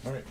All right.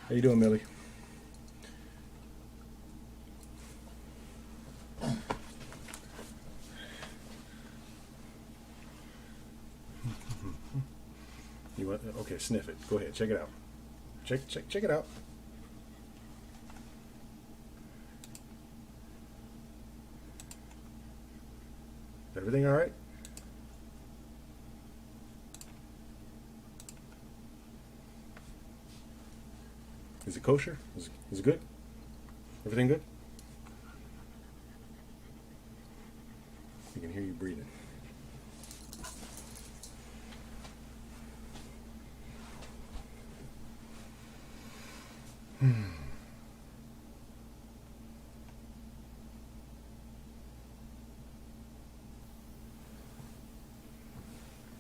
How you doing, Millie? You want? Okay, sniff it. Go ahead, check it out. Check it out. Everything all right? Is it kosher? Is it good? Everything good? You can hear you breathing.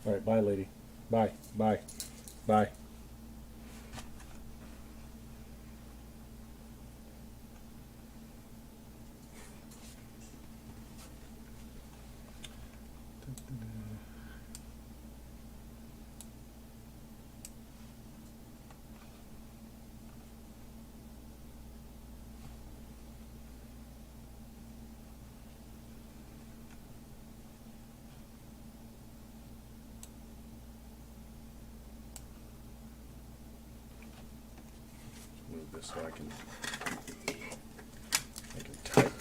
All right, bye, lady. Bye, bye, bye. Move this so I can type.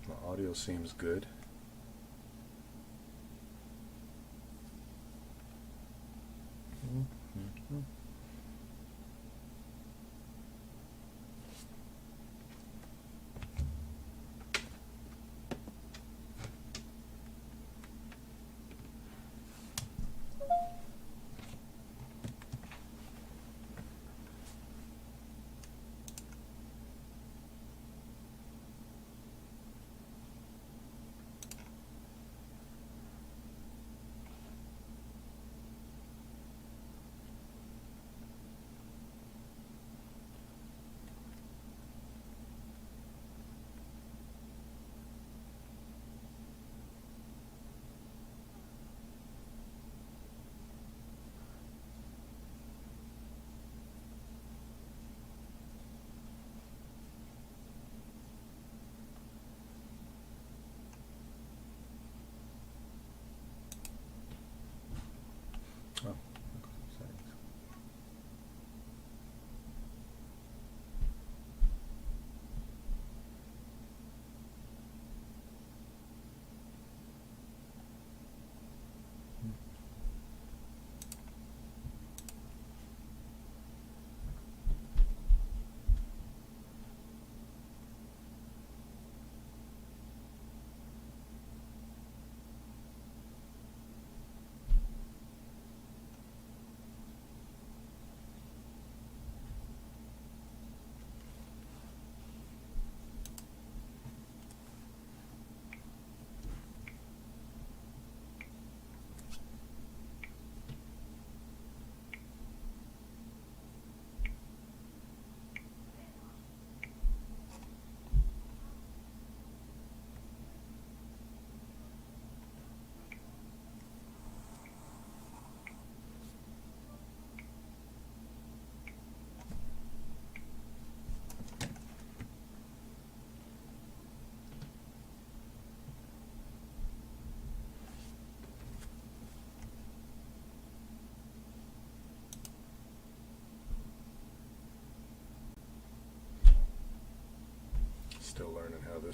My audio seems good.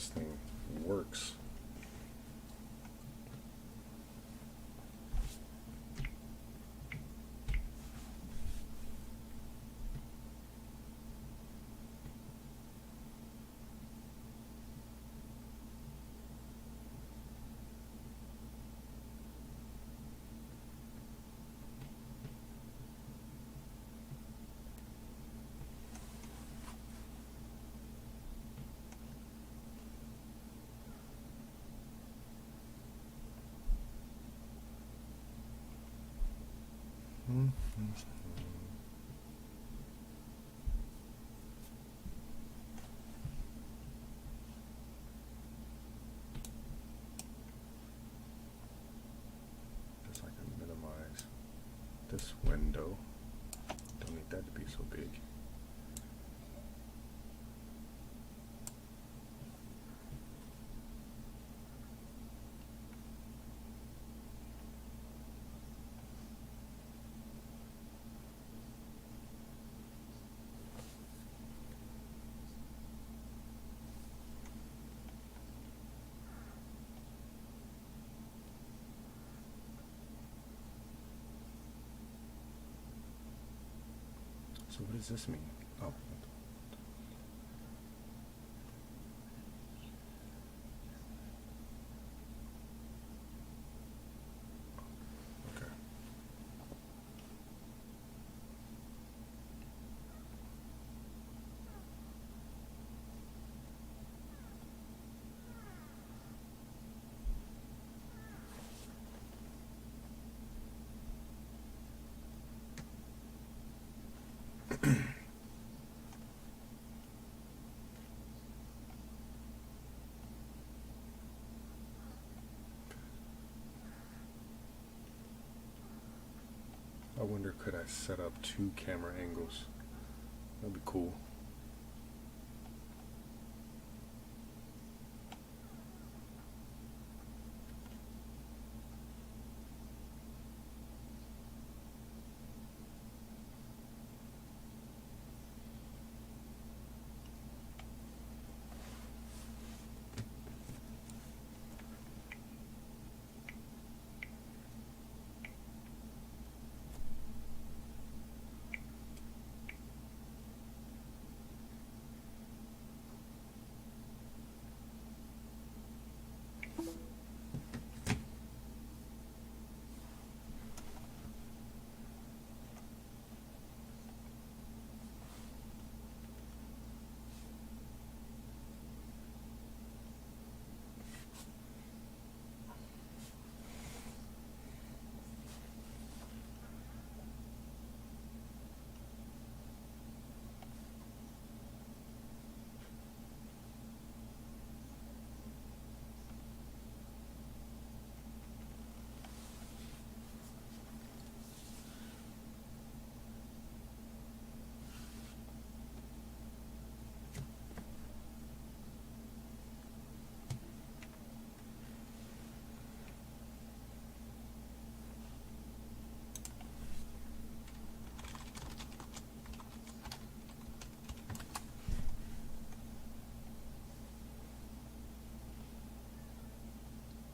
this thing works. Just like I minimize this window. Don't need that to be so big. So what does this mean? Oh. Okay. I wonder, could I set up 2 camera angles? That'd be cool.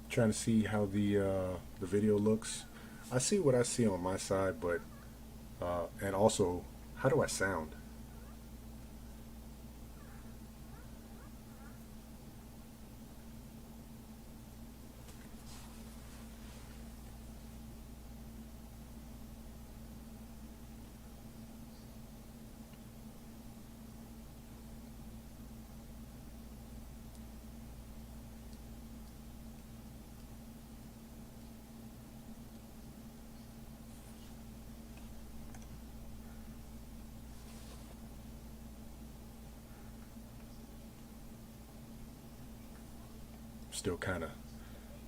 Trying to see how the video looks. I see what I see on my side, but and also, how do I sound? Still kind of,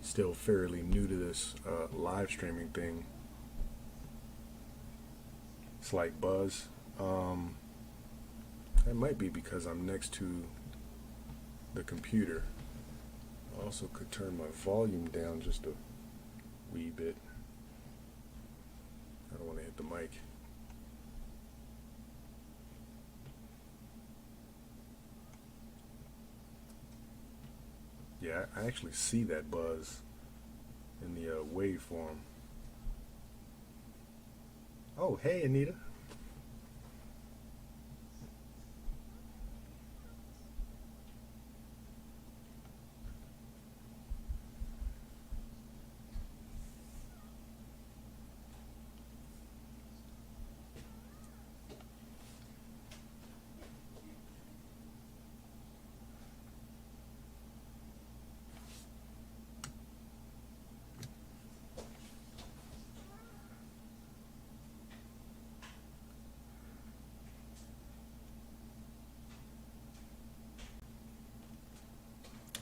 still fairly new to this live streaming thing. Slight buzz. That might be because I'm next to the computer. I also could turn my volume down just a wee bit. I don't want to hit the mic. Yeah, I actually see that buzz in the waveform. Oh, hey, Anita.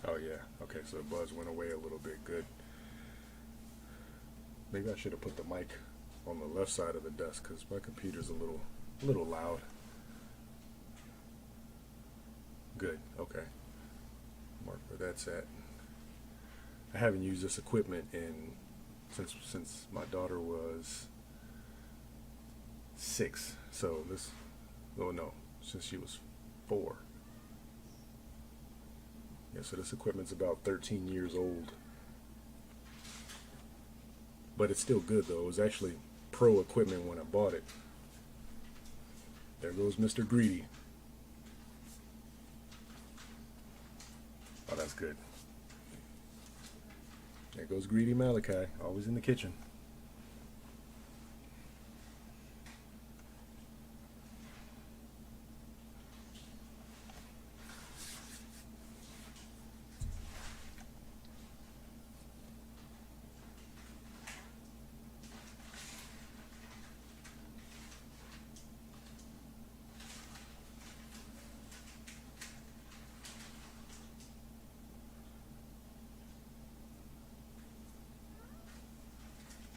Oh yeah. Okay, so the buzz went away a little bit. Good. Maybe I should have put the mic on the left side of the desk because my computer's a little loud. Good. Okay. Mark where that's at. I haven't used this equipment in since my daughter was 6. So this, oh no, since she was 4. Yeah. So this equipment's about 13 years old, but it's still good though. It was actually pro equipment when I bought it. There goes Mr. Greedy. Oh, that's good. There goes Greedy Malachi, always in the kitchen.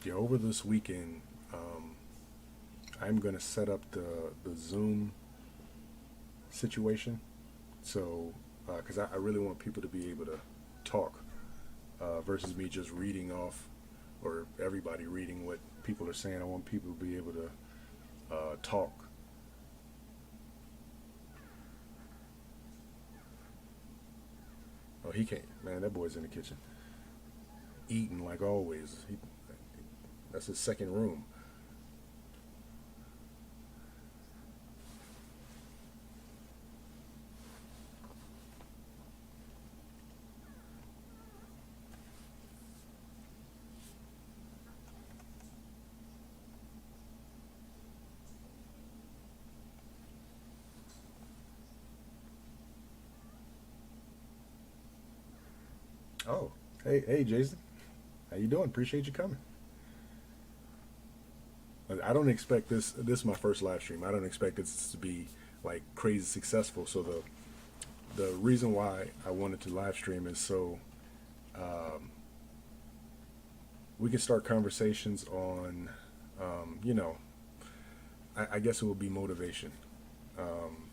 Yeah, over this weekend, I'm going to set up the Zoom situation. So, because I really want people to be able to talk versus me just reading off or everybody reading what people are saying. I want people to be able to talk. Oh, he can't. Man, that boy's in the kitchen. Eating like always. That's his second room. Oh, hey, Jason. How you doing? Appreciate you coming. I don't expect this. This is my first live stream. I don't expect this to be like crazy successful. So the reason why I wanted to live stream is so we can start conversations on, you know, I guess it would be motivation. Um,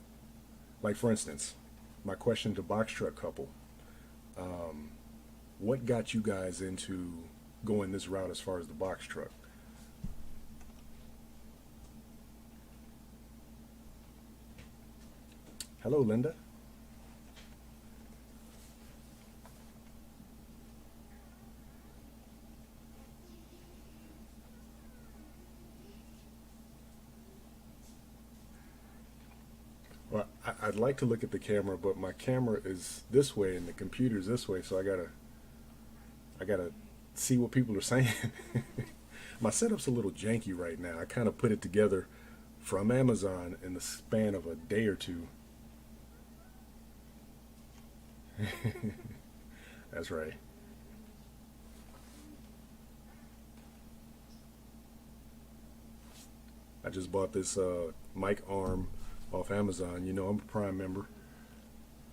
like for instance, my question to Box Truck Couple: what got you guys into going this route as far as the box truck? Hello, Linda. Well, I'd like to look at the camera, but my camera is this way and the computer's this way, so I gotta see what people are saying. My setup's a little janky right now. I kind of put it together from Amazon in the span of a day or two. That's right. I just bought this mic arm off Amazon. You know, I'm a Prime member.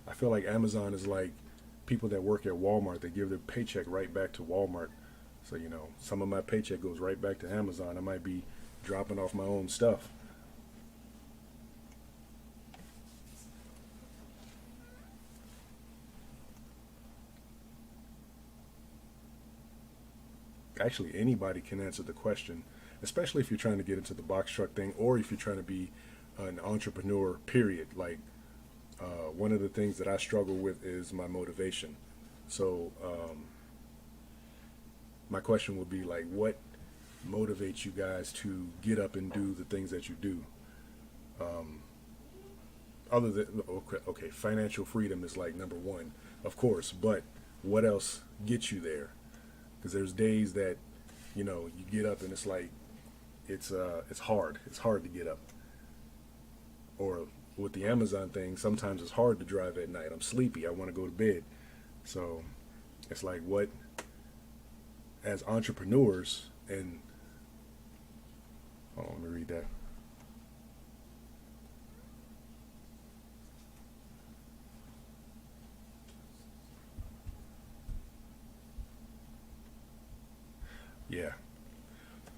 I feel like Amazon is like people that work at Walmart. They give their paycheck right back to Walmart. So, you know, some of my paycheck goes right back to Amazon. I might be dropping off my own stuff. Actually, anybody can answer the question, especially if you're trying to get into the box truck thing or if you're trying to be an entrepreneur, period. Like, one of the things that I struggle with is my motivation. So my question would be like, what motivates you guys to get up and do the things that you do? Um, Other than okay, financial freedom is like number one, of course, but what else gets you there? Because there's days that you get up and it's like it's hard. It's hard to get up. Or with the Amazon thing, sometimes it's hard to drive at night. I'm sleepy. I want to go to bed. So it's like what as entrepreneurs and hold on, let me read that. Yeah.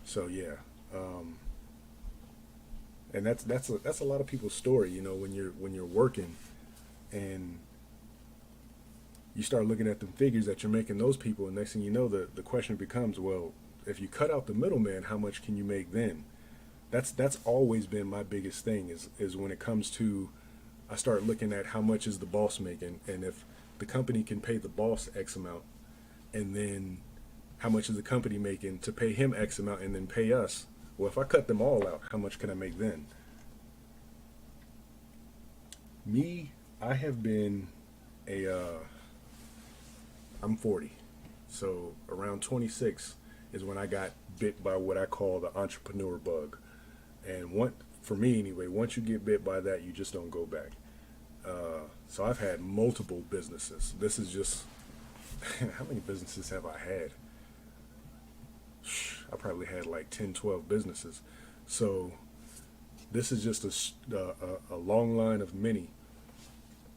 So yeah. Um, and that's a lot of people's story. When you're working and you start looking at the figures that you're making those people, and next thing you know, the question becomes, well, if you cut out the middleman, how much can you make then? That's always been my biggest thing is when it comes to I start looking at how much is the boss making, and if the company can pay the boss X amount, and then how much is the company making to pay him X amount and then pay us? Well, if I cut them all out, how much can I make then? Me, I have been a I'm 40. So around 26 is when I got bit by what I call the entrepreneur bug. And for me anyway, once you get bit by that, you just don't go back. So I've had multiple businesses. This is just how many businesses have I had? I probably had like 10, 12 businesses. So this is just a long line of many.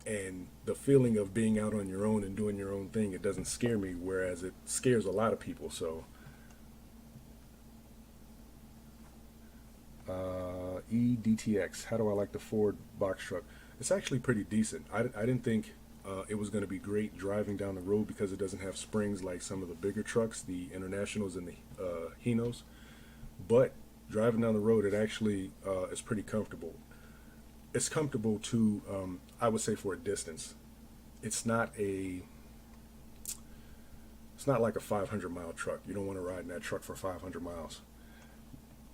And the feeling of being out on your own and doing your own thing, it doesn't scare me, whereas it scares a lot of people. So EDTX, how do I like the Ford box truck? It's actually pretty decent. I didn't think it was going to be great driving down the road because it doesn't have springs like some of the bigger trucks, the Internationals and the Hinos. But driving down the road, it actually is pretty comfortable. It's comfortable to, I would say, for a distance. It's not a, it's not like a 500-mile truck. You don't want to ride in that truck for 500 miles.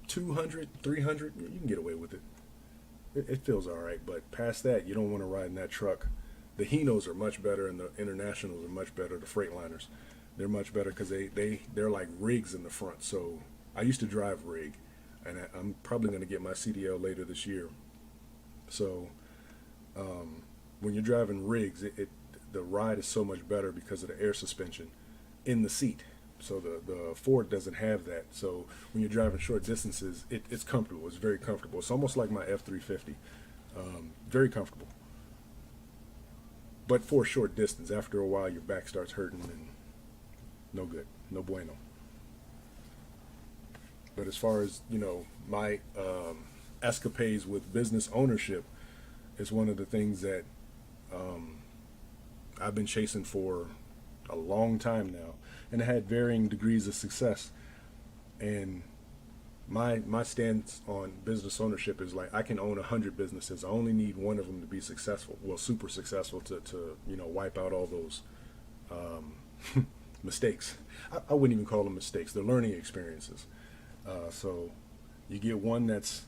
200, 300, you can get away with it. It feels all right, but past that, you don't want to ride in that truck. The Hinos are much better, and the Internationals are much better. The Freightliners, they're much better because they're like rigs in the front. So I used to drive rig, and I'm probably going to get my CDL later this year. So when you're driving rigs, the ride is so much better because of the air suspension in the seat. So the Ford doesn't have that. So when you're driving short distances, it's comfortable. It's very comfortable. It's almost like my F-350. Very comfortable. But for a short distance, after a while, your back starts hurting and no good, no bueno. But as far as my escapades with business ownership is one of the things that um, I've been chasing for a long time now, and I had varying degrees of success. And my stance on business ownership is like I can own 100 businesses. I only need one of them to be successful, well, super successful to wipe out all those mistakes. I wouldn't even call them mistakes. They're learning experiences. So you get one that's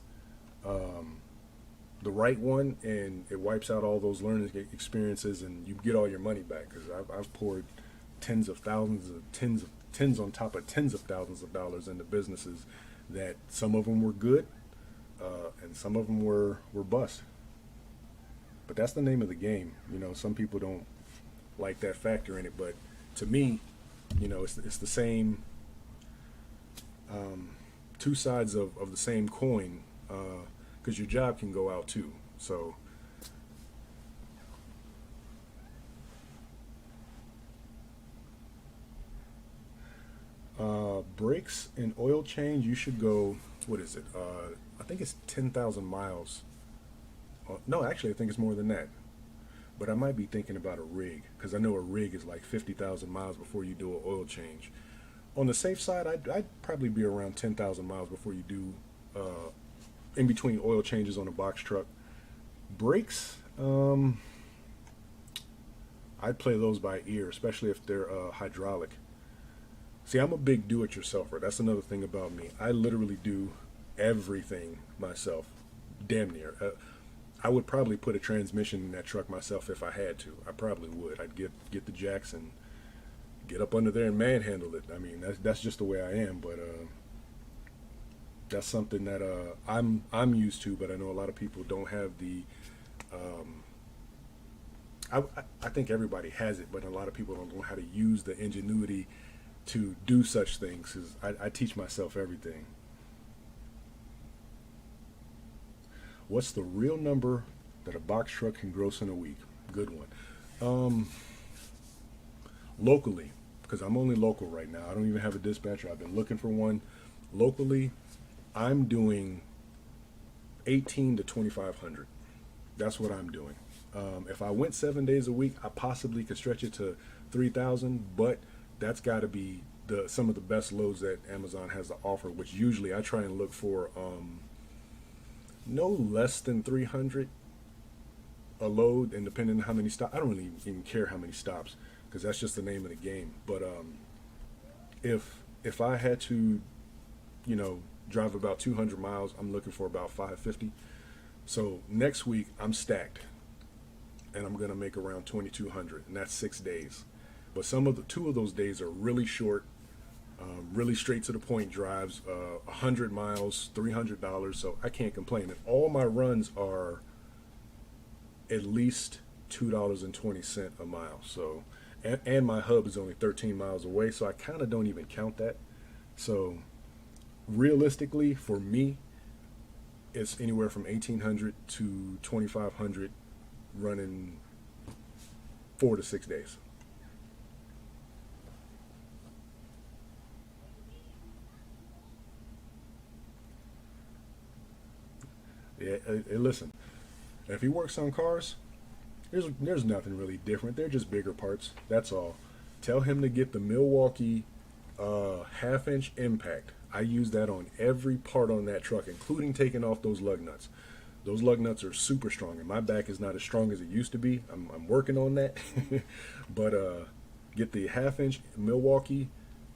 um, the right one, and it wipes out all those learning experiences, and you get all your money back. Because I've poured tens of thousands of tens on top of tens of thousands of dollars into businesses that some of them were good, and some of them were bust. But that's the name of the game. Some people don't like that factor in it, but to me, it's the same um, two sides of the same coin. Because your job can go out too. So brakes and oil change, you should go. What is it? I think it's 10,000 miles. No, actually, I think it's more than that. But I might be thinking about a rig because I know a rig is like 50,000 miles before you do an oil change. On the safe side, I'd probably be around 10,000 miles before you do in between oil changes on a box truck. Brakes, I'd play those by ear, especially if they're hydraulic. See, I'm a big do-it-yourselfer. That's another thing about me. I literally do everything myself, damn near. I would probably put a transmission in that truck myself if I had to. I probably would. I'd get the jacks and get up under there and manhandle it. I mean, that's just the way I am. But that's something that I'm used to. But I know a lot of people don't have the. Um, I think everybody has it, but a lot of people don't know how to use the ingenuity to do such things. 'Cause I teach myself everything. What's the real number that a box truck can gross in a week? Good one. Um, Locally, because I'm only local right now. I don't even have a dispatcher. I've been looking for one. Locally, I'm doing 18 to 2,500. That's what I'm doing. If I went 7 days a week, I possibly could stretch it to 3,000, but that's got to be some of the best loads that Amazon has to offer, which usually I try and look for no less than 300 a load, and depending on how many stops, I don't really even care how many stops because that's just the name of the game. But if I had to, drive about 200 miles, I'm looking for about 550. So next week I'm stacked, and I'm gonna make around 2,200, and that's 6 days. But two of those days are really short, really straight to the point drives, 100 miles, $300. So I can't complain. And all my runs are at least $2.20 a mile. So, and my hub is only 13 miles away, so I kind of don't even count that. So, realistically, for me, it's anywhere from 1,800 to 2,500, running 4 to 6 days. Yeah, listen. If he works on cars, there's nothing really different. They're just bigger parts. That's all. Tell him to get the Milwaukee half-inch impact. I use that on every part on that truck, including taking off those lug nuts. Those lug nuts are super strong, and my back is not as strong as it used to be. I'm working on that. But get the half-inch Milwaukee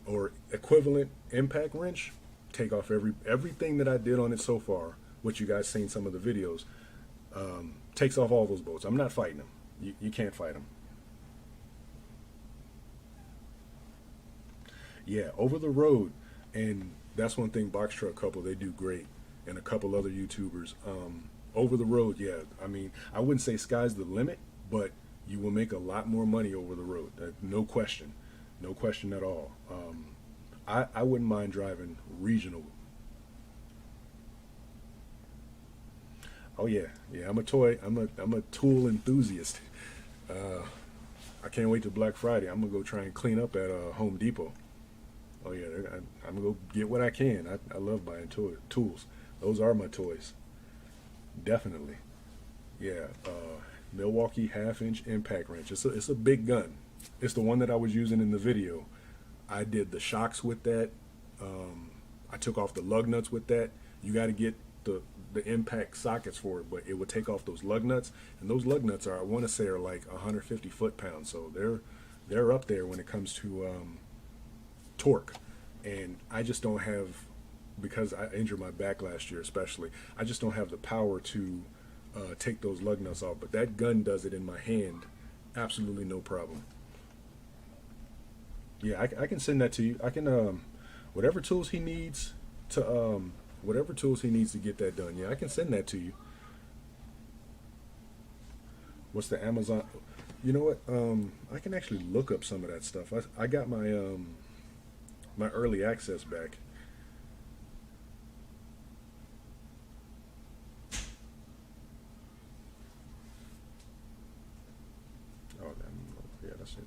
or equivalent impact wrench. Take off everything that I did on it so far, which you guys seen some of the videos. Takes off all those bolts. I'm not fighting them. You can't fight them. Yeah, over the road, and that's one thing Box Truck Couple they do great, and a couple other YouTubers. Over the road, yeah. I mean, I wouldn't say sky's the limit, but you will make a lot more money over the road. No question, no question at all. I wouldn't mind driving regional. Oh yeah, yeah. I'm a tool enthusiast. Uh, I can't wait till Black Friday. I'm gonna go try and clean up at Home Depot. Oh yeah, I'm gonna go get what I can. I love buying tools. Those are my toys, definitely. Yeah, Milwaukee half-inch impact wrench. It's a big gun. It's the one that I was using in the video. I did the shocks with that. Um, I took off the lug nuts with that. You got to get the impact sockets for it, but it would take off those lug nuts, and those lug nuts are I want to say are like 150 foot-pounds, so they're up there when it comes to torque. And I just don't have, because I injured my back last year especially, I just don't have the power to take those lug nuts off. But that gun does it in my hand, absolutely no problem. Yeah, I can send that to you. I can whatever tools he needs to whatever tools he needs to get that done. Yeah, I can send that to you. What's the Amazon? You know what? I can actually look up some of that stuff. I got my early access back. Oh, yeah, that's it.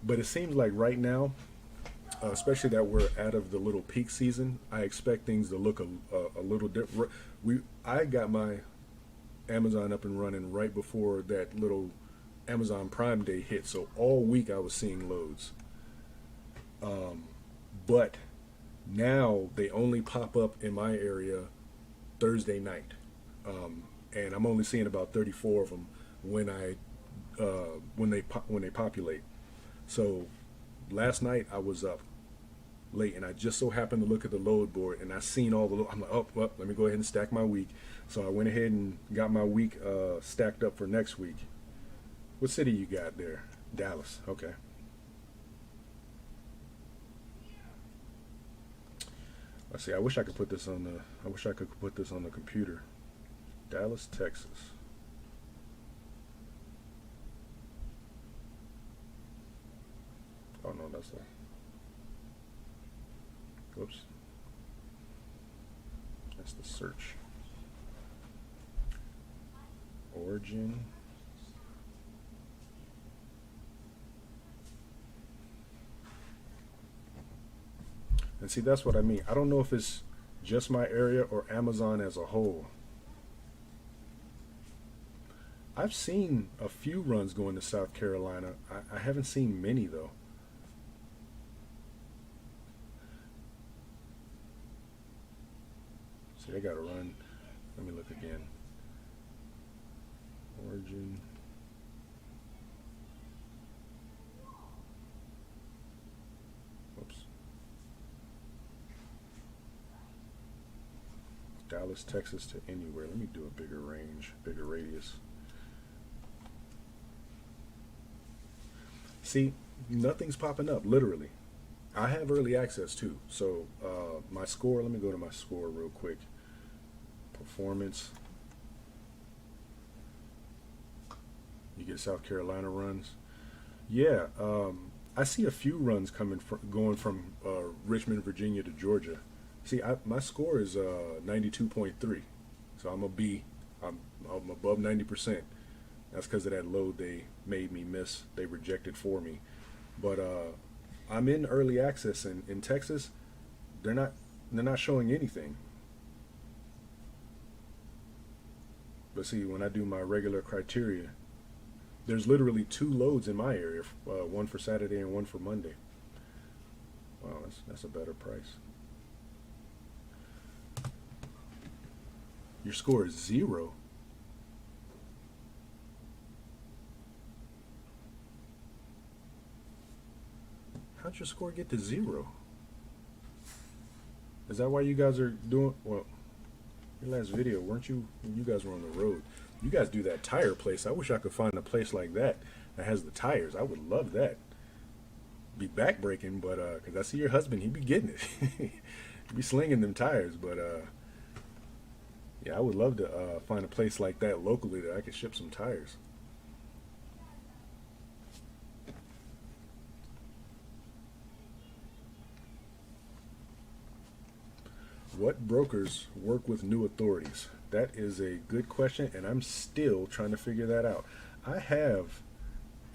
But it seems like right now, especially that we're out of the little peak season, I expect things to look a little different. I got my Amazon up and running right before that little Amazon Prime Day hit, so all week I was seeing loads. But now they only pop up in my area Thursday night. and I'm only seeing about 34 of them when I when they populate. So last night I was up late, and I just so happened to look at the load board, and I seen all the. I'm like, oh, well, let me go ahead and stack my week. So I went ahead and got my week stacked up for next week. What city you got there? Dallas. Okay. Let's see. I wish I could put this on the. I wish I could put this on the computer. Dallas, Texas. Oh no, that's the. Whoops. That's the search. Origin. And see, that's what I mean. I don't know if it's just my area or Amazon as a whole. I've seen a few runs going to South Carolina. I haven't seen many though. See, they got to run. Let me look again. Origin. Whoops. Dallas, Texas to anywhere. Let me do a bigger range, bigger radius. See, nothing's popping up, literally. I have early access too. So my score, let me go to my score real quick. Performance. You get South Carolina runs. Yeah, I see a few runs coming from going from Richmond, Virginia to Georgia. See, my score is 92.3, so I'm a B. I'm above 90%. That's because of that load they made me miss. They rejected for me. But I'm in early access in Texas. They're not showing anything. But see, when I do my regular criteria, there's literally two loads in my area, one for Saturday and one for Monday. Wow, that's a better price. Your score is 0. How'd your score get to 0? Is that why you guys are doing well? Your last video, weren't you? You guys were on the road. You guys do that tire place. I wish I could find a place like that that has the tires. I would love that. Be backbreaking, but because I see your husband, he be getting it. He be slinging them tires, but yeah, I would love to find a place like that locally that I could ship some tires. What brokers work with new authorities? That is a good question, and I'm still trying to figure that out. I have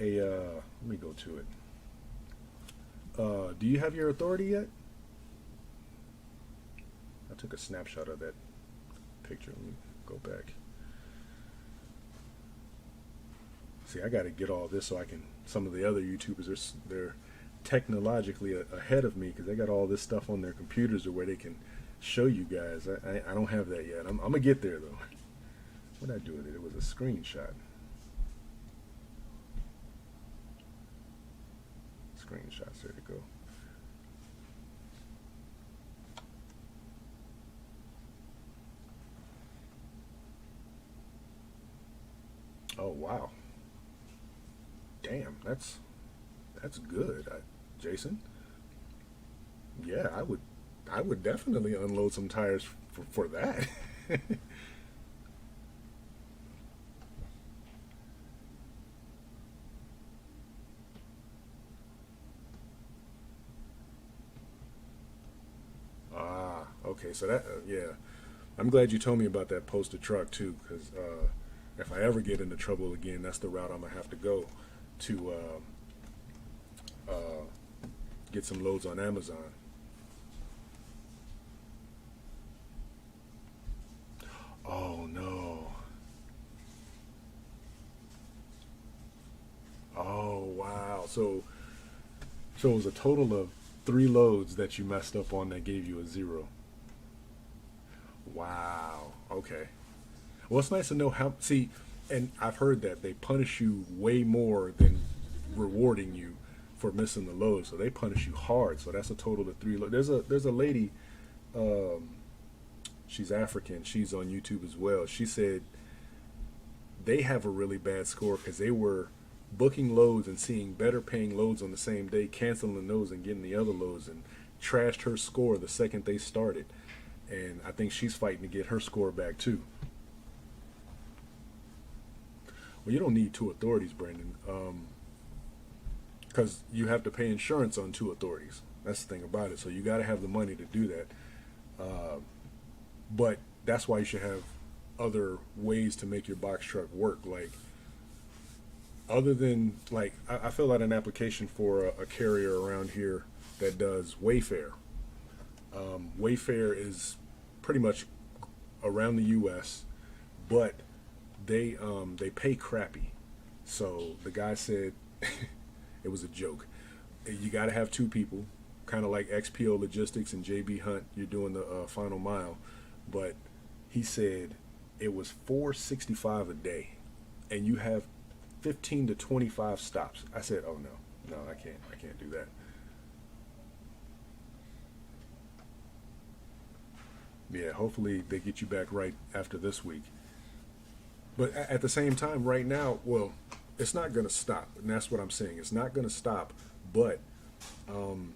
a, let me go to it. Do you have your authority yet? I took a snapshot of that picture. Let me go back. See, I got to get all this so I can, some of the other YouTubers, they're technologically ahead of me because they got all this stuff on their computers or where they can show you guys. I don't have that yet. I'm gonna get there though. What did I do with it? It was a screenshot. Screenshots, there to go. Oh wow. Damn, that's good. Jason. Yeah, I would definitely unload some tires for that. Ah, okay. So that, yeah. I'm glad you told me about that posted truck too, because if I ever get into trouble again, that's the route I'm gonna have to go to get some loads on Amazon. Oh no. Oh wow. So it was a total of 3 loads that you messed up on that gave you a 0. Wow. Okay. Well, it's nice to know how. See, and I've heard that they punish you way more than rewarding you for missing the load. So they punish you hard. So that's a total of three. There's a lady. Um, she's African. She's on YouTube as well. She said they have a really bad score because they were booking loads and seeing better paying loads on the same day, canceling those and getting the other loads, and trashed her score the second they started. And I think she's fighting to get her score back too. Well, you don't need two authorities, Brandon, because you have to pay insurance on two authorities. That's the thing about it. So you got to have the money to do that. Uh, but that's why you should have other ways to make your box truck work. Like, other than, like, I filled out an application for a carrier around here that does Wayfair. Wayfair is pretty much around the U.S., but they pay crappy. So the guy said it was a joke. You got to have two people, kind of like XPO Logistics and JB Hunt. You're doing the final mile, but he said it was $465 a day, and you have 15 to 25 stops. I said, oh no, I can't do that. Yeah, hopefully they get you back right after this week. But at the same time, right now, well, it's not going to stop, and that's what I'm saying. It's not going to stop, but um,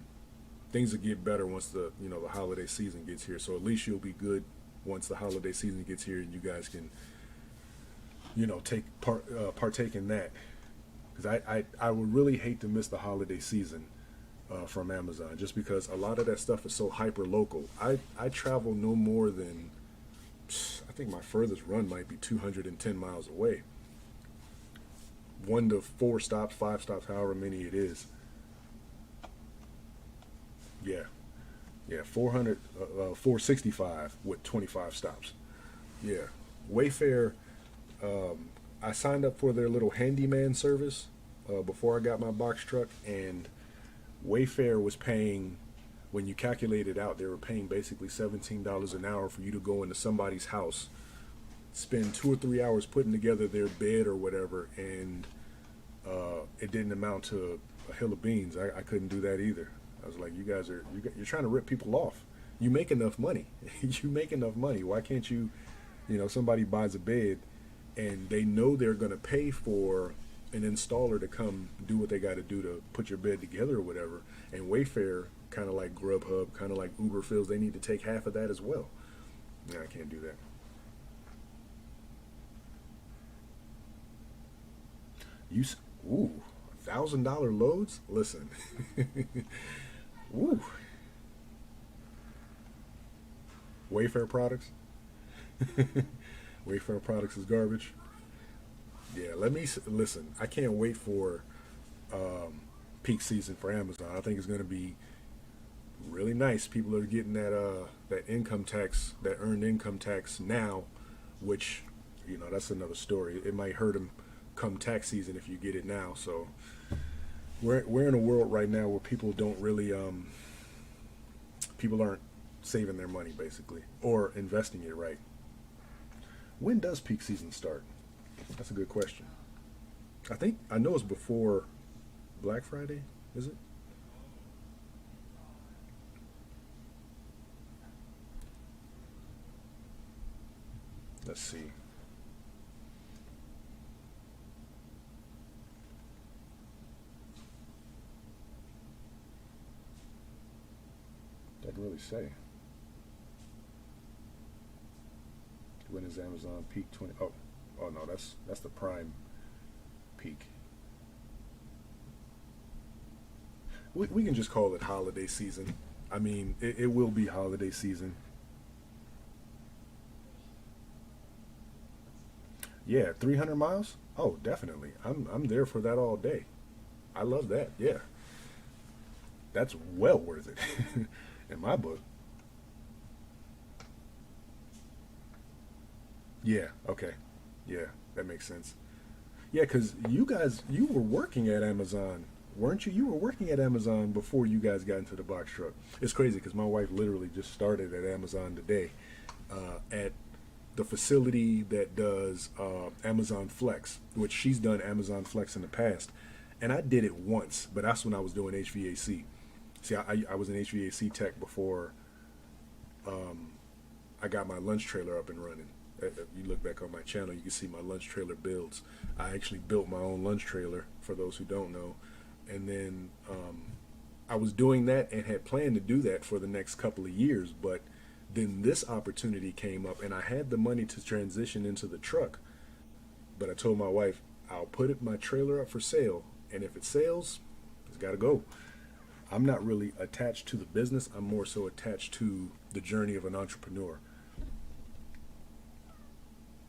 things will get better once the holiday season gets here. So at least you'll be good once the holiday season gets here, and you guys can take partake in that. Because I would really hate to miss the holiday season from Amazon, just because a lot of that stuff is so hyper local. I travel no more than, I think my furthest run might be 210 miles away. 1 to 4 stops, 5 stops, however many it is. Yeah, yeah, 465 with 25 stops. Yeah, Wayfair. I signed up for their little handyman service before I got my box truck, and Wayfair was paying, when you calculate it out, they were paying basically $17 an hour for you to go into somebody's house, spend 2 or 3 hours putting together their bed or whatever, and it didn't amount to a hill of beans. I couldn't do that either. I was like, you're trying to rip people off. You make enough money. You make enough money. Why can't you, somebody buys a bed and they know they're going to pay for an installer to come do what they got to do to put your bed together or whatever. And Wayfair, kind of like Grubhub, kind of like Uber, feels they need to take half of that as well. Yeah, I can't do that. You, ooh, $1,000 loads? Listen. Ooh. Wayfair products? Wayfair products is garbage. Yeah, listen. I can't wait for peak season for Amazon. I think it's going to be really nice. People are getting that income tax, that earned income tax now, which that's another story. It might hurt them come tax season if you get it now. So we're in a world right now where people don't really people aren't saving their money basically or investing it right. When does peak season start? That's a good question. I know it's before Black Friday, is it? Let's see. Doesn't really say. When is Amazon peak 20? Oh no, that's the Prime peak. We can just call it holiday season. I mean, it will be holiday season. Yeah, 300 miles? Oh, definitely. I'm there for that all day. I love that. Yeah. That's well worth it in my book. Yeah, okay. Yeah, that makes sense. Yeah, because you were working at Amazon, weren't you? You were working at Amazon before you guys got into the box truck. It's crazy because my wife literally just started at Amazon today at the facility that does Amazon Flex, which she's done Amazon Flex in the past, and I did it once, but that's when I was doing HVAC. See, I was an HVAC tech before I got my lunch trailer up and running. If you look back on my channel, you can see my lunch trailer builds. I actually built my own lunch trailer, for those who don't know. And then I was doing that and had planned to do that for the next couple of years, but then this opportunity came up and I had the money to transition into the truck. But I told my wife, I'll put my trailer up for sale, and if it sells, it's got to go. I'm not really attached to the business. I'm more so attached to the journey of an entrepreneur.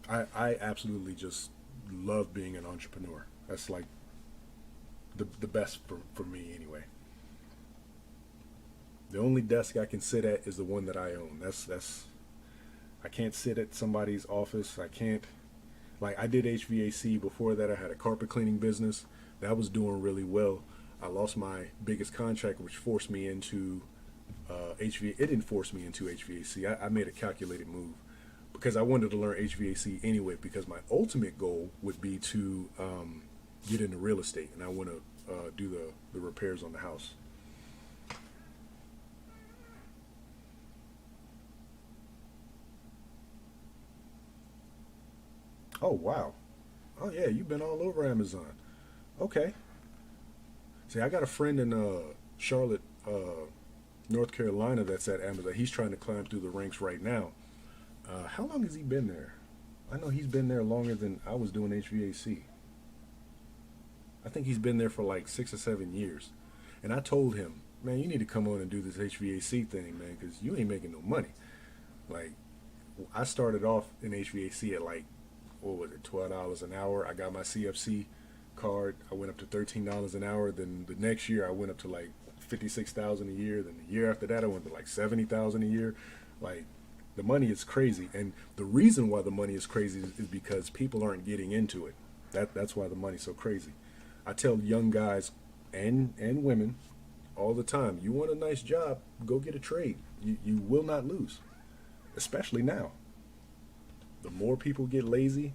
I absolutely just love being an entrepreneur. That's like the best for me anyway. The only desk I can sit at is the one that I own. That's I can't sit at somebody's office. I can't, like, I did HVAC before that. I had a carpet cleaning business that was doing really well. I lost my biggest contract, which forced me into HVAC. It didn't force me into HVAC. I made a calculated move because I wanted to learn HVAC anyway, because my ultimate goal would be to get into real estate, and I want to do the repairs on the house. Oh, wow. Oh, yeah, you've been all over Amazon. Okay. See, I got a friend in Charlotte, North Carolina that's at Amazon. He's trying to climb through the ranks right now. How long has he been there? I know he's been there longer than I was doing HVAC. I think he's been there for like 6 or 7 years. And I told him, man, you need to come on and do this HVAC thing, man, because you ain't making no money. Like, I started off in HVAC at like, what was it, $12 an hour. I got my CFC card. I went up to $13 an hour. Then the next year I went up to like 56,000 a year. Then the year after that I went to like 70,000 a year. Like, the money is crazy, and the reason why the money is crazy is because people aren't getting into it. That's why the money's so crazy. I tell young guys and women all the time, you want a nice job, go get a trade. You will not lose, especially now. The more people get lazy,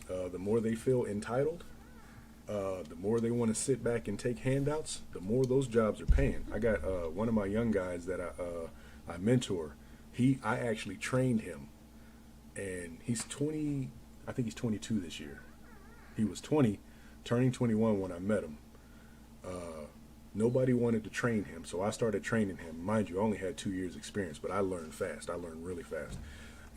the more they feel entitled, the more they want to sit back and take handouts, the more those jobs are paying. I got one of my young guys that I mentor. I actually trained him, and he's 20. I think he's 22 this year. He was 20, turning 21 when I met him. Nobody wanted to train him, so I started training him. Mind you, I only had 2 years experience, but I learned fast. I learned really fast.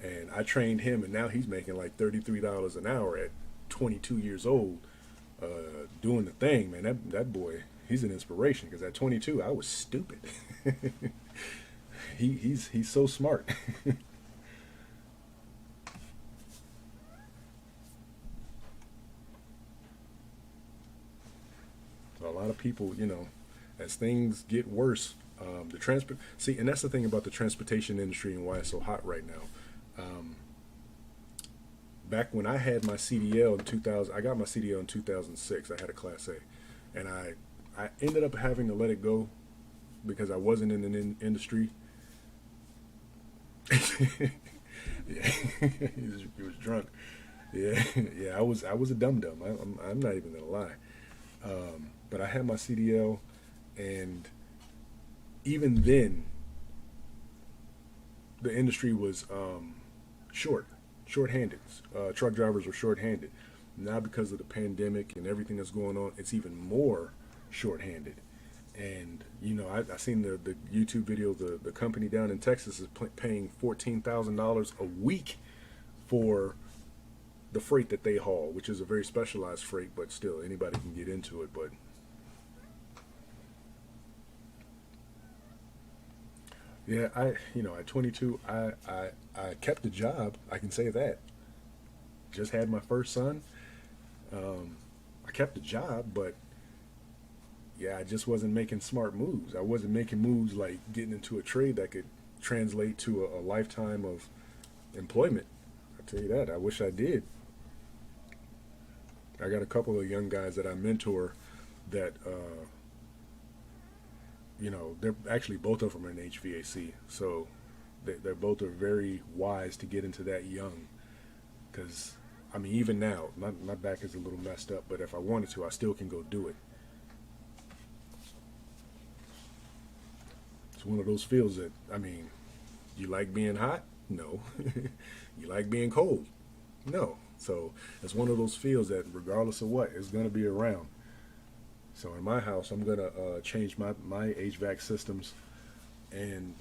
And I trained him, and now he's making like $33 an hour at 22 years old, doing the thing, man. That boy, he's an inspiration, because at 22, I was stupid. He's so smart. So a lot of people, as things get worse, the transport. See, and that's the thing about the transportation industry and why it's so hot right now. Back when I had my CDL in 2000, I got my CDL in 2006. I had a Class A, and I ended up having to let it go because I wasn't in an industry. Yeah, he was drunk. Yeah, yeah, I was a dum dum. I'm not even gonna lie. But I had my CDL, and even then, the industry was short-handed. Truck drivers were short-handed. Now, because of the pandemic and everything that's going on, it's even more short-handed. And I seen the YouTube video. The company down in Texas is paying $14,000 a week for the freight that they haul, which is a very specialized freight, but still anybody can get into it. But yeah, at 22, I kept the job. I can say that. Just had my first son. I kept the job, but yeah, I just wasn't making smart moves. I wasn't making moves like getting into a trade that could translate to a lifetime of employment. I tell you that. I wish I did. I got a couple of young guys that I mentor that, they're actually both of them are in HVAC. So They both are very wise to get into that young. Because, I mean, even now, my back is a little messed up, but if I wanted to, I still can go do it. It's one of those fields that, I mean, you like being hot? No. You like being cold? No. So it's one of those fields that, regardless of what, is going to be around. So in my house, I'm going to change my HVAC systems and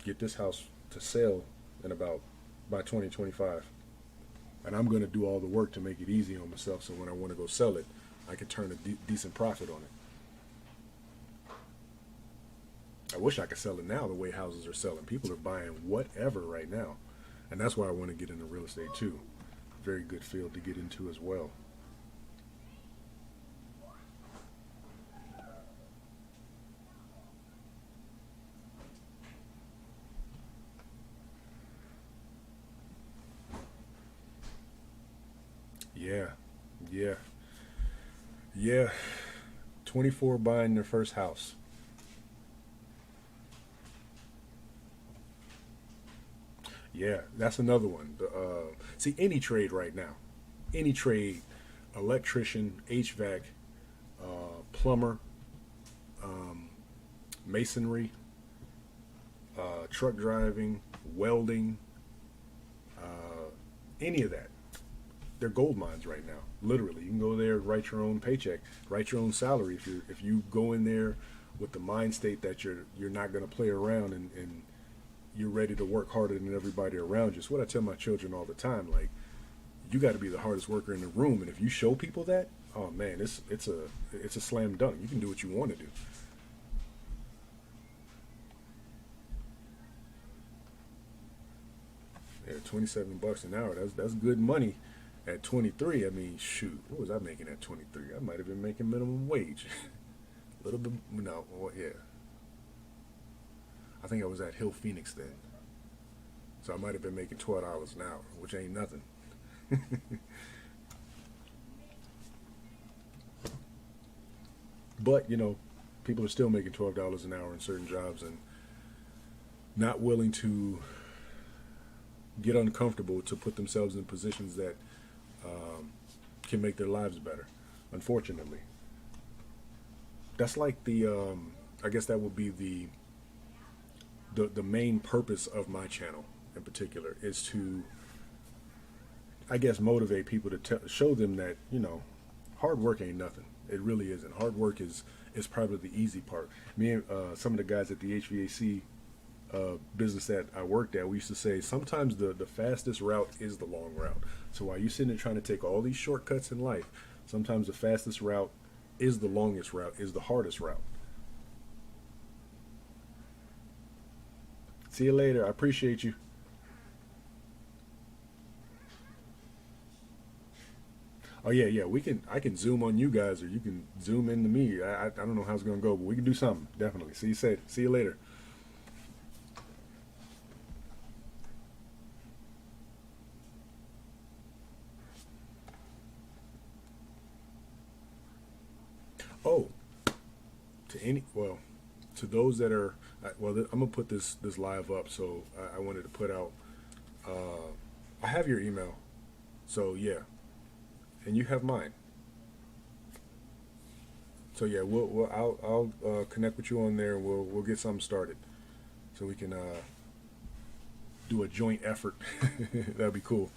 get this house to sell in about by 2025. And I'm going to do all the work to make it easy on myself, so when I want to go sell it, I can turn a decent profit on it. I wish I could sell it now the way houses are selling. People are buying whatever right now. And that's why I want to get into real estate too. Very good field to get into as well. Yeah, yeah, yeah. 24 buying their first house. Yeah, that's another one. See, any trade right now, any trade, electrician, HVAC, plumber, masonry, truck driving, welding, any of that, they're gold mines right now. Literally, you can go there, write your own paycheck, write your own salary. If you go in there with the mind state that you're not going to play around and you're ready to work harder than everybody around you. It's what I tell my children all the time. Like, you got to be the hardest worker in the room, and if you show people that, oh man, it's a slam dunk. You can do what you want to do. Yeah, $27 an hour. That's good money. At 23, I mean, shoot, what was I making at 23? I might have been making minimum wage. A little bit, no, well, yeah. I think I was at Hill Phoenix then. So I might have been making $12 an hour, which ain't nothing. But, people are still making $12 an hour in certain jobs and not willing to get uncomfortable to put themselves in positions that can make their lives better, unfortunately. That's like I guess that would be the main purpose of my channel in particular, is to, I guess, motivate people to show them that hard work ain't nothing. It really isn't. Hard work is probably the easy part. Me and some of the guys at the HVAC business that I worked at, we used to say sometimes the fastest route is the long route. So while you're sitting there trying to take all these shortcuts in life, sometimes the fastest route is the longest route, is the hardest route. See you later. I appreciate you. Oh yeah, yeah. I can zoom on you guys, or you can zoom into me. I don't know how it's gonna go, but we can do something definitely. See you later. Oh, to those that are, I'm gonna put this live up. So I wanted to put out. Uh, I have your email, so yeah, and you have mine. So yeah, I'll connect with you on there, and we'll get something started, so we can do a joint effort. That'd be cool.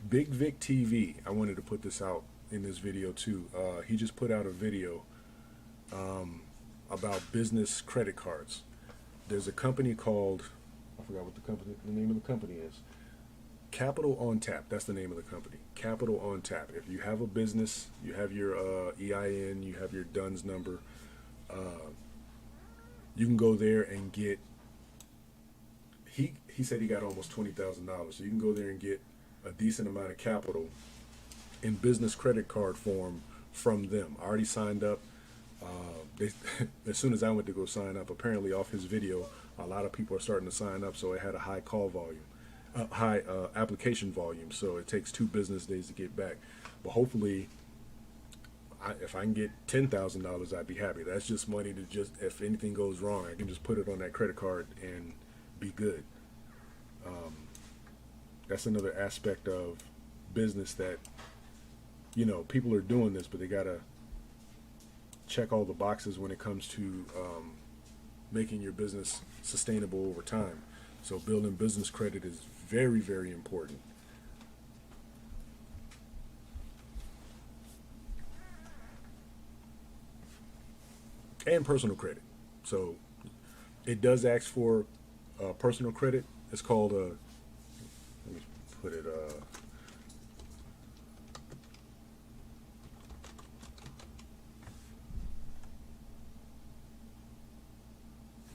Big Vic TV. I wanted to put this out in this video too. He just put out a video about business credit cards. There's a company called, I forgot what the name of the company is. Capital on Tap. That's the name of the company. Capital on Tap. If you have a business, you have your EIN, you have your DUNS number, you can go there and get. He said he got almost $20,000, so you can go there and get a decent amount of capital in business credit card form from them. I already signed up. They, as soon as I went to go sign up, apparently off his video, a lot of people are starting to sign up, so it had a high call volume, high application volume. So it takes 2 business days to get back. But hopefully, if I can get $10,000, I'd be happy. That's just money to just, if anything goes wrong, I can just put it on that credit card and be good. That's another aspect of business that, people are doing this, but they gotta check all the boxes when it comes to making your business sustainable over time. So building business credit is very, very important. And personal credit. So it does ask for personal credit. It's called let me put it.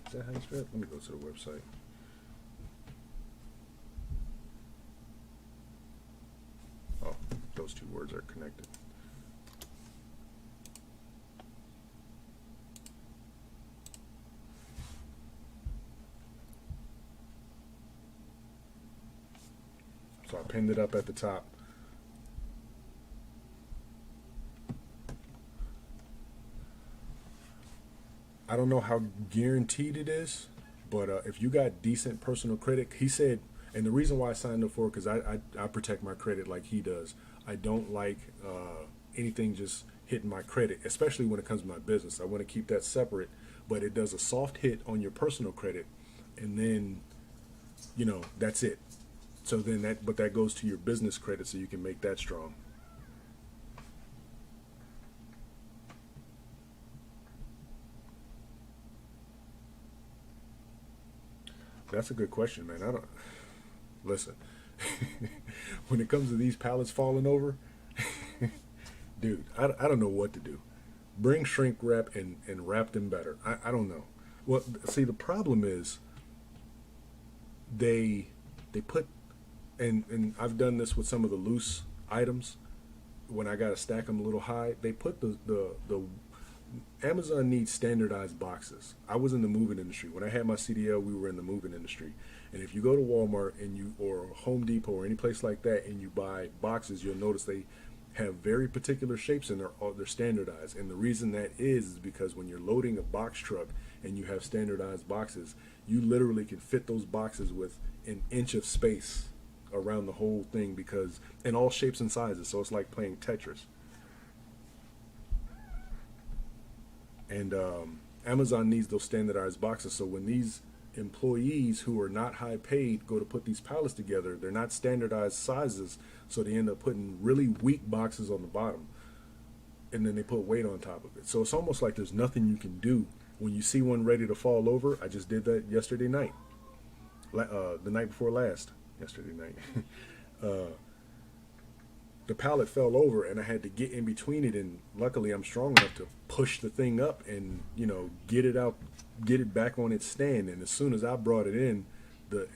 Is that how you spell it? Let me go to the website. Oh, those two words are connected. So I pinned it up at the top. I don't know how guaranteed it is, but if you got decent personal credit, he said, and the reason why I signed up for it, because I protect my credit like he does. I don't like anything just hitting my credit, especially when it comes to my business. I want to keep that separate, but it does a soft hit on your personal credit, and then, that's it. So then but that goes to your business credit, so you can make that strong. That's a good question, man. I don't listen. When it comes to these pallets falling over, dude, I don't know what to do. Bring shrink wrap and wrap them better. I don't know. Well, see, the problem is they put, and I've done this with some of the loose items when I got to stack them a little high. They put the Amazon needs standardized boxes. I was in the moving industry. When I had my CDL, we were in the moving industry. And if you go to Walmart or Home Depot or any place like that and you buy boxes, you'll notice they have very particular shapes and they're standardized. And the reason that is because when you're loading a box truck and you have standardized boxes, you literally can fit those boxes with an inch of space around the whole thing, because in all shapes and sizes. So it's like playing Tetris. And Amazon needs those standardized boxes. So when these employees who are not high paid go to put these pallets together, they're not standardized sizes. So they end up putting really weak boxes on the bottom. And then they put weight on top of it. So it's almost like there's nothing you can do when you see one ready to fall over. I just did that yesterday night. The night before last. Yesterday night. The pallet fell over and I had to get in between it, and luckily I'm strong enough to push the thing up and get it out, get it back on its stand. And as soon as I brought it in, the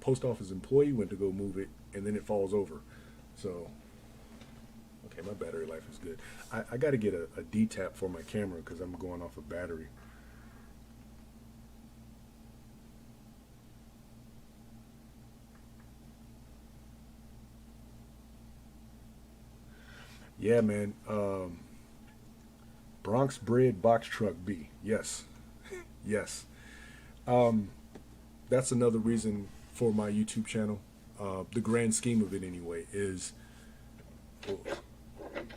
post office employee went to go move it, and then it falls over. So okay, my battery life is good. I got to get a D-tap for my camera because I'm going off a battery. Yeah, man. Bronx Bred Box Truck B. Yes. Yes. Um, that's another reason for my YouTube channel. The grand scheme of it, anyway, is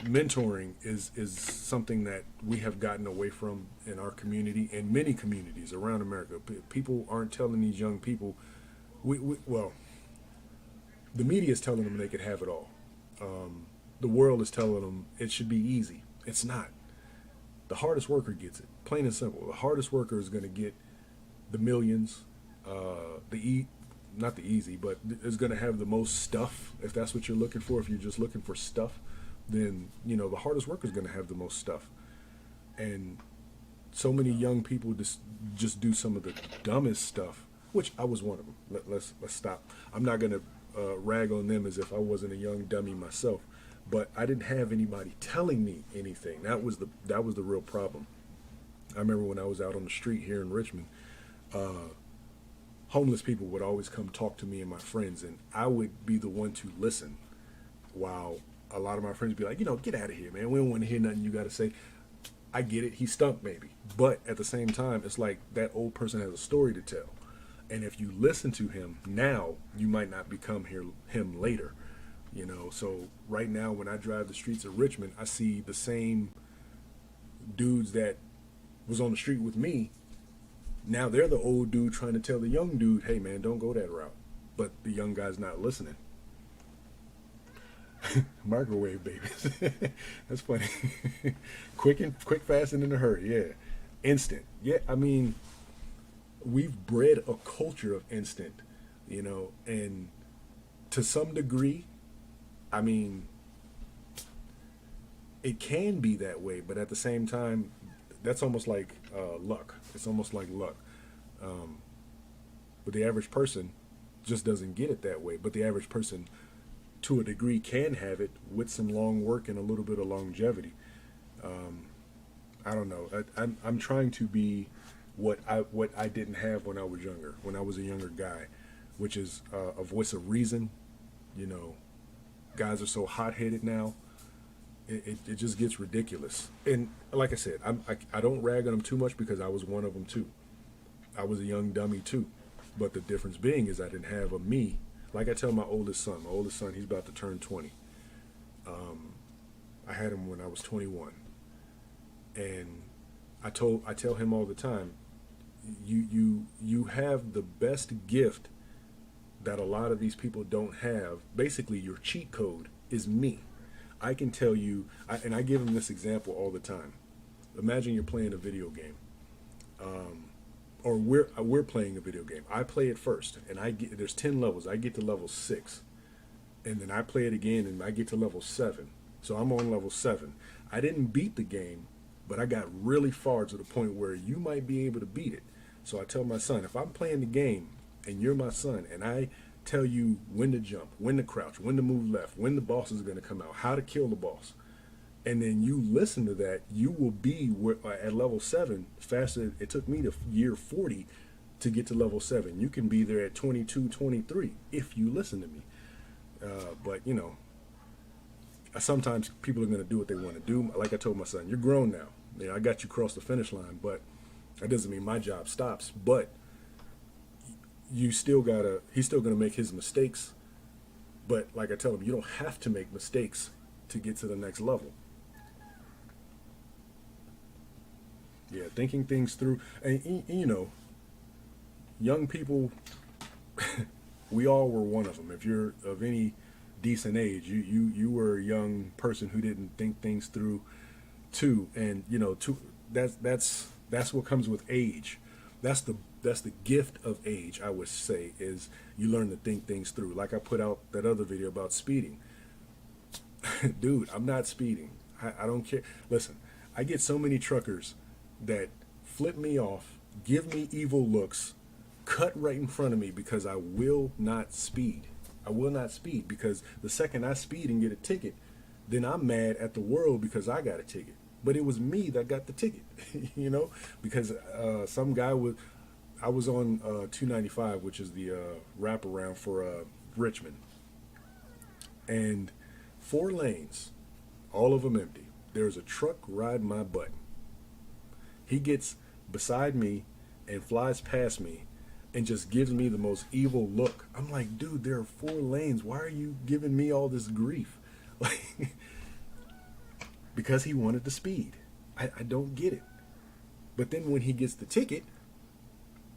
mentoring is something that we have gotten away from in our community and many communities around America. People aren't telling these young people, well, the media is telling them they could have it all. The world is telling them it should be easy. It's not. The hardest worker gets it. Plain and simple. The hardest worker is going to get the millions, not the easy, but is going to have the most stuff. If that's what you're looking for, if you're just looking for stuff, then the hardest worker is going to have the most stuff. And so many young people just do some of the dumbest stuff, which I was one of them. Let's stop. I'm not going to rag on them as if I wasn't a young dummy myself, but I didn't have anybody telling me anything. That was the real problem. I remember when I was out on the street here in Richmond, homeless people would always come talk to me and my friends, and I would be the one to listen while a lot of my friends be like, get out of here, man. We don't want to hear nothing you got to say. I get it. He stunk, maybe. But at the same time, it's like that old person has a story to tell. And if you listen to him now, you might not become him later. So right now, when I drive the streets of Richmond, I see the same dudes that was on the street with me. Now they're the old dude trying to tell the young dude, hey, man, don't go that route. But the young guy's not listening. Microwave babies. That's funny. quick, fast, and in a hurry. Yeah. Instant. Yeah, I mean, we've bred a culture of instant, and to some degree, I mean, it can be that way, but at the same time, that's almost like luck. It's almost like luck. But the average person just doesn't get it that way. But the average person, to a degree, can have it with some long work and a little bit of longevity. I don't know. I'm trying to be what I didn't have when I was younger, when I was a younger guy, which is a voice of reason. Guys are so hot-headed now. It just gets ridiculous. And like I said, I don't rag on them too much because I was one of them too. I was a young dummy too. But the difference being is I didn't have a me. Like I tell my oldest son, he's about to turn 20. I had him when I was 21. And I tell him all the time, you have the best gift that a lot of these people don't have. Basically, your cheat code is me. I can tell you, and I give him this example all the time. Imagine you're playing a video game, or we're playing a video game. I play it first, and there's 10 levels. I get to level 6, and then I play it again, and I get to level 7. So I'm on level 7. I didn't beat the game, but I got really far to the point where you might be able to beat it. So I tell my son, if I'm playing the game and you're my son, and I tell you when to jump, when to crouch, when to move left, when the boss is going to come out, how to kill the boss, and then you listen to that, you will be at level 7 faster. It took me to year 40 to get to level 7. You can be there at 22, 23 if you listen to me. But sometimes people are going to do what they want to do. Like I told my son, you're grown now. I got you across the finish line, but that doesn't mean my job stops. But he's still going to make his mistakes. But like I tell him, you don't have to make mistakes to get to the next level. Yeah, thinking things through. And, young people, we all were one of them. If you're of any decent age, you were a young person who didn't think things through too. And, that's what comes with age. That's the gift of age, I would say, is you learn to think things through. Like I put out that other video about speeding. Dude, I'm not speeding. I don't care. Listen, I get so many truckers that flip me off, give me evil looks, cut right in front of me because I will not speed. I will not speed because the second I speed and get a ticket, then I'm mad at the world because I got a ticket. But it was me that got the ticket, because some guy I was on 295, which is the wraparound for Richmond, and 4 lanes, all of them empty. There's a truck riding my butt. He gets beside me and flies past me and just gives me the most evil look. I'm like, dude, there are 4 lanes. Why are you giving me all this grief? Like, because he wanted the speed. I don't get it. But then when he gets the ticket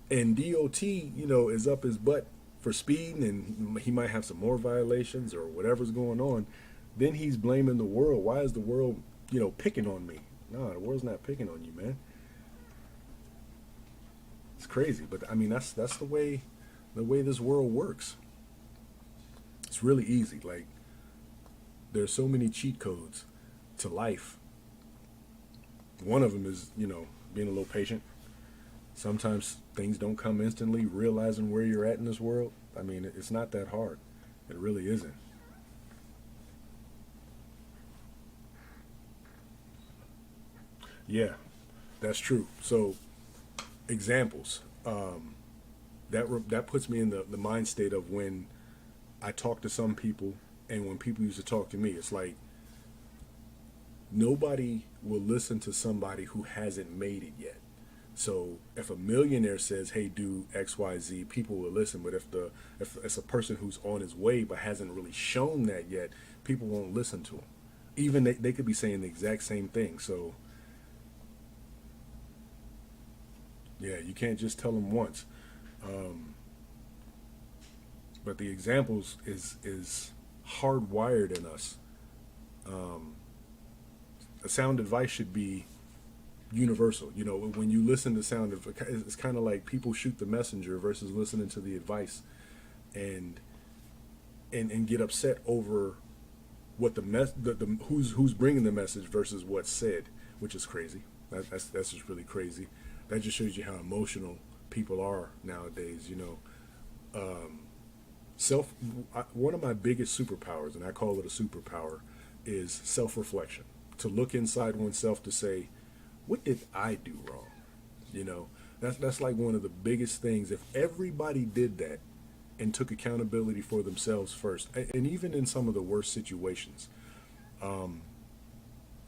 and DOT, is up his butt for speeding and he might have some more violations or whatever's going on, then he's blaming the world. Why is the world, picking on me? No, the world's not picking on you, man. It's crazy, but I mean that's the way this world works. It's really easy. Like, there's so many cheat codes to life. One of them is, being a little patient. Sometimes things don't come instantly. Realizing where you're at in this world, I mean, it's not that hard. It really isn't. Yeah, that's true. So, examples. That puts me in the mind state of when I talk to some people and when people used to talk to me. It's like Nobody will listen to somebody who hasn't made it yet. So if a millionaire says, "Hey, do X, Y, Z," people will listen. But if it's a person who's on his way but hasn't really shown that yet, people won't listen to him. Even they could be saying the exact same thing. So yeah, you can't just tell them once. Um, but the examples is hardwired in us. Um, a sound advice should be universal. You know, when you listen to sound, it's kind of like people shoot the messenger versus listening to the advice, and and get upset over what the who's bringing the message versus what's said, which is crazy. That's just really crazy. That just shows you how emotional people are nowadays. You know, um, self. One of my biggest superpowers, and I call it a superpower, is self-reflection. To look inside oneself to say, what did I do wrong? You know, that's like one of the biggest things. If everybody did that and took accountability for themselves first, and even in some of the worst situations, um,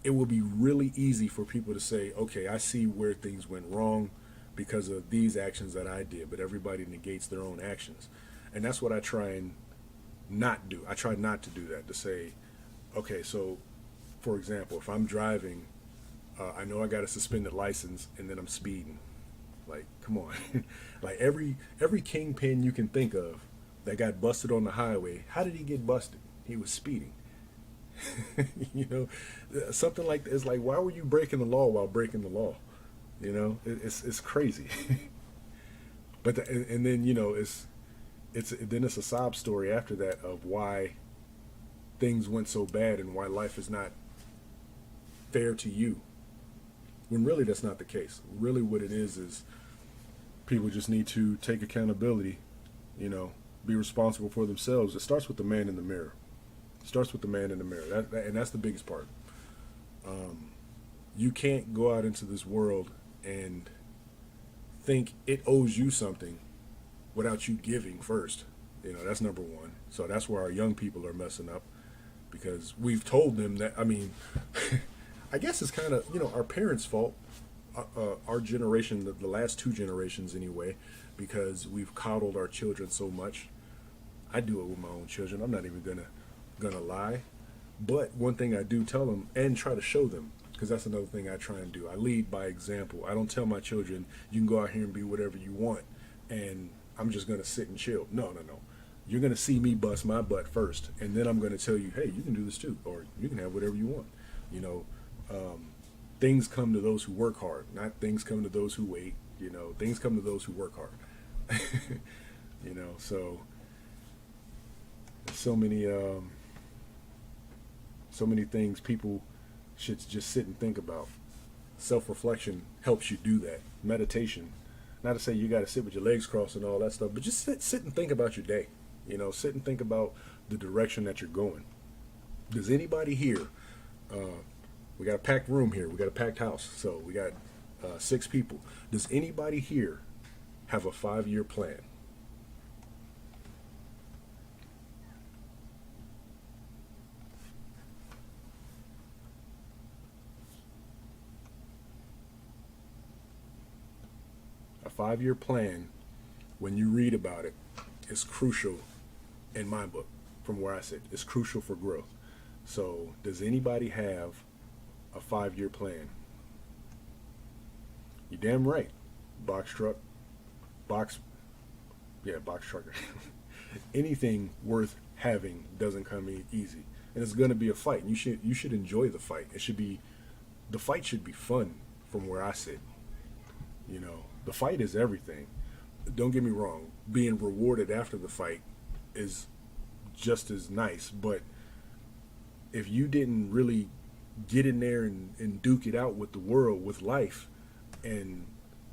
it will be really easy for people to say, okay, I see where things went wrong because of these actions that I did, but everybody negates their own actions. And that's what I try and not do. I try not to do that, to say, okay, so for example, if I'm driving, I know I got a suspended license and then I'm speeding. Like, come on. Like every kingpin you can think of that got busted on the highway, how did he get busted? He was speeding. You know, something like it's like, why were you breaking the law while breaking the law? You know, it's crazy. But and then, you know, it's then it's a sob story after that of why things went so bad and why life is not fair to you, when really that's not the case. Really what it is people just need to take accountability, you know, be responsible for themselves. It starts with the man in the mirror. It starts with the man in the mirror. And that's the biggest part. You can't go out into this world and think it owes you something without you giving first. You know, that's number one. So that's where our young people are messing up, because we've told them that, I mean, I guess it's kind of, you know, our parents' fault, our generation, the last two generations anyway, because we've coddled our children so much. I do it with my own children. I'm not even gonna lie. But one thing I do tell them and try to show them, because that's another thing I try and do. I lead by example. I don't tell my children, you can go out here and be whatever you want, and I'm just gonna sit and chill. No, no, no. You're gonna see me bust my butt first, and then I'm gonna tell you, hey, you can do this too, or you can have whatever you want. You know, um, things come to those who work hard, not things come to those who wait. You know, things come to those who work hard. You know, so so many so many things people should just sit and think about. Self-reflection helps you do that. Meditation, not to say you got to sit with your legs crossed and all that stuff, but just sit and think about your day. You know, sit and think about the direction that you're going. Does anybody here, we got a packed room here, we got a packed house, so we got 6 people. Does anybody here have a 5-year plan? A 5-year plan, when you read about it, is crucial in my book, from where I sit. It's crucial for growth. So, does anybody have a 5-year plan? You damn right. Box truck, box, yeah, box trucker. Anything worth having doesn't come easy, and it's going to be a fight. And you should enjoy the fight. The fight should be fun, from where I sit. You know, the fight is everything. Don't get me wrong. Being rewarded after the fight is just as nice, but if you didn't really get in there and duke it out with the world, with life, and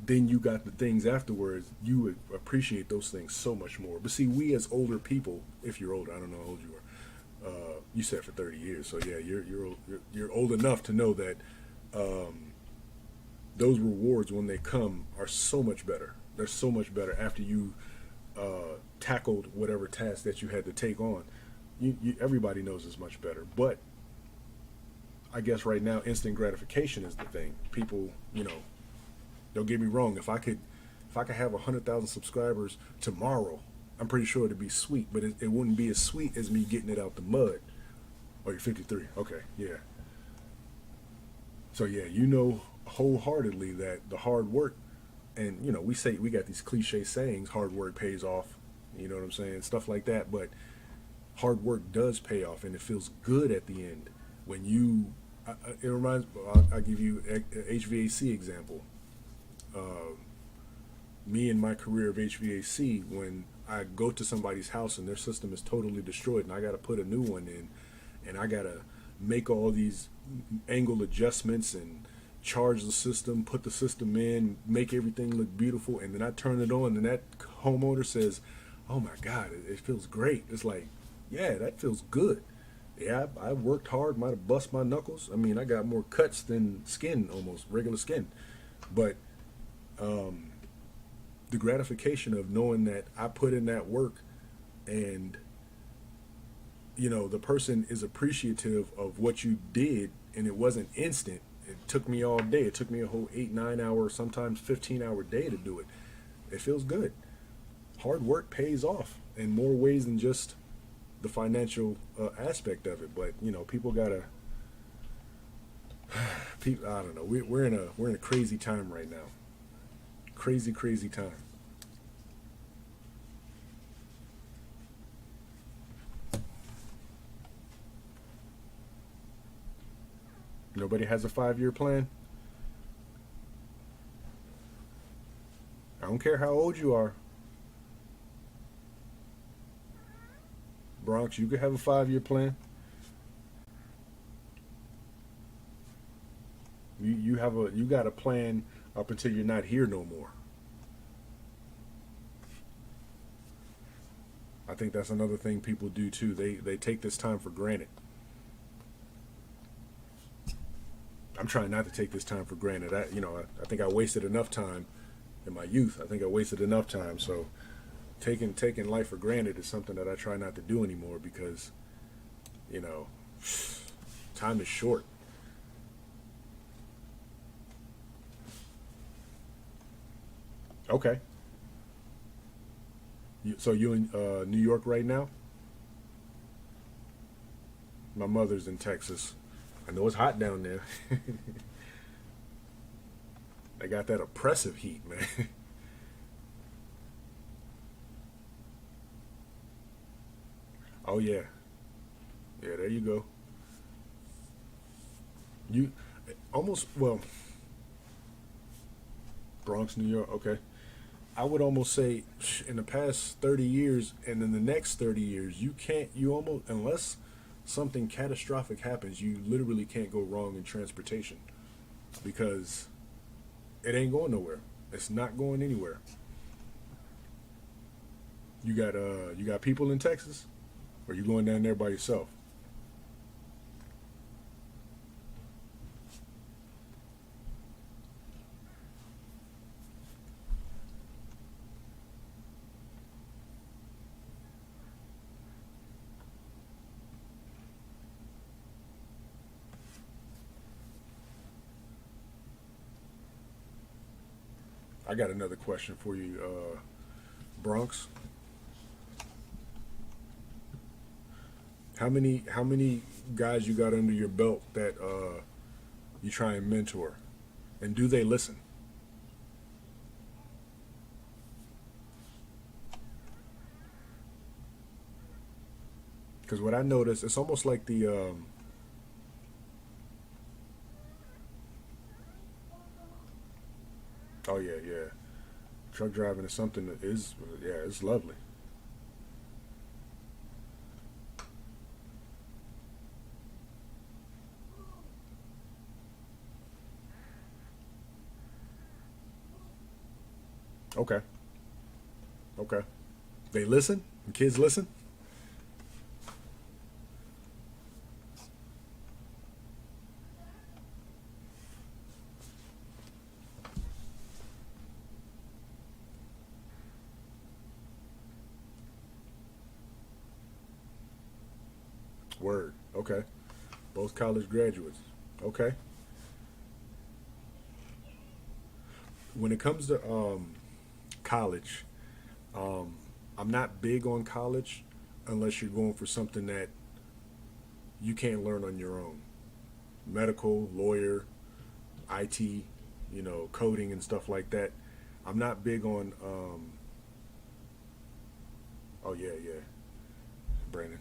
then you got the things afterwards, you would appreciate those things so much more. But see, we as older people, if you're older, I don't know how old you are. You said for 30 years, so yeah, you're old enough to know that those rewards, when they come, are so much better. They're so much better after you tackled whatever task that you had to take on. Everybody knows it's much better. But I guess right now instant gratification is the thing. People, don't get me wrong. If I could have 100,000 subscribers tomorrow, I'm pretty sure it'd be sweet. But it wouldn't be as sweet as me getting it out the mud. Oh, you're 53. Okay, yeah. So yeah, wholeheartedly that the hard work, and we say we got these cliche sayings, hard work pays off. You know what I'm saying? Stuff like that. But hard work does pay off, and it feels good at the end when you. It reminds. I'll give you a HVAC example. Me and my career of HVAC, when I go to somebody's house and their system is totally destroyed, and I got to put a new one in, and I got to make all these angle adjustments and charge the system, put the system in, make everything look beautiful, and then I turn it on, and that homeowner says, "Oh my God, it feels great." It's like, yeah, that feels good. Yeah, I worked hard, might have bust my knuckles. I mean, I got more cuts than skin, almost regular skin, but the gratification of knowing that I put in that work, and the person is appreciative of what you did, and it wasn't instant. It took me all day. It took me a whole 8, 9 hour, sometimes 15-hour day to do it. It feels good. Hard work pays off in more ways than just the financial aspect of it. But people gotta. People, I don't know. We're in a crazy time right now. Crazy, crazy time. Nobody has a 5-year plan. I don't care how old you are. Bronx, you could have a 5-year plan. You got a plan up until you're not here no more. I think that's another thing people do too. They take this time for granted. I'm trying not to take this time for granted. I think I wasted enough time in my youth. I think I wasted enough time. So taking life for granted is something that I try not to do anymore, because you know time is short. Okay. So you in New York right now? My mother's in Texas. I know it's hot down there. They got that oppressive heat, man. Oh yeah, yeah. There you go. You almost, well, Bronx, New York. Okay. I would almost say in the past 30 years and in the next 30 years, you almost, unless something catastrophic happens, you literally can't go wrong in transportation, because it ain't going nowhere. It's not going anywhere. You got people in Texas, or you going down there by yourself? I got another question for you, Bronx. How many guys you got under your belt that you try and mentor, and do they listen? Because what I noticed, it's almost like the oh yeah, yeah, truck driving is something that is, yeah, it's lovely. Okay, okay. They listen. The kids listen. Word. Okay. Both college graduates. Okay. When it comes to college, um, I'm not big on college unless you're going for something that you can't learn on your own. Medical, lawyer, IT, coding and stuff like that. I'm not big on. Oh yeah, yeah, Brandon,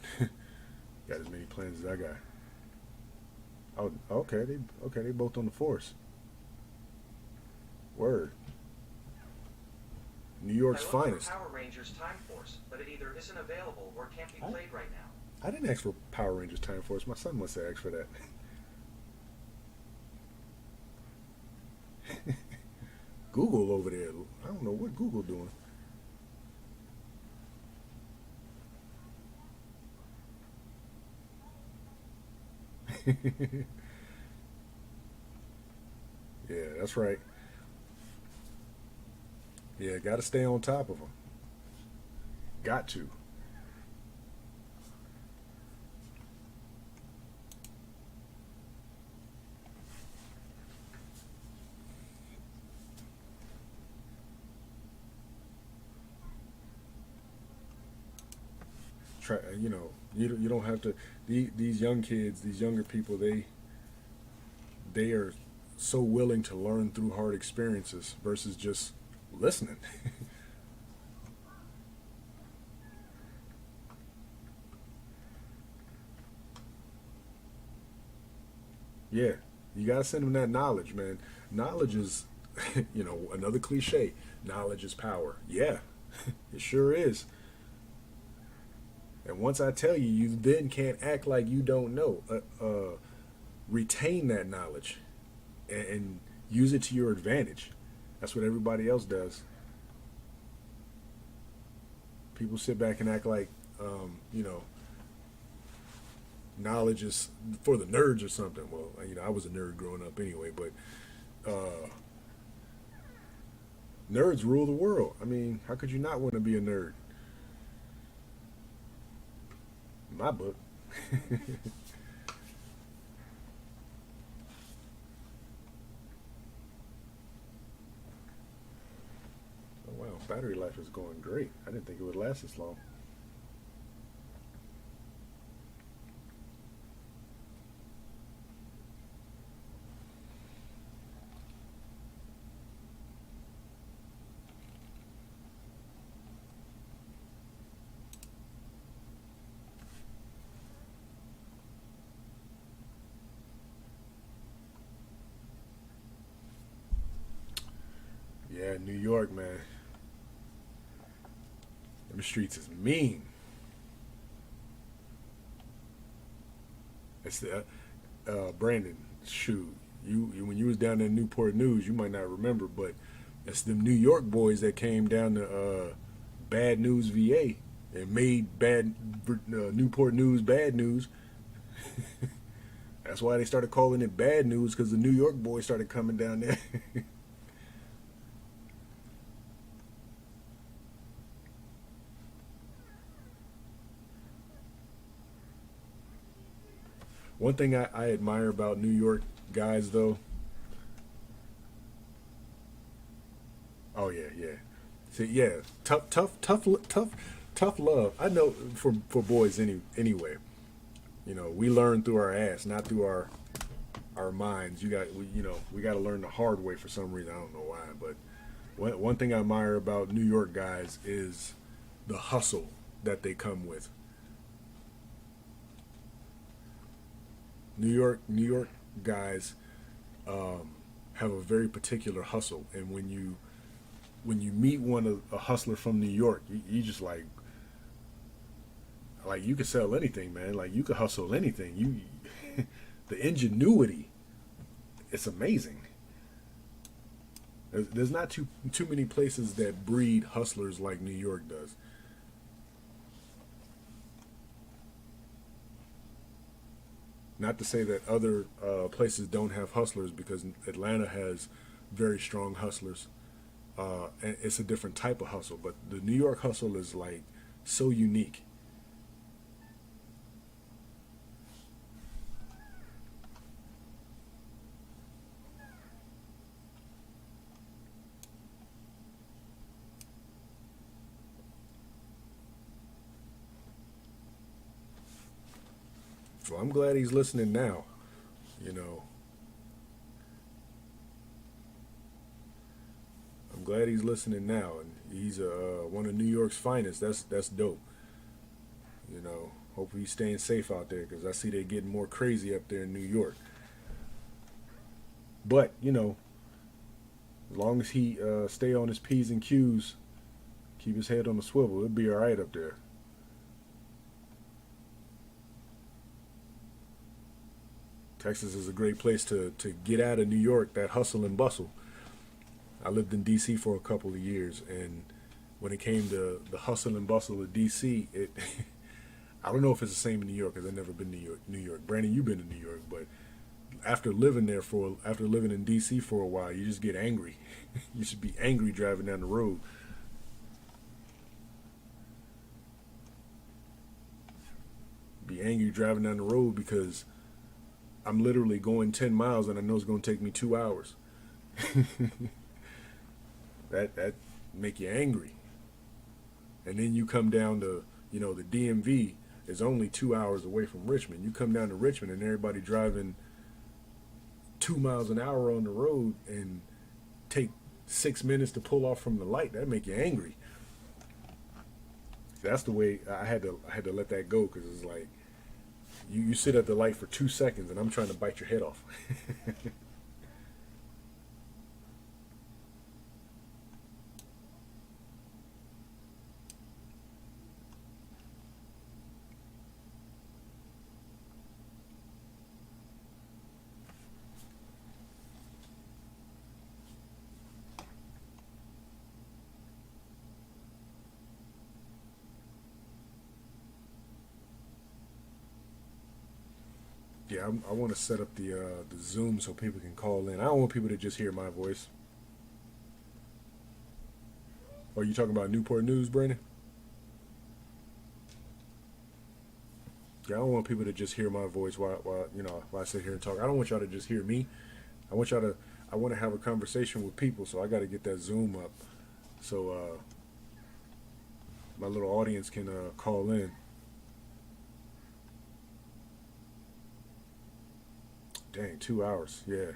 got as many plans as I got. Oh, okay, they both on the force. Word, New I York's looked for finest. Power Rangers Time Force, but it either isn't available or can't be I, played right now. I didn't ask for Power Rangers Time Force. My son must have asked for that. Google over there. I don't know what Google doing. Yeah, that's right. Yeah, got to stay on top of them. Got to. Try. You don't have to. These young kids, these younger people, they are so willing to learn through hard experiences versus just listening. Yeah, you got to send them that knowledge, man. Knowledge is, another cliche. Knowledge is power. Yeah, it sure is. And once I tell you, you then can't act like you don't know. Retain that knowledge and use it to your advantage. That's what everybody else does. People sit back and act like, knowledge is for the nerds or something. Well, I was a nerd growing up anyway, but uh, nerds rule the world. I mean, how could you not want to be a nerd? In my book. Oh wow, battery life is going great. I didn't think it would last this long. Yeah, New York, man. Them streets is mean. It's the Brandon. Shoot, you when you was down in Newport News, you might not remember, but it's them New York boys that came down to Bad News, VA, and made bad Newport News bad news. That's why they started calling it bad news because the New York boys started coming down there. One thing I admire about New York guys, though. Oh yeah, yeah. See, yeah, tough love. I know for boys anyway. We learn through our ass, not through our minds. We got to learn the hard way for some reason. I don't know why, but one thing I admire about New York guys is the hustle that they come with. New York guys have a very particular hustle, and when you meet a hustler from New York, you just like you could sell anything, man. Like you could hustle anything. The ingenuity, it's amazing. There's not too many places that breed hustlers like New York does. Not to say that other places don't have hustlers, because Atlanta has very strong hustlers. And it's a different type of hustle, but the New York hustle is like so unique. Well, I'm glad he's listening now. You know, I'm glad he's listening now, and he's one of New York's finest. That's dope. You know, hopefully he's staying safe out there because I see they're getting more crazy up there in New York. But you know, as long as he stay on his p's and q's, keep his head on the swivel, it'll be all right up there. Texas is a great place to get out of New York, that hustle and bustle. I lived in D.C. for a couple of years, and when it came to the hustle and bustle of D.C., it I don't know if it's the same in New York because I've never been to New York. New York, Brandon, you've been to New York, but after living in D.C. for a while, you just get angry. You should be angry driving down the road. Be angry driving down the road because I'm literally going 10 miles and I know it's going to take me 2 hours. That make you angry. And then you come down to, you know, the DMV is only 2 hours away from Richmond. You come down to Richmond and everybody driving 2 miles an hour on the road and take 6 minutes to pull off from the light. That make you angry. That's the way I had to let that go because it's like you sit at the light for 2 seconds and I'm trying to bite your head off. Yeah, I want to set up the Zoom so people can call in. I don't want people to just hear my voice. Are you talking about Newport News, Brandon? Yeah, I don't want people to just hear my voice while I sit here and talk. I don't want y'all to just hear me. I want y'all to. I want to have a conversation with people, so I got to get that Zoom up so my little audience can call in. Dang, 2 hours. Yeah.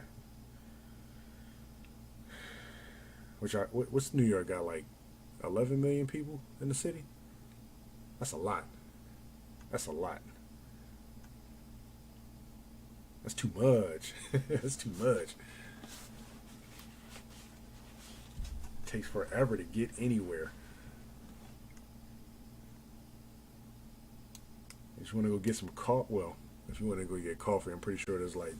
What's New York got, like 11 million people in the city? That's a lot. That's a lot. That's too much. That's too much. It takes forever to get anywhere. If you want to go get some coffee, well, if you want to go get coffee, I'm pretty sure there's like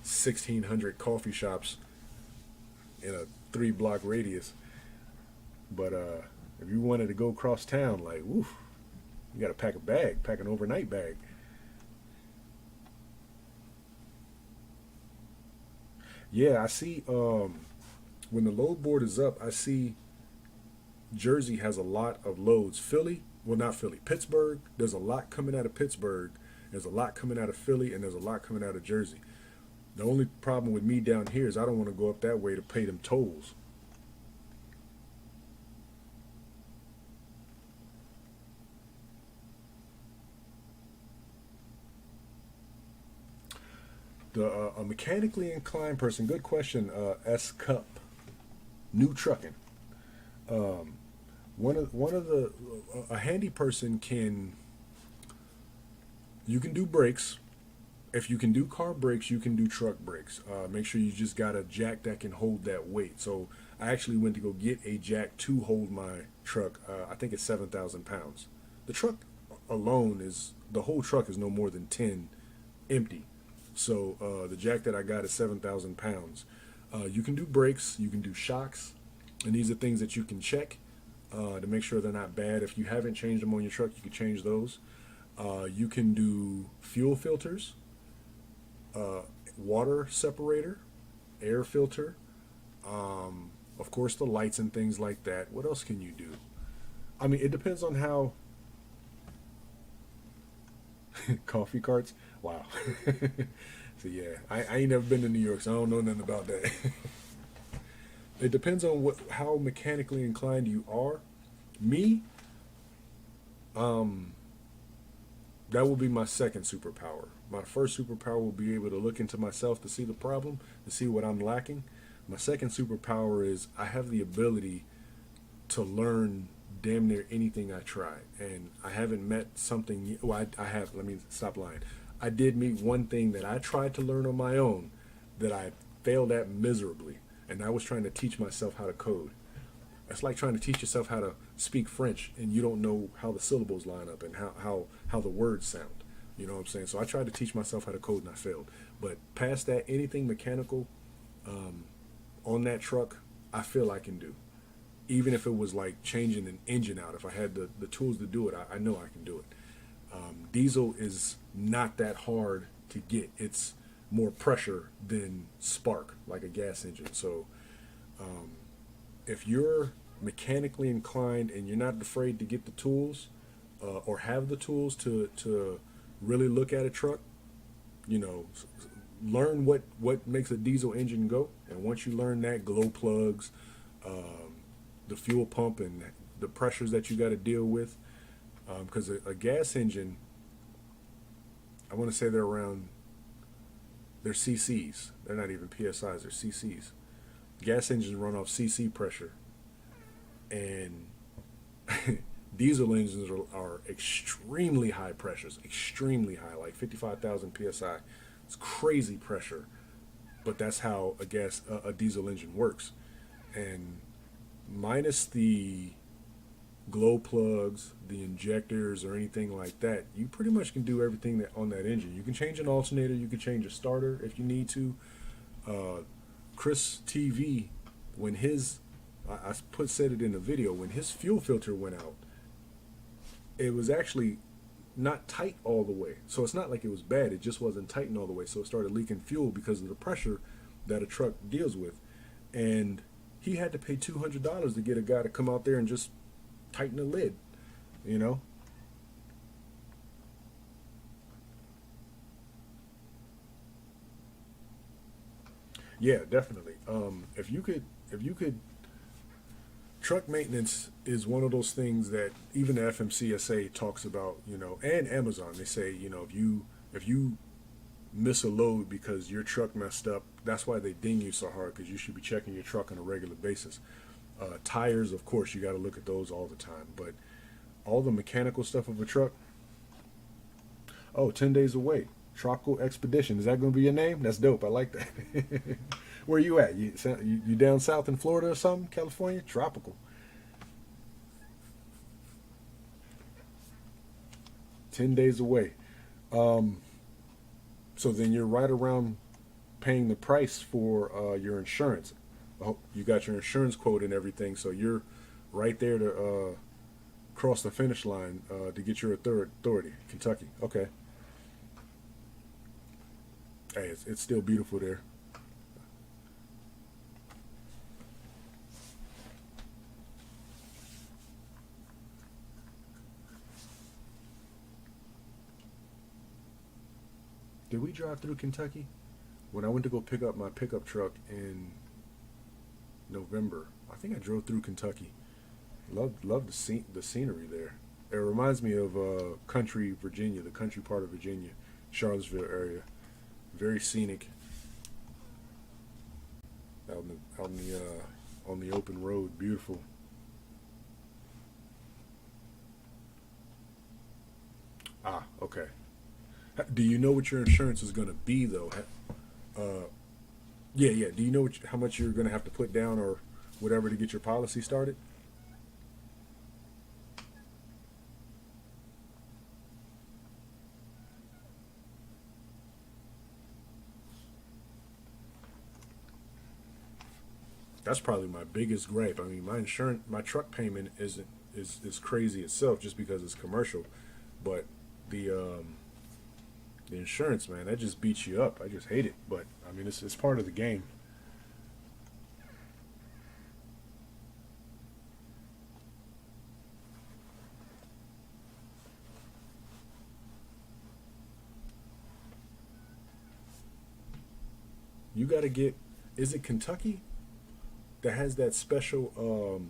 1,600 coffee shops in a 3 block radius. But if you wanted to go across town, like, woof, you got to pack an overnight bag. Yeah, I see. When the load board is up, I see Jersey has a lot of loads. Philly, well, not Philly, Pittsburgh. There's a lot coming out of Pittsburgh. There's a lot coming out of Philly, and there's a lot coming out of Jersey. The only problem with me down here is I don't want to go up that way to pay them tolls. A mechanically inclined person. Good question. S Cup, new trucking. Um, one of the a handy person can you can do brakes. If you can do car brakes, you can do truck brakes. Make sure you just got a jack that can hold that weight. So I actually went to go get a jack to hold my truck. I think it's 7,000 pounds. The truck alone is the whole truck is no more than 10 empty. So the jack that I got is 7,000 pounds. You can do brakes, you can do shocks, and these are things that you can check to make sure they're not bad. If you haven't changed them on your truck, you can change those. You can do fuel filters, water separator, air filter, of course the lights and things like that. What else can you do? I mean, it depends on how. Coffee carts. Wow. So yeah, I ain't never been to New York, so I don't know nothing about that. It depends on how mechanically inclined you are. Me, the That will be my second superpower. My first superpower will be able to look into myself to see the problem, to see what I'm lacking. My second superpower is I have the ability to learn damn near anything I try. And I haven't met something, well, I have, let me stop lying. I did meet one thing that I tried to learn on my own that I failed at miserably. And I was trying to teach myself how to code. It's like trying to teach yourself how to speak French and you don't know how the syllables line up and how the words sound. You know what I'm saying? So I tried to teach myself how to code and I failed. But past that, anything mechanical on that truck, I feel I can do. Even if it was like changing an engine out, if I had the tools to do it, I know I can do it. Diesel is not that hard to get. It's more pressure than spark, like a gas engine. So if you're mechanically inclined and you're not afraid to get the tools or have the tools to really look at a truck, you know, learn what makes a diesel engine go. And once you learn that, glow plugs, the fuel pump and the pressures that you got to deal with, because a gas engine, I want to say they're cc's. They're not even psi's, they're cc's. Gas engines run off cc pressure, and diesel engines are extremely high pressures, extremely high, like 55,000 psi. It's crazy pressure, but that's how a diesel engine works. And minus the glow plugs, the injectors, or anything like that, you pretty much can do everything that on that engine. You can change an alternator, you can change a starter if you need to. Chris TV, when I said it in the video, when his fuel filter went out, it was actually not tight all the way. So it's not like it was bad, it just wasn't tightened all the way. So it started leaking fuel because of the pressure that a truck deals with. And he had to pay $200 to get a guy to come out there and just tighten the lid, you know? Yeah, definitely. If you could, truck maintenance is one of those things that even the FMCSA talks about, you know, and Amazon. They say, you know, if you miss a load because your truck messed up, that's why they ding you so hard, because you should be checking your truck on a regular basis. Tires, of course, you got to look at those all the time, but all the mechanical stuff of a truck. Oh, 10 days away. Tropical Expedition. Is that going to be your name? That's dope. I like that. Where you at? You down south in Florida or something? California? Tropical. 10 days away. So then you're right around paying the price for your insurance. Oh, you got your insurance quote and everything, so you're right there to cross the finish line to get your authority. Kentucky. Okay. Hey, it's still beautiful there. Did we drive through Kentucky? When I went to go pick up my pickup truck in November, I think I drove through Kentucky. Love the scenery there. It reminds me of country Virginia, the country part of Virginia, Charlottesville area. Very scenic. On the open road, beautiful. Ah, okay. Do you know what your insurance is going to be though? Yeah, yeah. Do you know how much you're going to have to put down or whatever to get your policy started? That's probably my biggest gripe. I mean, my truck payment is crazy itself just because it's commercial, but the the insurance, man, that just beats you up. I just hate it, but I mean, it's part of the game. You got to get. Is it Kentucky that has that special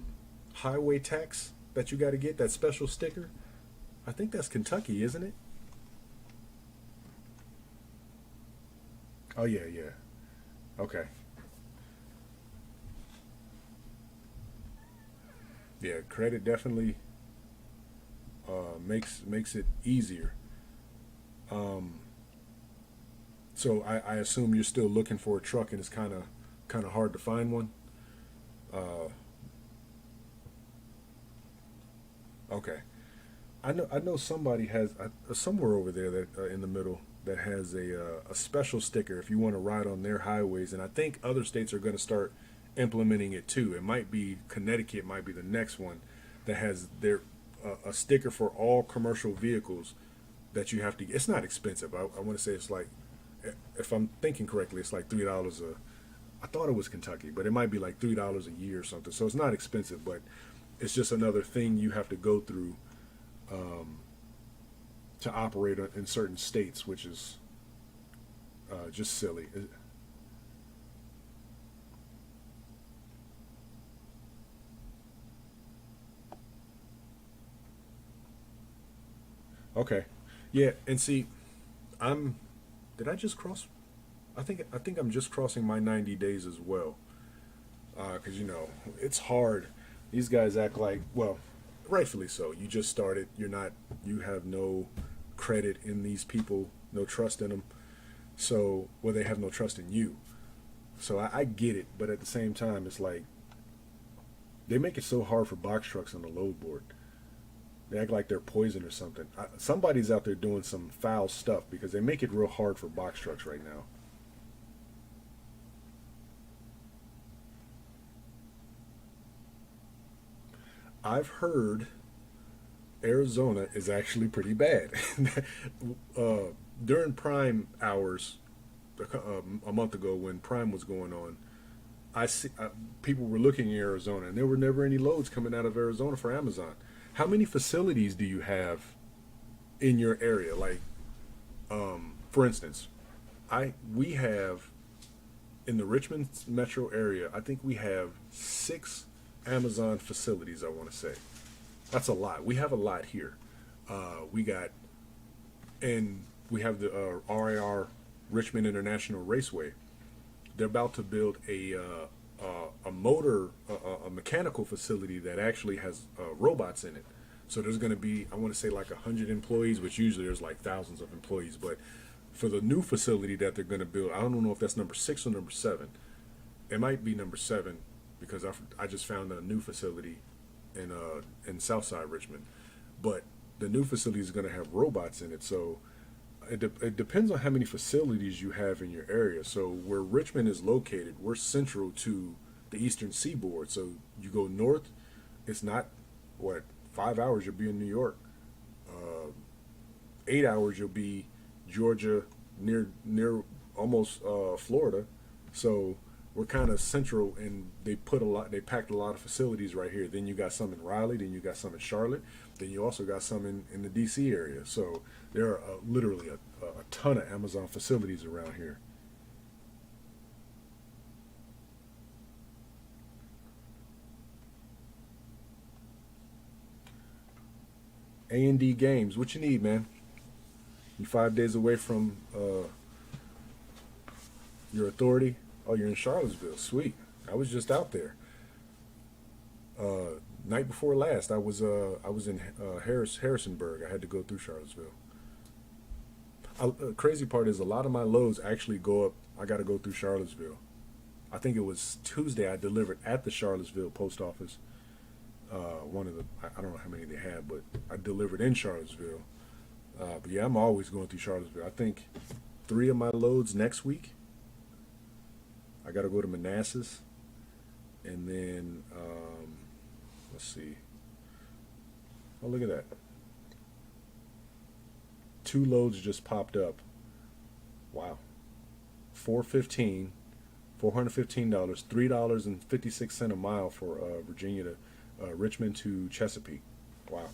highway tax that you got to get, that special sticker? I think that's Kentucky, isn't it? Oh yeah, yeah. Okay. Yeah, credit definitely makes it easier. Um, so I assume you're still looking for a truck, and it's kind of hard to find one. Uh, okay. I know somebody has somewhere over there that in the middle that has a special sticker if you want to ride on their highways, and I think other states are going to start implementing it too. It might be Connecticut, might be the next one that has their a sticker for all commercial vehicles that you have to. It's not expensive. I want to say it's like, if I'm thinking correctly, it's like $3 a. I thought it was Kentucky, but it might be like $3 a year or something. So it's not expensive, but it's just another thing you have to go through um, to operate in certain states, which is just silly. Okay, yeah, and see, I'm. Did I just cross? I think I'm just crossing my 90 days as well. Because it's hard. These guys act like, well, rightfully so. You just started. You're not. You have no credit in these people. No trust in them. So, well, they have no trust in you. So I get it, but at the same time, it's like they make it so hard for box trucks on the load board. They act like they're poison or something. Somebody's out there doing some foul stuff because they make it real hard for box trucks right now. I've heard Arizona is actually pretty bad. uh, During prime hours, a month ago when prime was going on, I see people were looking in Arizona, and there were never any loads coming out of Arizona for Amazon. How many facilities do you have in your area? Like, for instance, I we have in the Richmond metro area. I think we have 6 Amazon facilities. I want to say that's a lot. We have a lot here. We got and we have the RIR Richmond International Raceway. They're about to build a motor a mechanical facility that actually has robots in it. So there's going to be, I want to say, like 100 employees, which usually there's like thousands of employees. But for the new facility that they're going to build, I don't know if that's number 6 or number 7. It might be number 7 because I just found a new facility in Southside Richmond. But the new facility is going to have robots in it. So it depends on how many facilities you have in your area. So where Richmond is located, we're central to the Eastern Seaboard. So you go north, it's not what 5 hours you'll be in New York. 8 hours you'll be Georgia, near almost Florida. So we're kind of central, and they packed a lot of facilities right here. Then you got some in Raleigh, then you got some in Charlotte, then you also got some in the DC area. So there are literally a ton of Amazon facilities around here. A&D Games, what you need, man? You 5 days away from your authority. Oh, you're in Charlottesville. Sweet. I was just out there. Night before last, I was in Harrisonburg. I had to go through Charlottesville. Crazy part is a lot of my loads actually go up. I got to go through Charlottesville. I think it was Tuesday. I delivered at the Charlottesville post office. One of the I don't know how many they had, but I delivered in Charlottesville. But yeah, I'm always going through Charlottesville. I think 3 of my loads next week. I got to go to Manassas, and then let's see. Oh, look at that! 2 loads just popped up. Wow, 415, $415, $3.56 a mile for Virginia to Richmond to Chesapeake. Wow.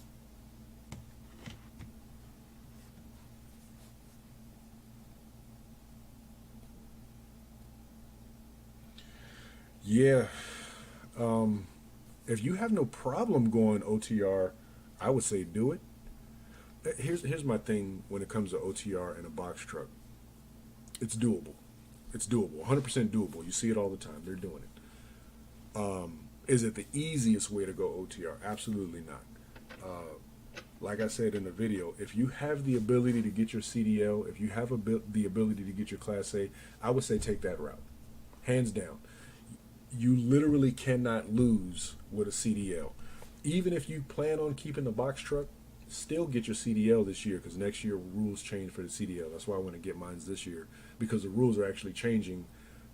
Yeah. Um, if you have no problem going OTR, I would say do it. Here's my thing when it comes to OTR in a box truck. It's doable. It's doable, 100% doable. You see it all the time. They're doing it. Is it the easiest way to go OTR? Absolutely not. Like I said in the video, if you have the ability to get your CDL, if you have the ability to get your Class A, I would say take that route, hands down. You literally cannot lose with a CDL. Even if you plan on keeping the box truck, still get your CDL this year, because next year rules change for the CDL. That's why I want to get mine this year, because the rules are actually changing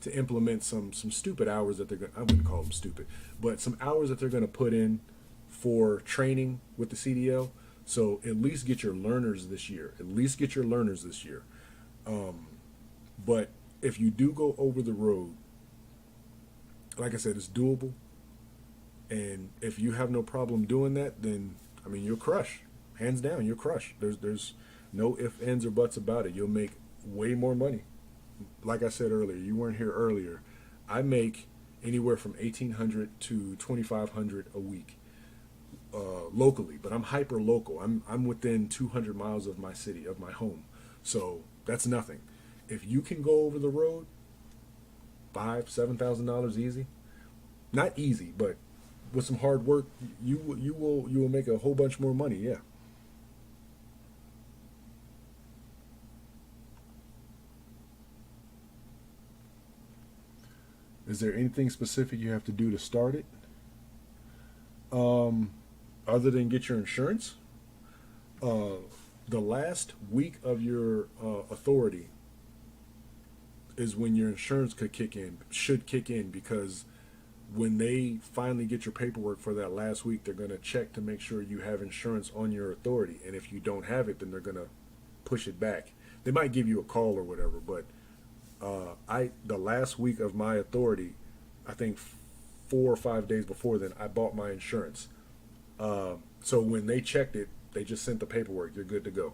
to implement some stupid hours that they're going. I wouldn't call them stupid, but some hours that they're going to put in for training with the CDL. So at least get your learners this year. At least get your learners this year. But if you do go over the road, like I said, it's doable. And if you have no problem doing that, then I mean you'll crush. Hands down, you'll crush. There's no ifs, ands, or buts about it. You'll make way more money. Like I said earlier, you weren't here earlier. I make anywhere from 1,800 to 2,500 a week locally, but I'm hyper local. I'm within 200 miles of my city, of my home, so that's nothing. If you can go over the road, $7,000 easy. Not easy, but with some hard work, you will make a whole bunch more money. Yeah. Is there anything specific you have to do to start it? Other than get your insurance? The last week of your authority is when your insurance should kick in, because when they finally get your paperwork for that last week, they're going to check to make sure you have insurance on your authority. And if you don't have it, then they're going to push it back. They might give you a call or whatever, but the last week of my authority, I think 4 or 5 days before then, I bought my insurance. So when they checked it, they just sent the paperwork. You're good to go.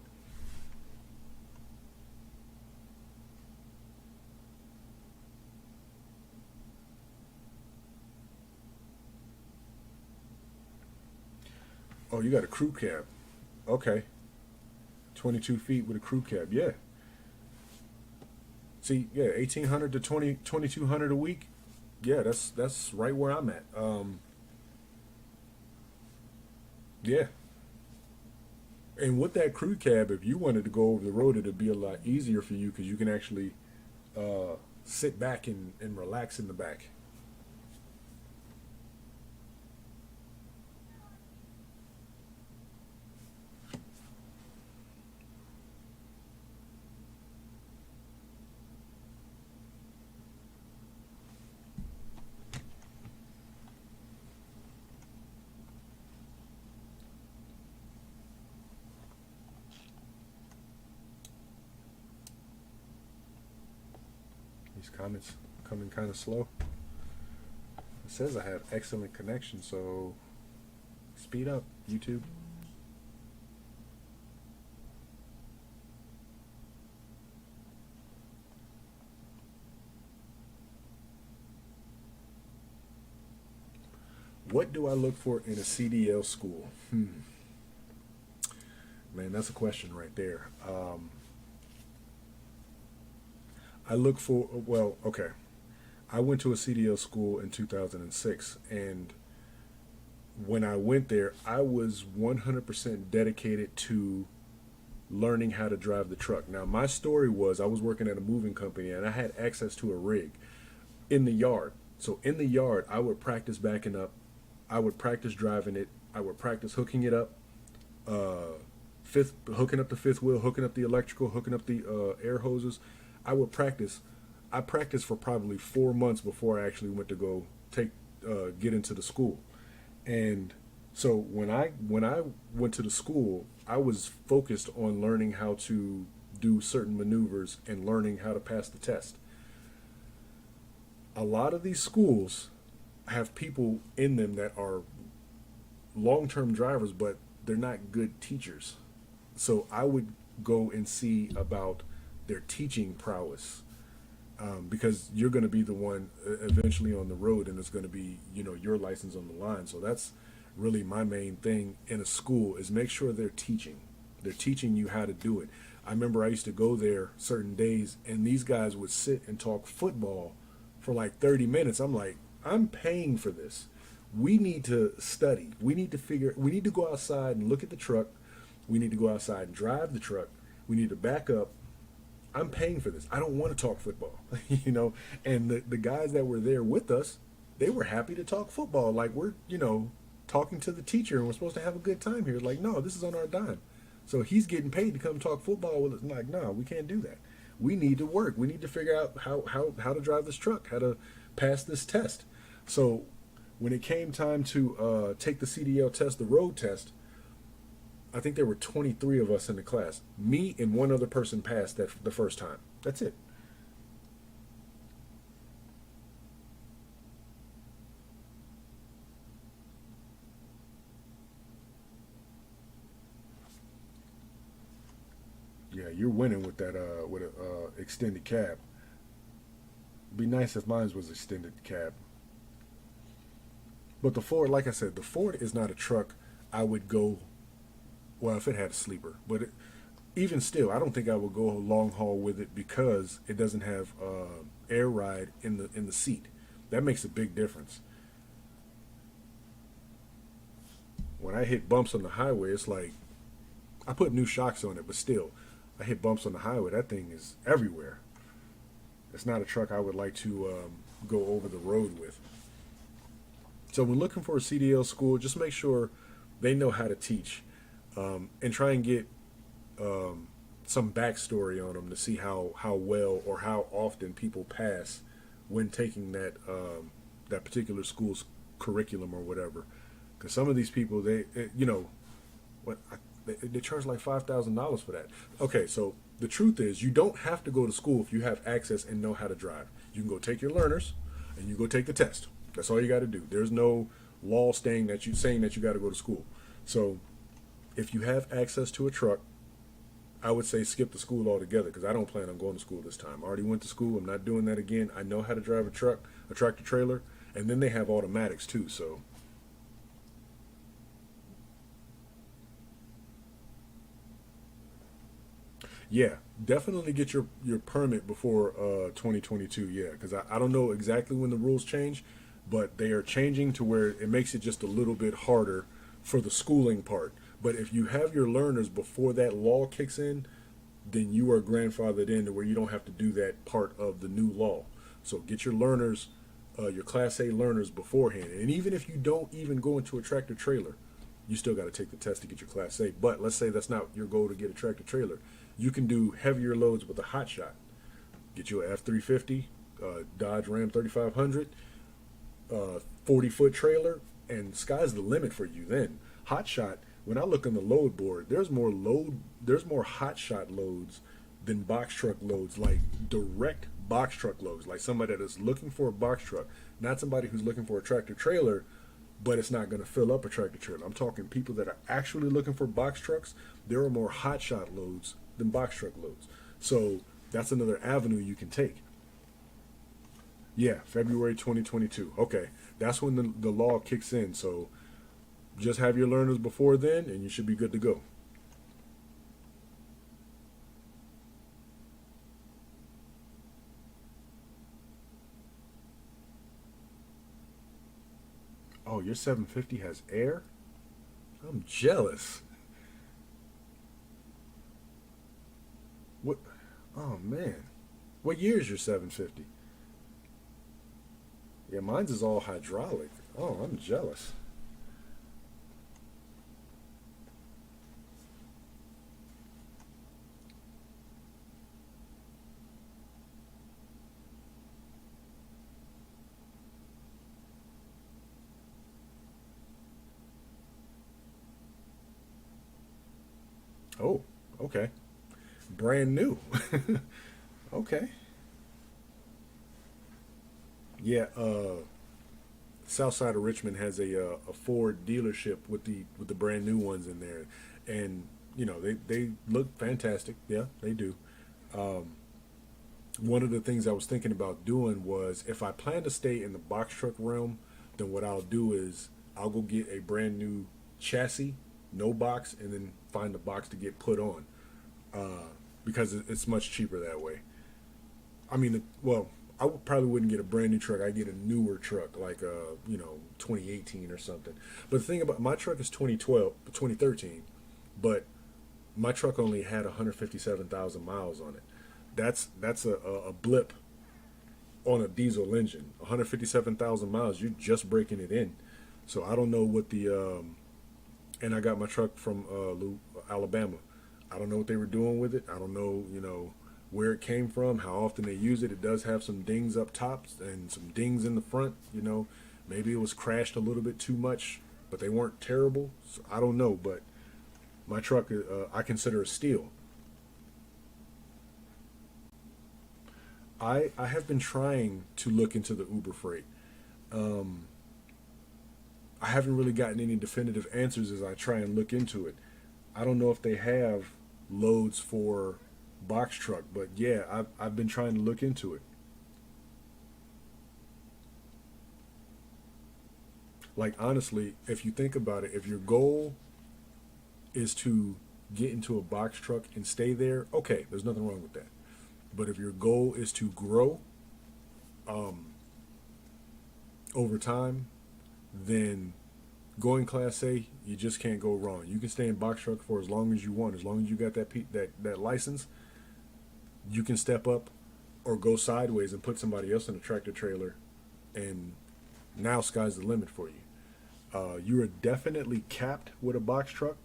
Oh, you got a crew cab. Okay. 22 feet with a crew cab. Yeah. See, yeah, 1,800 to 2,200 a week. Yeah, that's right where I'm at. Yeah. And with that crew cab, if you wanted to go over the road, it'd be a lot easier for you, because you can actually sit back and relax in the back. These comments coming kind of slow. It says I have excellent connection, so speed up, YouTube. What do I look for in a CDL school? Man, that's a question right there. I look for, well, okay. I went to a CDL school in 2006, and when I went there, I was 100% dedicated to learning how to drive the truck. Now, my story was I was working at a moving company, and I had access to a rig in the yard. So in the yard, I would practice backing up. I would practice driving it. I would practice hooking it up, hooking up the fifth wheel, hooking up the electrical, hooking up the air hoses. I would practice. I practiced for probably 4 months before I actually went to go get into the school. And so when I went to the school, I was focused on learning how to do certain maneuvers and learning how to pass the test. A lot of these schools have people in them that are long-term drivers, but they're not good teachers. So I would go and see about their teaching prowess, because you're going to be the one eventually on the road, and it's going to be, your license on the line. So that's really my main thing in a school, is make sure they're teaching you how to do it. I remember I used to go there certain days, and these guys would sit and talk football for like 30 minutes. I'm like, I'm paying for this. We need to study. We need to we need to go outside and look at the truck. We need to go outside and drive the truck. We need to back up. I'm paying for this. I don't want to talk football, you know. And the guys that were there with us, they were happy to talk football. Like we're, talking to the teacher and we're supposed to have a good time here. Like, no, this is on our dime. So he's getting paid to come talk football with us. I'm like, no, we can't do that. We need to work. We need to figure out how to drive this truck, how to pass this test. So when it came time to take the CDL test, the road test, I think there were 23 of us in the class. Me and one other person passed that the first time. That's it. Yeah, you're winning with that with a extended cab. Be nice if mine was extended cab. But the Ford, like I said, the Ford is not a truck I would go. Well, if it had a sleeper, but even still, I don't think I would go a long haul with it because it doesn't have air ride in the seat. That makes a big difference. When I hit bumps on the highway, it's like I put new shocks on it, but still, I hit bumps on the highway. That thing is everywhere. It's not a truck I would like to go over the road with. So when looking for a CDL school, just make sure they know how to teach, and try and get some backstory on them to see how well or how often people pass when taking that particular school's curriculum or whatever. Because some of these people, what they charge like $5,000 for that. Okay, so the truth is, you don't have to go to school if you have access and know how to drive. You can go take your learners, and you go take the test. That's all you got to do. There's no law saying that you got to go to school. So if you have access to a truck, I would say skip the school altogether because I don't plan on going to school this time. I already went to school. I'm not doing that again. I know how to drive a truck, a tractor trailer, and then they have automatics too. So yeah, definitely get your permit before 2022. Yeah, because I don't know exactly when the rules change, but they are changing to where it makes it just a little bit harder for the schooling part. But if you have your learners before that law kicks in, then you are grandfathered in to where you don't have to do that part of the new law. So get your learners, your Class A learners beforehand. And even if you don't even go into a tractor trailer, you still got to take the test to get your Class A. But let's say that's not your goal to get a tractor trailer. You can do heavier loads with a hot shot. Get you an F-350, Dodge Ram 3500, 40-foot trailer, and sky's the limit for you then. Hot shot, when I look on the load board, there's more hot shot loads than box truck loads, like direct box truck loads, like somebody that is looking for a box truck, not somebody who's looking for a tractor trailer, but it's not going to fill up a tractor trailer. I'm talking people that are actually looking for box trucks. There are more hot shot loads than box truck loads. So that's another avenue you can take. Yeah, February 2022. Okay, that's when the law kicks in. So just have your learners before then, and you should be good to go. Oh, your 750 has air? I'm jealous. What? Oh man, what year is your 750? Yeah, mine's is all hydraulic. Oh, I'm jealous. Oh, okay. Brand new. Okay. Yeah, south side of Richmond has a Ford dealership with the brand new ones in there, and they look fantastic. Yeah, they do. One of the things I was thinking about doing was if I plan to stay in the box truck realm, then what I'll do is I'll go get a brand new chassis, no box, and then find the box to get put on. because it's much cheaper that way. I mean, well, probably wouldn't get a brand new truck. I get a newer truck, like 2018 or something. But the thing about my truck is 2013, but my truck only had 157,000 miles on it. That's a blip on a diesel engine. 157,000 miles, you're just breaking it in. So I don't know what and I got my truck from Alabama. I don't know what they were doing with it. I don't know, where it came from, how often they use it. It does have some dings up top and some dings in the front. Maybe it was crashed a little bit too much, but they weren't terrible. So I don't know, but my truck I consider a steal. I have been trying to look into the Uber Freight. Um, I haven't really gotten any definitive answers as I try and look into it. I don't know if they have loads for box truck, but yeah, I've been trying to look into it. Like honestly, if you think about it, if your goal is to get into a box truck and stay there, okay, there's nothing wrong with that. But if your goal is to grow um, over time, then going Class A, you just can't go wrong. You can stay in box truck for as long as you want, as long as you got that license. You can step up or go sideways and put somebody else in a tractor trailer, and now sky's the limit for you. You are definitely capped with a box truck,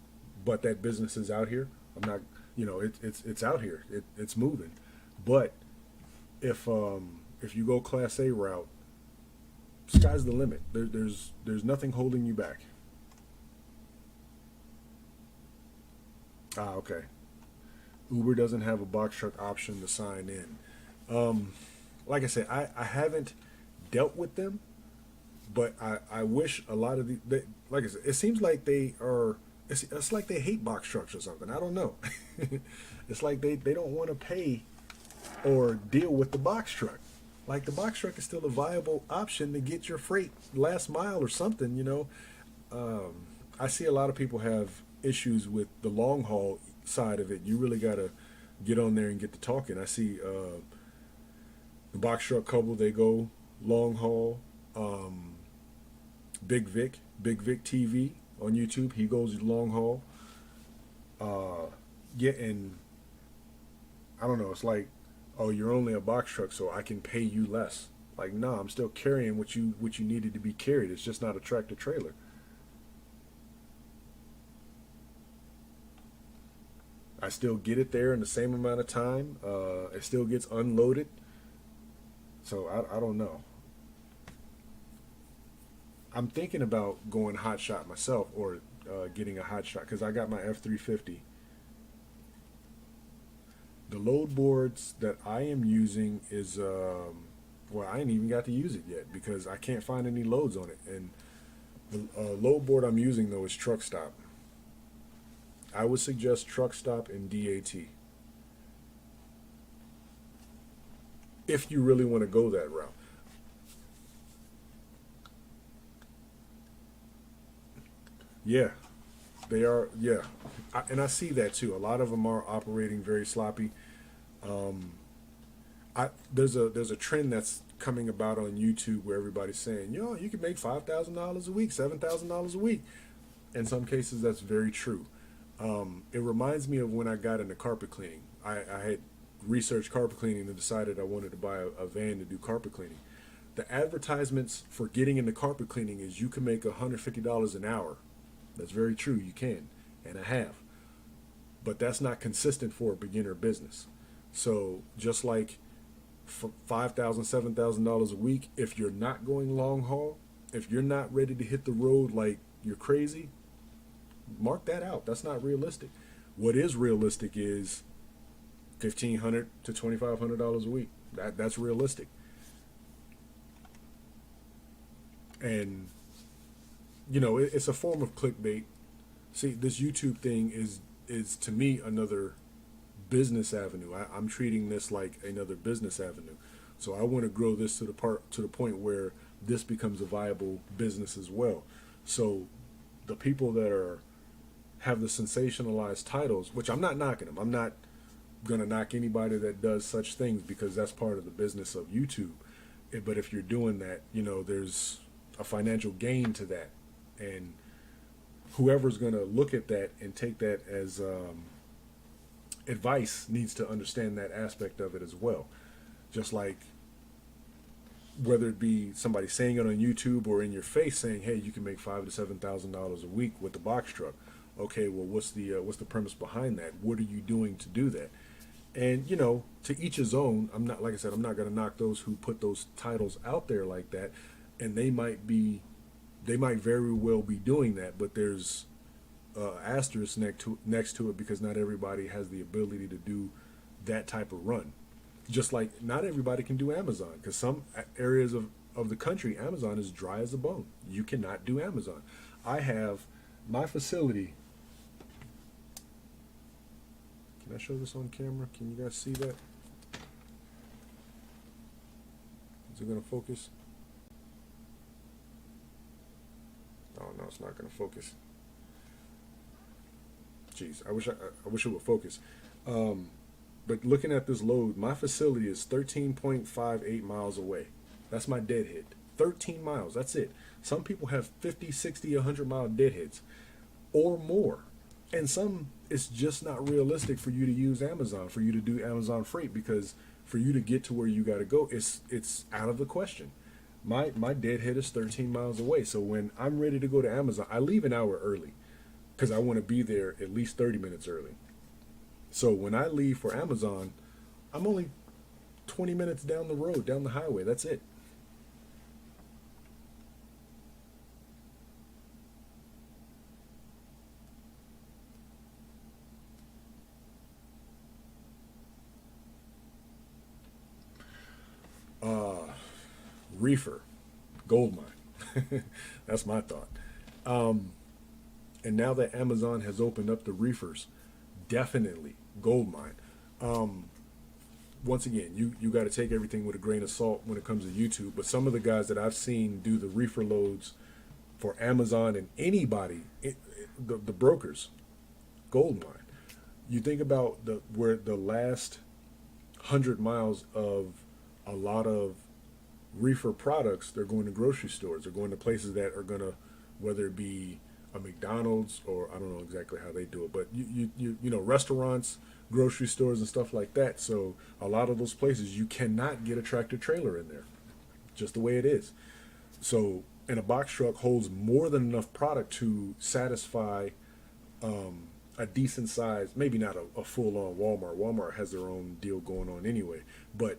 but that business is out here. I'm not, it's out here. It's moving. But if you go Class A route, sky's the limit. There's nothing holding you back. Ah, okay. Uber doesn't have a box truck option to sign in. Like I said, I haven't dealt with them, but I wish a lot of like I said, it seems like they are. It's like they hate box trucks or something. I don't know. It's like they don't want to pay or deal with the box truck. Like the box truck is still a viable option to get your freight last mile or something. I see a lot of people have issues with the long haul side of it. You really got to get on there and get to talking. I see the box truck couple, they go long haul. Big Vic TV on YouTube, he goes long haul. Yeah, and I don't know, it's like, oh, you're only a box truck, so I can pay you less. Like, no, I'm still carrying what you needed to be carried. It's just not a tractor trailer. I still get it there in the same amount of time. It still gets unloaded. So I don't know. I'm thinking about going hot shot myself, or getting a hot shot, because I got my F350. The load boards that I am using is well, I ain't even got to use it yet because I can't find any loads on it. And the load board I'm using though is Truck Stop. I would suggest Truck Stop and DAT if you really want to go that route. Yeah, they are. Yeah, and I see that too. A lot of them are operating very sloppy. Um, there's a trend that's coming about on YouTube where everybody's saying, you can make $5,000 a week, $7,000 a week. In some cases, that's very true. It reminds me of when I got into carpet cleaning. I had researched carpet cleaning and decided I wanted to buy a van to do carpet cleaning. The advertisements for getting into carpet cleaning is you can make $150 an hour. That's very true. You can, and I have. But that's not consistent for a beginner business. So just like for $5,000, $7,000 a week, if you're not going long haul, if you're not ready to hit the road like you're crazy, mark that out. That's not realistic. What is realistic is $1,500 to $2,500 a week. That's realistic. And it's a form of clickbait. See, this YouTube thing is to me another business avenue. I'm treating this like another business avenue. So I want to grow this to the point where this becomes a viable business as well. So the people that have the sensationalized titles, which I'm not knocking them. I'm not gonna knock anybody that does such things because that's part of the business of YouTube. But if you're doing that, there's a financial gain to that, and whoever's gonna look at that and take that as advice needs to understand that aspect of it as well. Just like whether it be somebody saying it on YouTube or in your face saying, "Hey, you can make $5,000 to $7,000 a week with the box truck." Okay, well, what's the premise behind that? What are you doing to do that? And to each his own. I'm not, like I said, I'm not going to knock those who put those titles out there like that, and they might very well be doing that, but there's asterisk next to it because not everybody has the ability to do that type of run. Just like not everybody can do Amazon, because some areas of the country, Amazon is dry as a bone. You cannot do Amazon. I have my facility. Can I show this on camera? Can you guys see that? Is it going to focus? Oh no, it's not going to focus. Jeez, I wish it would focus. But looking at this load, my facility is 13.58 miles away. That's my deadhead. 13 miles, that's it. Some people have 50, 60, 100-mile deadheads or more. And some, it's just not realistic for you to use Amazon, for you to do Amazon freight, because for you to get to where you got to go, it's out of the question. My deadhead is 13 miles away. So when I'm ready to go to Amazon, I leave an hour early because I want to be there at least 30 minutes early. So when I leave for Amazon, I'm only 20 minutes down the road, down the highway. That's it. Reefer, gold mine. That's my thought. And now that Amazon has opened up the reefers, definitely gold mine. Once again, you got to take everything with a grain of salt when it comes to YouTube. But some of the guys that I've seen do the reefer loads for Amazon and anybody, the brokers, gold mine. You think about where the last 100 miles of a lot of reefer products, they're going to grocery stores. They're going to places that are going to, whether it be a McDonald's or I don't know exactly how they do it, but you know, restaurants, grocery stores and stuff like that. So a lot of those places you cannot get a tractor trailer in there, just the way it is. So, and a box truck holds more than enough product to satisfy a decent size, maybe not a full on Walmart. Walmart has their own deal going on anyway, but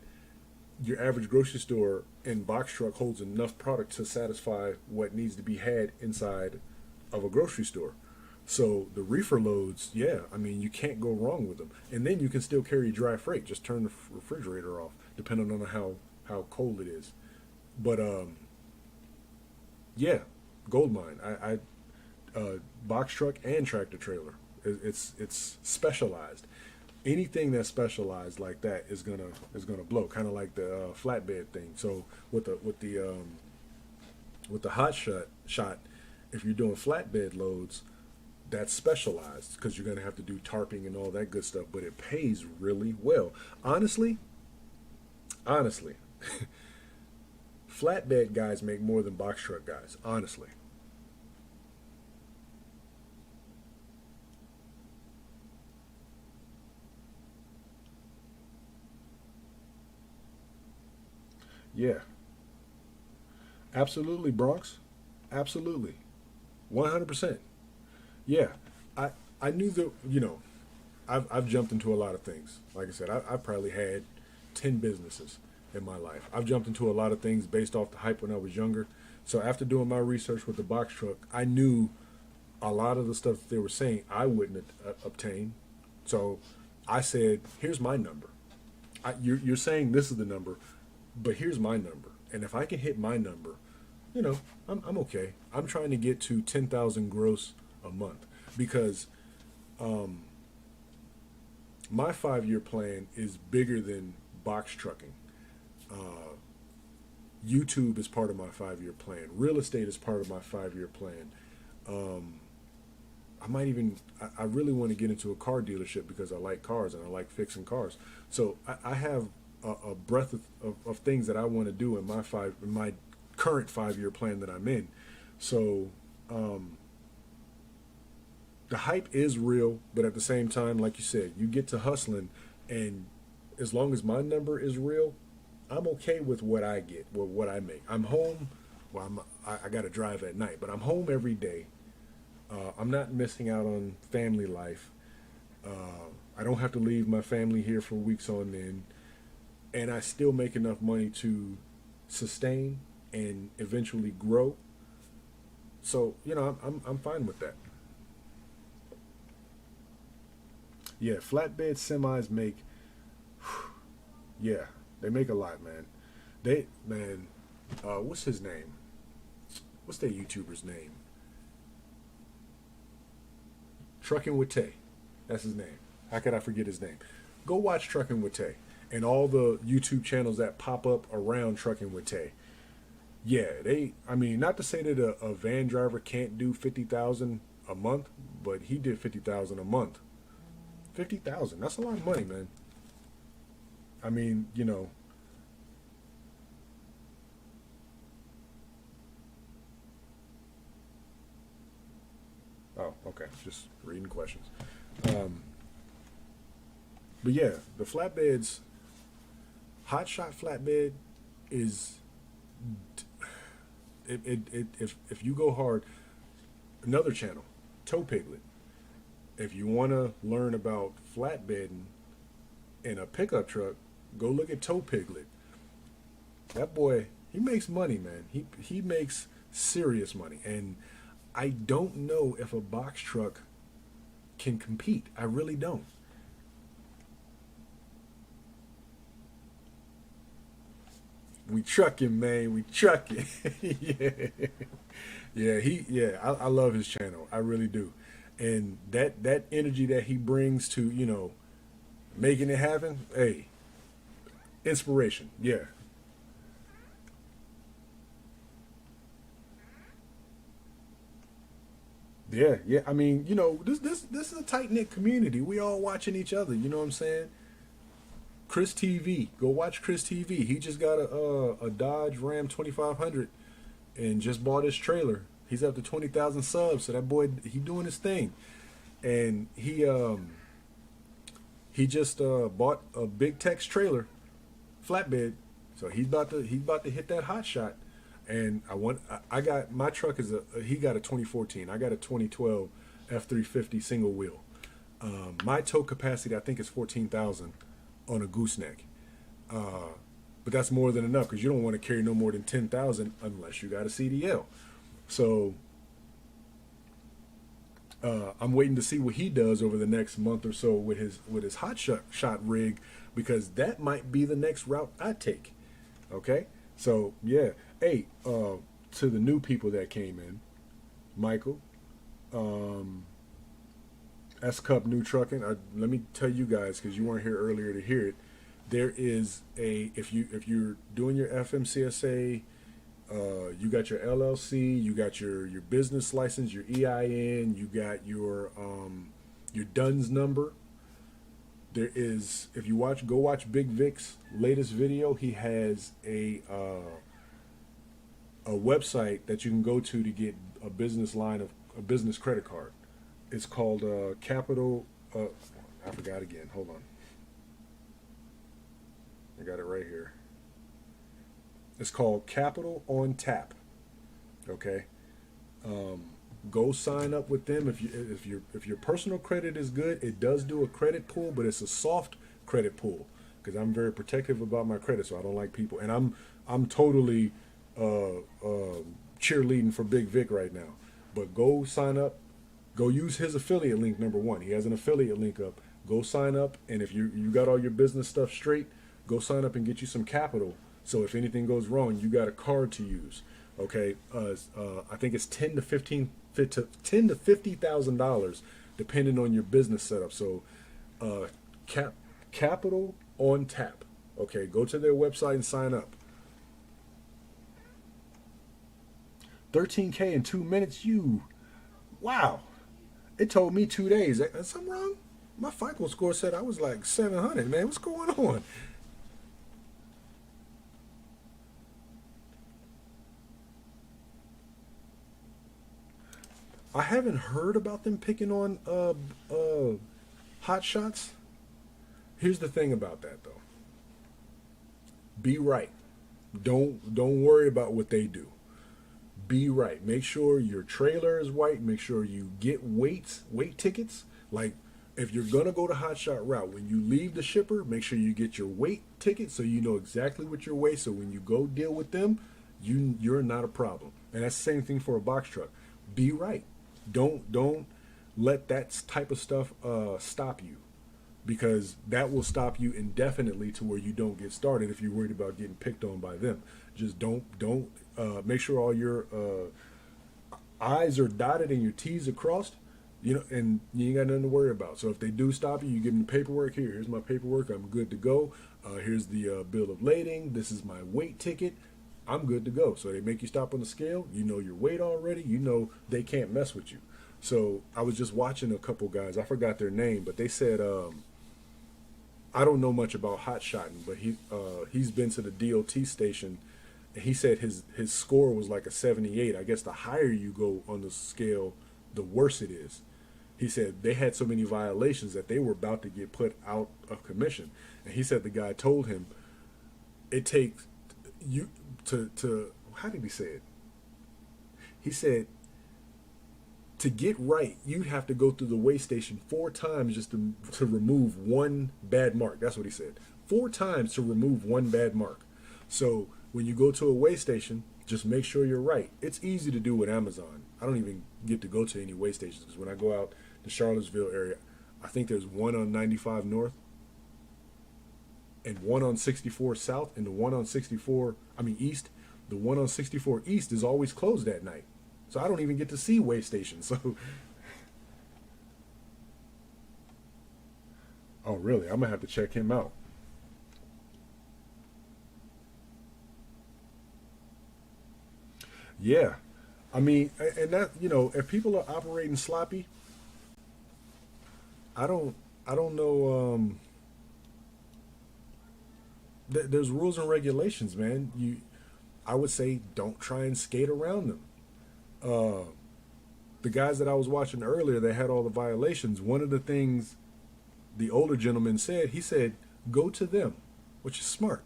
your average grocery store and box truck holds enough product to satisfy what needs to be had inside of a grocery store. So the reefer loads, yeah, I mean, you can't go wrong with them. And then you can still carry dry freight. Just turn the refrigerator off, depending on how cold it is. But yeah, gold mine. I box truck and tractor trailer. It's specialized. Anything that's specialized like that is gonna blow. Kind of like the flatbed thing. So with the hot shot, if you're doing flatbed loads, that's specialized because you're gonna have to do tarping and all that good stuff. But it pays really well. Honestly, flatbed guys make more than box truck guys. Honestly. Yeah, absolutely, Bronx. Absolutely, 100%. Yeah, I knew that. I've jumped into a lot of things. Like I said, I've probably had 10 businesses in my life. I've jumped into a lot of things based off the hype when I was younger. So after doing my research with the box truck, I knew a lot of the stuff that they were saying I wouldn't obtain. So I said, "Here's my number. You're saying this is the number, but here's my number. And if I can hit my number, I'm okay. I'm trying to get to 10,000 gross a month because my 5-year plan is bigger than box trucking. YouTube is part of my 5-year plan. Real estate is part of my 5-year plan. I might even, I really want to get into a car dealership because I like cars and I like fixing cars. So I have a breadth of things that I want to do in my current 5 year plan that I'm in. So the hype is real, but at the same time, like you said, you get to hustling, and as long as my number is real, I'm okay with what I get, with what I make. I'm home. Well, I got to drive at night, but I'm home every day. I'm not missing out on family life. I don't have to leave my family here for weeks on end, and I still make enough money to sustain and eventually grow. So I'm fine with that. Yeah, flatbed semis make, yeah, they make a lot, man. What's his name? What's that YouTuber's name? Trucking with Tay. That's his name. How could I forget his name? Go watch Trucking with Tay and all the YouTube channels that pop up around Trucking with Tay. Yeah, I mean, not to say that a van driver can't do 50,000 a month, but he did 50,000 a month. 50,000. That's a lot of money, man. I mean, Oh, okay. Just reading questions. Um, but yeah, the flatbeds, hot shot flatbed is if you go hard, another channel, Toe Piglet. If you want to learn about flatbedding in a pickup truck, go look at Toe Piglet. That boy, he makes money, man. He makes serious money, and I don't know if a box truck can compete. I really don't. We trucking, man. We trucking. Yeah, I love his channel. I really do, and that energy that he brings to making it happen. Hey, inspiration. Yeah, yeah. I mean, this is a tight knit community. We all watching each other. You know what I'm saying? Chris TV. Go watch Chris TV. He just got a Dodge Ram 2500 and just bought his trailer. He's up to 20,000 subs. So that boy, he doing his thing, and he just bought a Big Tex trailer, flatbed. So he's about to hit that hot shot. And I got my truck is he got a 2014. I got a 2012 F350 single wheel. My tow capacity I think is 14,000 on a gooseneck. But that's more than enough because you don't want to carry no more than 10,000 unless you got a CDL. So I'm waiting to see what he does over the next month or so with his hot shot rig, because that might be the next route I take. Okay, so yeah, hey, to the new people that came in, Michael, S Cup New Trucking. Let me tell you guys, because you weren't here earlier to hear it. There is if you're doing your FMCSA, you got your LLC, you got your business license, your EIN, you got your DUNS number. There is, if you go watch Big Vic's latest video. He has a website that you can go to get a business line of a business credit card. It's called Capital. I forgot again. Hold on. I got it right here. It's called Capital on Tap. Okay. Go sign up with them if your personal credit is good. It does do a credit pull, but it's a soft credit pull because I'm very protective about my credit, so I don't like people. And I'm totally cheerleading for Big Vic right now. But go sign up. Go use his affiliate link. Number one, he has an affiliate link up. Go sign up, and if you got all your business stuff straight, go sign up and get you some capital. So if anything goes wrong, you got a card to use. Okay, I think it's $10,000 depending on your business setup. So, Capital on Tap. Okay, go to their website and sign up. 13K in 2 minutes. Wow. It told me 2 days. Is something wrong? My FICO score said I was like 700. Man, what's going on? I haven't heard about them picking on hot shots. Here's the thing about that though. Be right. Don't worry about what they do. Be right. Make sure your trailer is white. Make sure you get weight tickets. Like if you're gonna go the hot shot route, when you leave the shipper, make sure you get your weight ticket so you know exactly what your weight. So when you go deal with them, you're not a problem. And that's the same thing for a box truck. Be right. Don't let that type of stuff stop you, because that will stop you indefinitely to where you don't get started if you're worried about getting picked on by them. Just don't make sure all your I's are dotted and your T's are crossed, you know, and you ain't got nothing to worry about. So if they do stop you, you give them the paperwork. Here's my paperwork. I'm good to go. Here's the bill of lading. This is my weight ticket. I'm good to go. So they make you stop on the scale. You know your weight already. You know they can't mess with you. So I was just watching a couple guys. I forgot their name, but they said I don't know much about hot shotting, but he's been to the DOT station, and he said his score was like a 78. I guess the higher you go on the scale, the worse it is. He said they had so many violations that they were about to get put out of commission, and he said the guy told him it takes you to how did he say it? He said to get right, you'd have to go through the weigh station 4 times just to remove one bad mark. That's what he said. 4 times to remove one bad mark. So when you go to a weigh station, just make sure you're right. It's easy to do with Amazon. I don't even get to go to any weigh stations because when I go out the Charlottesville area, I think there's one on 95 North and one on 64 South, and the one on East. The one on 64 East is always closed at night. So I don't even get to see weigh stations. So, oh really? I'm gonna have to check him out. Yeah, I mean, and that, you know, if people are operating sloppy, I don't, I don't know. There's rules and regulations, man. I would say don't try and skate around them. Uh, the guys that I was watching earlier that had all the violations, one of the things the older gentleman said, he said, go to them, which is smart.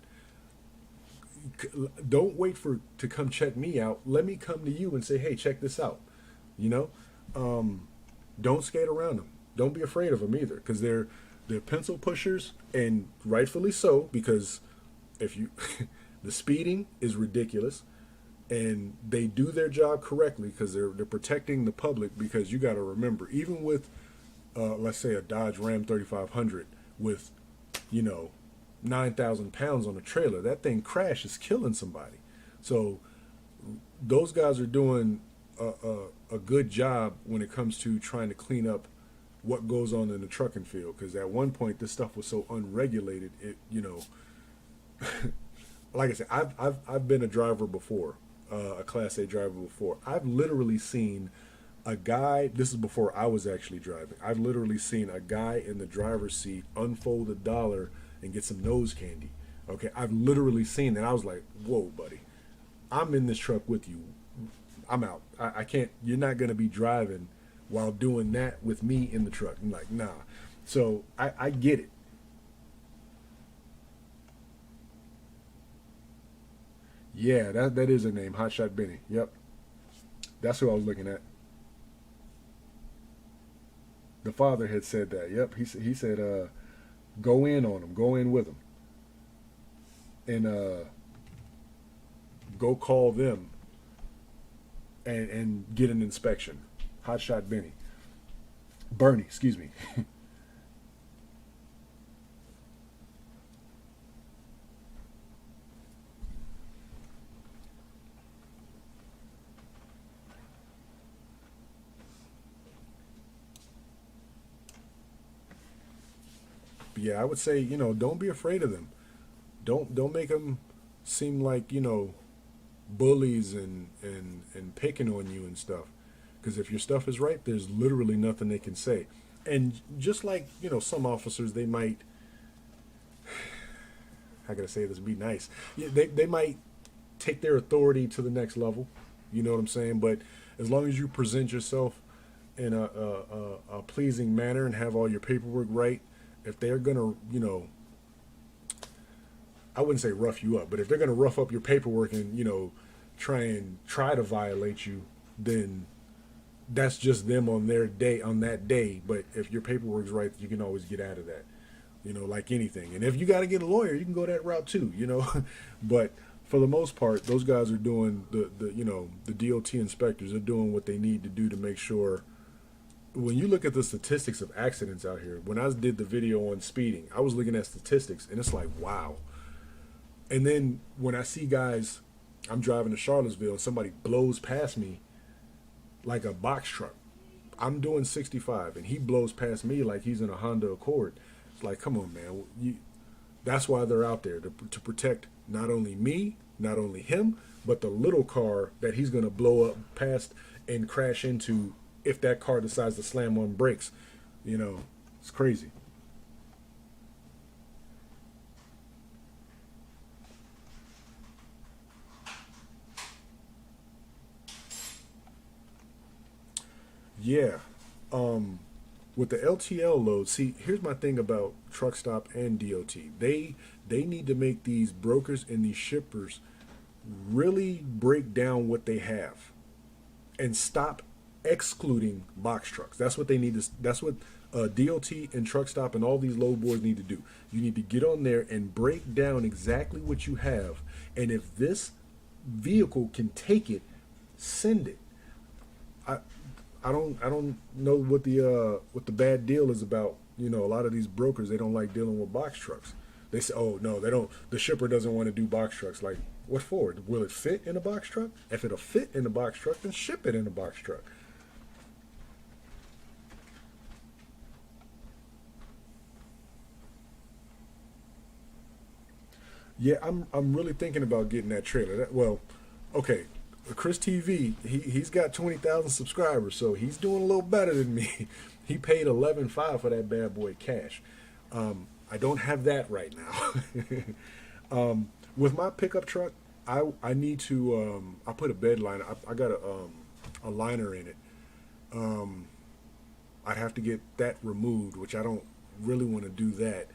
Don't wait for to come check me out. Let me come to you and say, hey, check this out. You know, don't skate around them. Don't be afraid of them either, because they're pencil pushers, and rightfully so, because if you the speeding is ridiculous, and they do their job correctly because they're protecting the public. Because you got to remember, even with let's say a Dodge Ram 3500 with, you know, 9,000 pounds on a trailer, that thing crashes, killing somebody. So those guys are doing a good job when it comes to trying to clean up what goes on in the trucking field. Because at one point this stuff was so unregulated, it, you know, like I said, I've been a driver before, a Class A driver before. I've literally seen a guy. This is before I was actually driving. I've literally seen a guy in the driver's seat unfold $1 and get some nose candy. Okay, I've literally seen that. I was like, whoa, buddy, I'm in this truck with you. I'm out. I can't. You're not gonna be driving while doing that with me in the truck. I'm like, nah. So I get it. Yeah, that is a name, Hotshot Benny. Yep, that's who I was looking at. The father had said that. Yep, he said, go in on him, go in with him, and go call them and get an inspection. Hotshot Benny, Bernie, excuse me. But yeah, I would say, you know, don't be afraid of them. Don't make them seem like, you know, bullies and picking on you and stuff. Because if your stuff is right, there's literally nothing they can say. And just like, some officers, they might, how can I say this, be nice. Yeah, they might take their authority to the next level. You know what I'm saying? But as long as you present yourself in a pleasing manner and have all your paperwork right, if they're going to, I wouldn't say rough you up, but if they're going to rough up your paperwork and, try to violate you, then that's just them on their day, on that day. But if your paperwork's right, you can always get out of that, like anything. And if you got to get a lawyer, you can go that route too, But for the most part, those guys are doing the DOT inspectors are doing what they need to do to make sure. When you look at the statistics of accidents out here, when I did the video on speeding, I was looking at statistics and it's like, wow. And then when I see guys, I'm driving to Charlottesville and somebody blows past me like a box truck. I'm doing 65 and he blows past me like he's in a Honda Accord. It's like, come on, man. That's why they're out there, to protect not only me, not only him, but the little car that he's going to blow up past and crash into if that car decides to slam on brakes. It's crazy. Yeah. With the LTL load, see, here's my thing about Truck Stop and DOT. They need to make these brokers and these shippers really break down what they have and stop excluding box trucks. That's what they need to. That's what DOT and Truck Stop and all these load boards need to do. You need to get on there and break down exactly what you have, and if this vehicle can take it, send it. I don't know what the bad deal is about. A lot of these brokers, they don't like dealing with box trucks. They say, oh no, they don't. The shipper doesn't want to do box trucks. Like, what for? Will it fit in a box truck? If it'll fit in a box truck, then ship it in a box truck. Yeah, I'm really thinking about getting that trailer. Well, okay, Chris TV, he's got 20,000 subscribers, so he's doing a little better than me. He paid 11.5 for that bad boy cash. I don't have that right now. With my pickup truck, I need to I put a bed liner. I got a liner in it. I'd have to get that removed, which I don't really want to do that.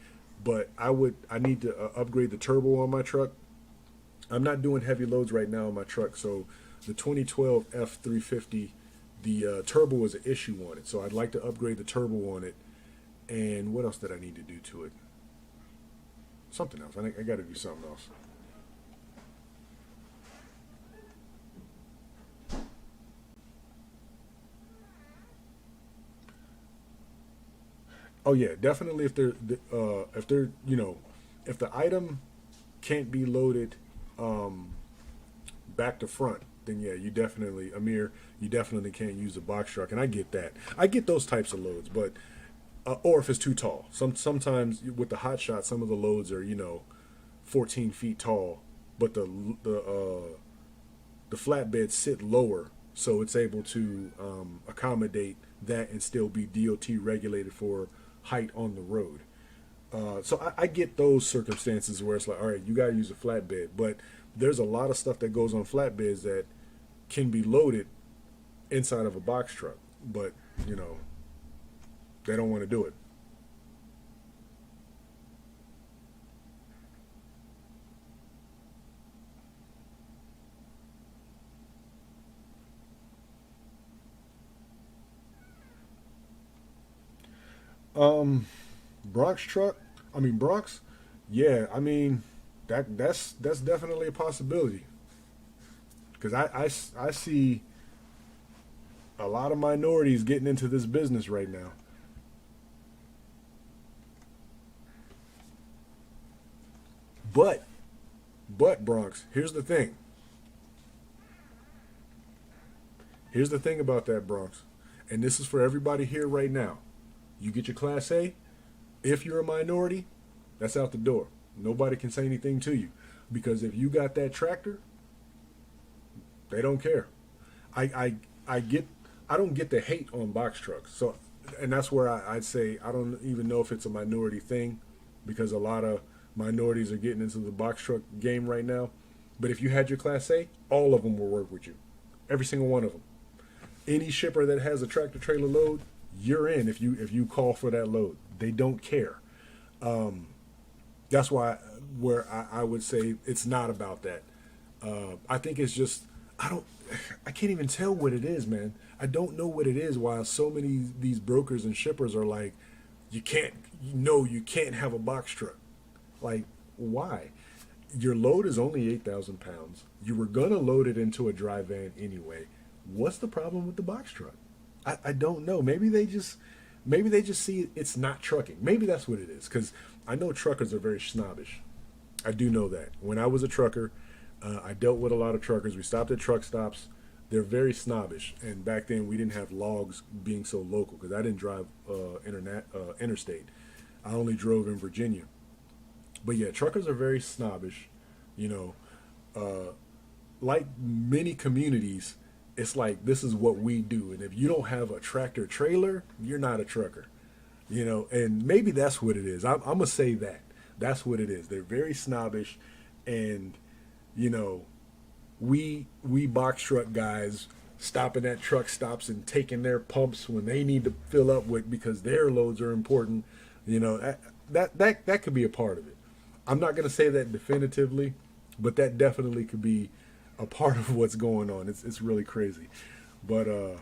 But I need to upgrade the turbo on my truck. I'm not doing heavy loads right now on my truck, so the 2012 F350, the turbo is an issue on it. So I'd like to upgrade the turbo on it. And what else did I need to do to it? Something else. I got to do something else. Oh yeah, definitely. If they're if the item can't be loaded back to front, then yeah, Amir, you definitely can't use a box truck, and I get that. I get those types of loads, but or if it's too tall. Sometimes with the hot shot, some of the loads are 14 feet tall, but the flatbeds sit lower, so it's able to accommodate that and still be DOT regulated for height on the road. So I get those circumstances where it's like, all right, you got to use a flatbed, but there's a lot of stuff that goes on flatbeds that can be loaded inside of a box truck, but they don't want to do it. Bronx truck. I mean Bronx. Yeah, I mean that's definitely a possibility because I see a lot of minorities getting into this business right now. But Bronx, here's the thing. Here's the thing about that Bronx, and this is for everybody here right now. You get your Class A. If you're a minority, that's out the door. Nobody can say anything to you because if you got that tractor, they don't care. I get I don't get the hate on box trucks. So, and that's where I'd say I don't even know if it's a minority thing, because a lot of minorities are getting into the box truck game right now. But if you had your Class A, all of them will work with you, every single one of them. Any shipper that has a tractor trailer load, you're in if you call for that load. They don't care. That's why where I would say it's not about that. I think it's just I can't even tell what it is, man. I don't know what it is. Why so many these brokers and shippers are like, you can't have a box truck. Like, why? Your load is only 8,000 pounds. You were gonna load it into a dry van anyway. What's the problem with the box truck? I don't know. Maybe they just see it's not trucking. Maybe that's what it is. Because I know truckers are very snobbish. I do know that. When I was a trucker, I dealt with a lot of truckers. We stopped at truck stops. They're very snobbish. And back then, we didn't have logs being so local because I didn't drive interstate. I only drove in Virginia. But yeah, truckers are very snobbish. You know, like many communities, it's like this is what we do. And if you don't have a tractor trailer, you're not a trucker. You know, and maybe that's what it is. I'm gonna say that. That's what it is. They're very snobbish, and you know, we box truck guys stopping at truck stops and taking their pumps when they need to fill up with because their loads are important. You know, that could be a part of it. I'm not gonna say that definitively, but that definitely could be a part of what's going on. It's really crazy, but oh,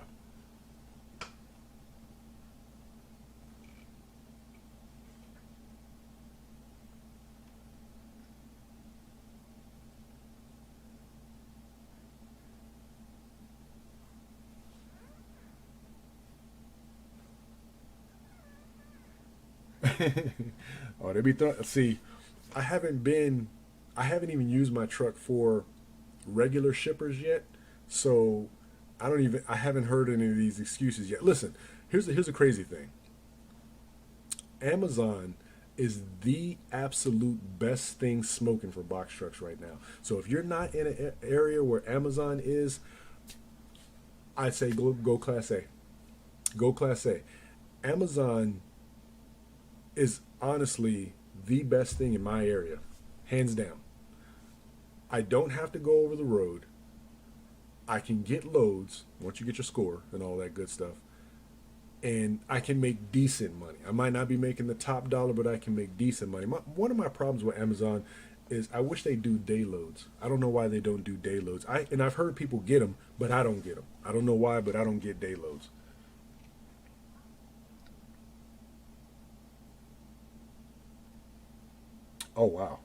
they be see, I haven't been, I haven't even used my truck for regular shippers yet, so I haven't heard any of these excuses yet. Listen, here's a crazy thing. Amazon is the absolute best thing smoking for box trucks right now. So if you're not in an area where Amazon is, I'd say go Class A. Go Class A. Amazon is honestly the best thing in my area, hands down. I don't have to go over the road. I can get loads once you get your score and all that good stuff. And I can make decent money. I might not be making the top dollar, but I can make decent money. One of my problems with Amazon is I wish they do day loads. I don't know why they don't do day loads. I've heard people get them, but I don't get them. I don't know why, but I don't get day loads. Oh wow.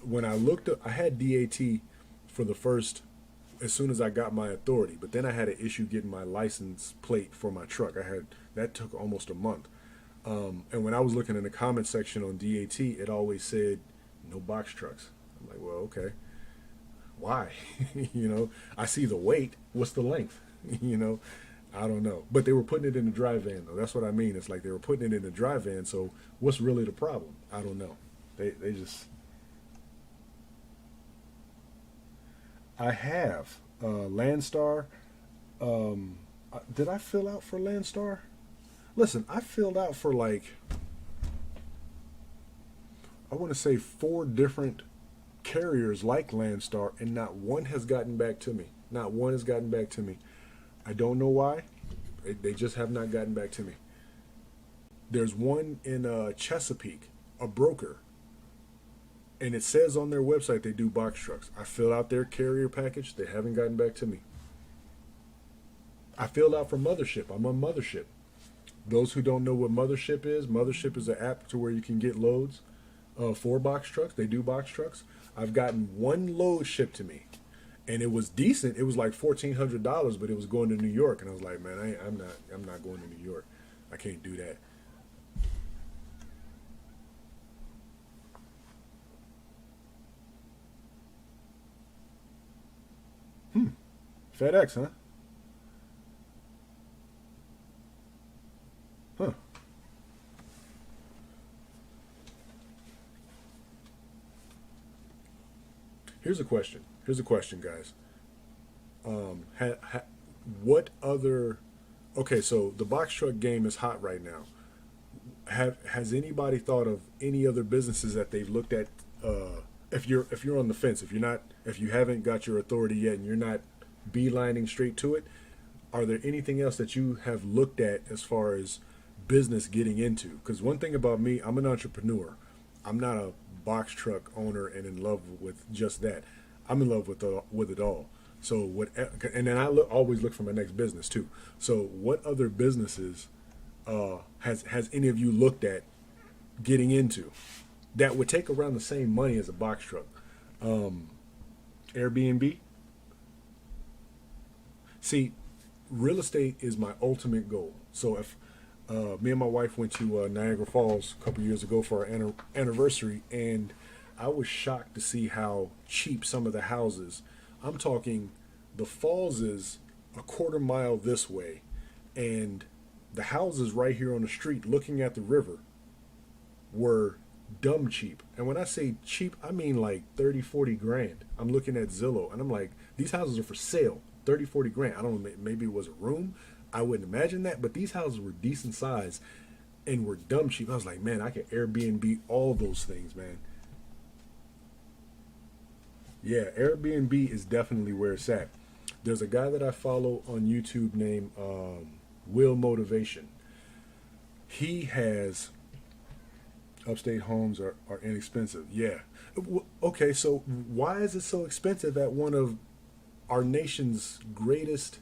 When I looked up, I had DAT for the first as soon as I got my authority, but then I had an issue getting my license plate for my truck. I had that took almost a month. And when I was looking in the comment section on DAT, it always said no box trucks. I'm like, well, okay, why? You know, I see the weight. What's the length? You know, I don't know. But they were putting it in the dry van though. That's what I mean. It's like they were putting it in the dry van. So what's really the problem? I don't know. They just. I have Landstar. Did I fill out for Landstar? Listen, I filled out for like I want to say four different carriers like Landstar, and not one has gotten back to me. Not one has gotten back to me. I don't know why. They just have not gotten back to me. There's one in Chesapeake, a broker, and it says on their website they do box trucks. I filled out their carrier package. They haven't gotten back to me. I filled out for Mothership. I'm on Mothership. Those who don't know what Mothership is an app to where you can get loads for box trucks. They do box trucks. I've gotten one load shipped to me, and it was decent. It was like $1,400, but it was going to New York, and I was like, man, I'm not going to New York. I can't do that. FedEx, huh? Huh. here's a question. Here's a question, guys. What other? Okay, so the box truck game is hot right now. Has anybody thought of any other businesses that they've looked at? If you're on the fence, if you haven't got your authority yet, and you're not beelining straight to it, are there anything else that you have looked at as far as business getting into? Because one thing about me, I'm an entrepreneur. I'm not a box truck owner and in love with just that. I'm in love with it all. So what? And then always look for my next business too. So what other businesses has any of you looked at getting into that would take around the same money as a box truck? Airbnb. See, real estate is my ultimate goal. So if me and my wife went to Niagara Falls a couple years ago for our anniversary, and I was shocked to see how cheap some of the houses. I'm talking, the falls is a quarter mile this way, and the houses right here on the street looking at the river were dumb cheap. And when I say cheap, I mean like 30, 40 grand. I'm looking at Zillow and I'm like, these houses are for sale, 30, 40 grand. I don't know, maybe it was a room. I wouldn't imagine that, but these houses were decent size and were dumb cheap. I was like, man, I could Airbnb all those things, man. Yeah, Airbnb is definitely where it's at. There's a guy that I follow on YouTube named Will Motivation. He has upstate homes are inexpensive. Yeah. Okay, so why is it so expensive at one of our nation's greatest?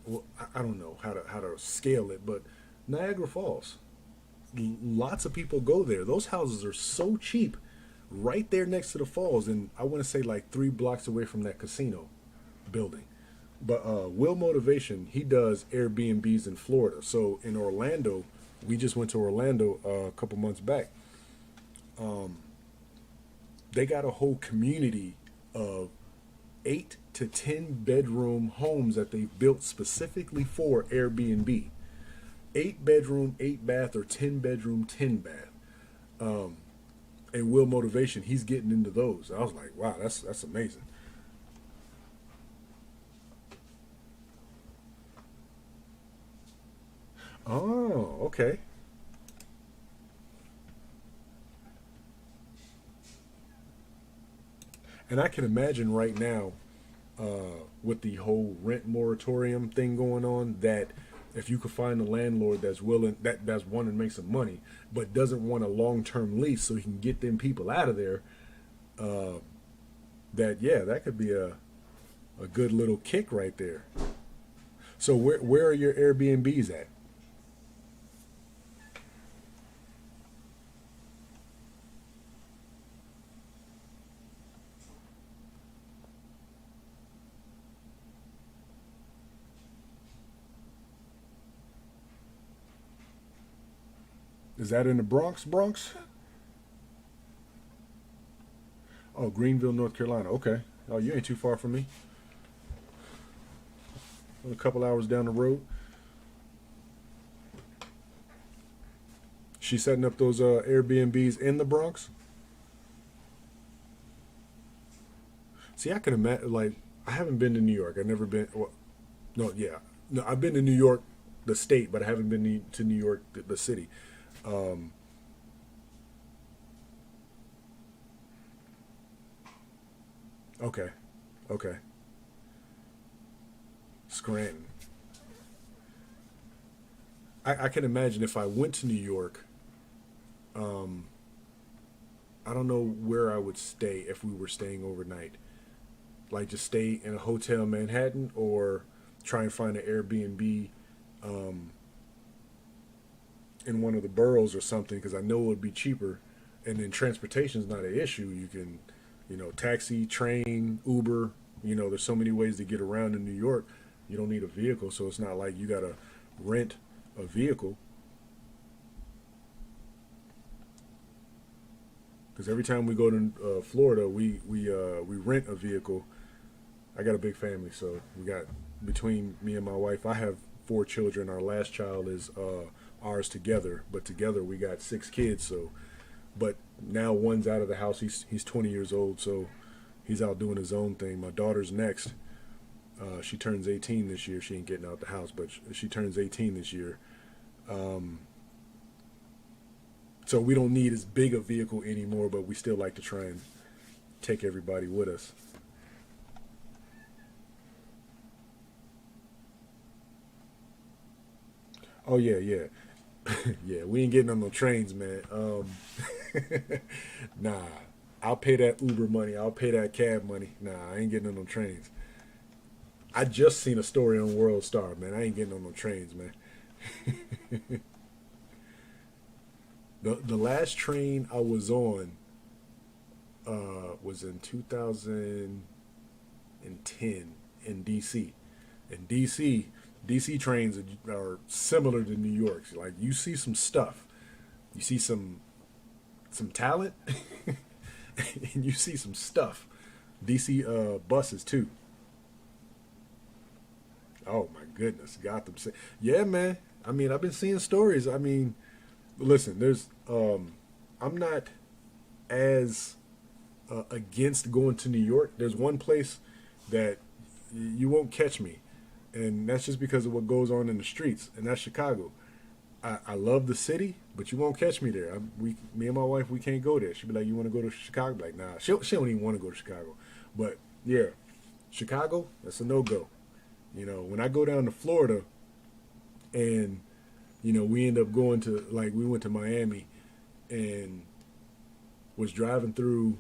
Well, I don't know how to scale it, but Niagara Falls. Lots of people go there. Those houses are so cheap, right there next to the falls, and I want to say like 3 blocks away from that casino building. But Will Motivation, he does Airbnbs in Florida. So in Orlando, we just went to Orlando a couple months back. They got a whole community of 8 to 10 bedroom homes that they've built specifically for Airbnb. 8 bedroom, 8 bath, or 10 bedroom, 10 bath. And Will Motivation, he's getting into those. I was like, wow, that's amazing. Oh, okay. And I can imagine right now, with the whole rent moratorium thing going on, that if you could find a landlord that's willing, that's wanting to make some money, but doesn't want a long-term lease, so he can get them people out of there, that yeah, that could be a good little kick right there. So where are your Airbnbs at? Is that in the Bronx? Bronx? Oh, Greenville, North Carolina. Okay. Oh, you ain't too far from me. A couple hours down the road. She setting up those Airbnbs in the Bronx. See, I can imagine. Like, I haven't been to New York. I've never been. Well, no, yeah, no, I've been to New York, the state, but I haven't been to New York, the city. Um, okay, okay. Scranton. I can imagine if I went to New York. Um, I don't know where I would stay if we were staying overnight. Like just stay in a hotel in Manhattan or try and find an Airbnb um, in one of the boroughs or something because I know it would be cheaper. And then transportation is not an issue. You can, taxi, train, Uber. There's so many ways to get around in New York. You don't need a vehicle, so it's not like you gotta rent a vehicle. Because every time we go to Florida, we rent a vehicle. I got a big family, so we got between me and my wife. I have 4 children. Our last child is ours together, but together we got 6 kids. So, but now one's out of the house. He's 20 years old. So, He's out doing his own thing. My daughter's next. She turns 18 this year. She ain't getting out the house, but she turns 18 this year. Um, so we don't need as big a vehicle anymore, but we still like to try and take everybody with us. Oh yeah, yeah, yeah. We ain't getting on no trains, man. Nah, I'll pay that Uber money. I'll pay that cab money. Nah, I ain't getting on no trains. I just seen a story on World Star, man. I ain't getting on no trains, man. The last train I was on was in 2010 in DC. In DC trains are similar to New York. Like you see some stuff, you see some talent, and you see some stuff. DC buses too. Oh my goodness, Gotham City. Yeah, man. I mean, I've been seeing stories. I mean, listen, I'm not as against going to New York. There's one place that you won't catch me, and that's just because of what goes on in the streets, and that's Chicago. I love the city, but you won't catch me there. Me and my wife, we can't go there. She'd be like, "You want to go to Chicago?" I'm like, nah, she don't even want to go to Chicago. But yeah, Chicago, that's a no go. When I go down to Florida, and we end up going to like we went to Miami, and was driving through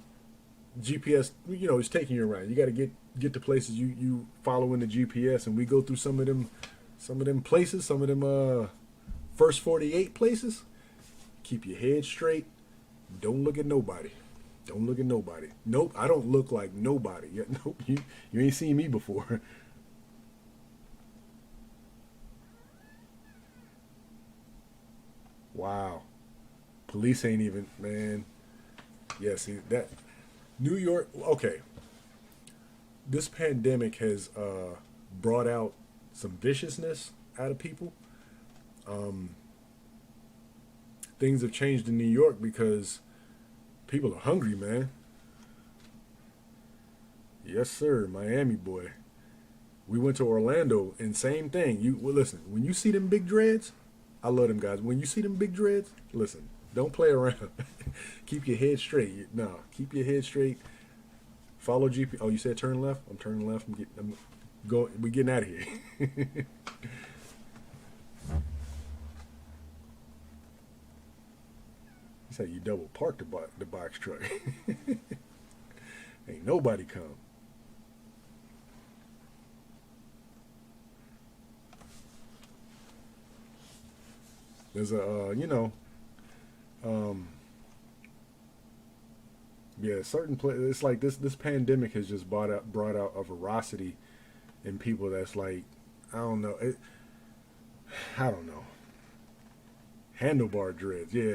GPS. It's taking you around. You got to get to places you following the GPS, and we go through some of them places, some of them first 48 places. Keep your head straight. Don't look at nobody. Don't look at nobody. Nope, I don't look like nobody. Yeah, nope, you ain't seen me before. Wow, police ain't even, man. Yeah, see that New York. Okay, this pandemic has brought out some viciousness out of people. Um, Things have changed in New York because people are hungry, man. Yes, sir, Miami boy. We went to Orlando and same thing. Listen, when you see them big dreads, I love them guys. When you see them big dreads, listen, don't play around. Keep your head straight. No, keep your head straight. Follow GP. Oh, you said turn left? I'm turning left. We getting out of here. He said you double parked the box truck. Ain't nobody come. There's um, yeah, certain it's like this pandemic has just brought out a veracity in people that's like, I don't know, I don't know, handlebar dreads. Yeah,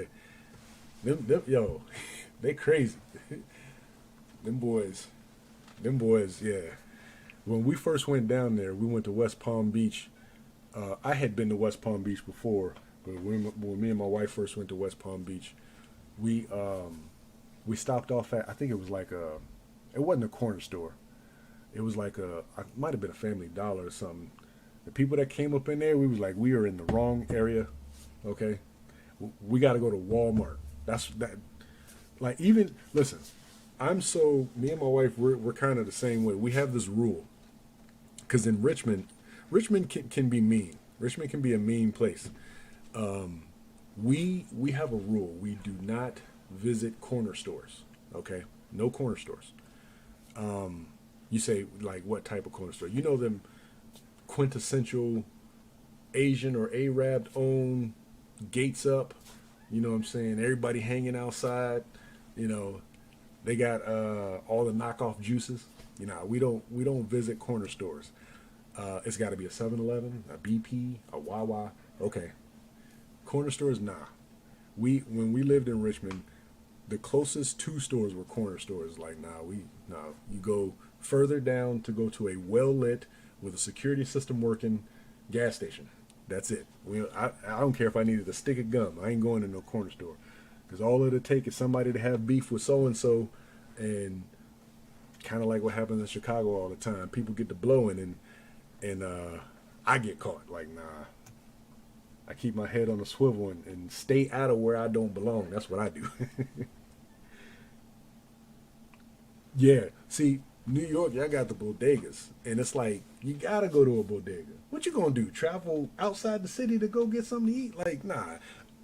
them yo, they crazy. them boys, them boys. Yeah. When we first went down there, we went to West Palm Beach. I had been to West Palm Beach before, but when me and my wife first went to West Palm Beach, we we stopped off at, I think it was like it wasn't a corner store. It was like it might have been a Family Dollar or something. The people that came up in there, we was like, we are in the wrong area. Okay, we got to go to Walmart. That's that. Like, even listen, me and my wife, we're kind of the same way. We have this rule because in Richmond can be mean. Richmond can be a mean place. We have a rule. We do not visit corner stores. Okay, no corner stores. You say, like, what type of corner store? You know them quintessential Asian or Arab owned, gates up. You know what I'm saying? Everybody hanging outside. You know, they got all the knockoff juices. We don't visit corner stores. It's got to be a 7-Eleven, a BP, a Wawa. Okay, corner stores, nah. When we lived in Richmond, the closest two stores were corner stores. Like, nah. You go further down to go to a well lit with a security system working gas station. That's it. I don't care if I needed a stick of gum. I ain't going to no corner store because all it'll take is somebody to have beef with so and so, and kind of like what happens in Chicago all the time. People get to blowing, and I get caught. Like, nah, I keep my head on a swivel and stay out of where I don't belong. That's what I do. Yeah, see, New York, y'all got the bodegas, and it's like you gotta go to a bodega. What you gonna do? Travel outside the city to go get something to eat? Like, nah,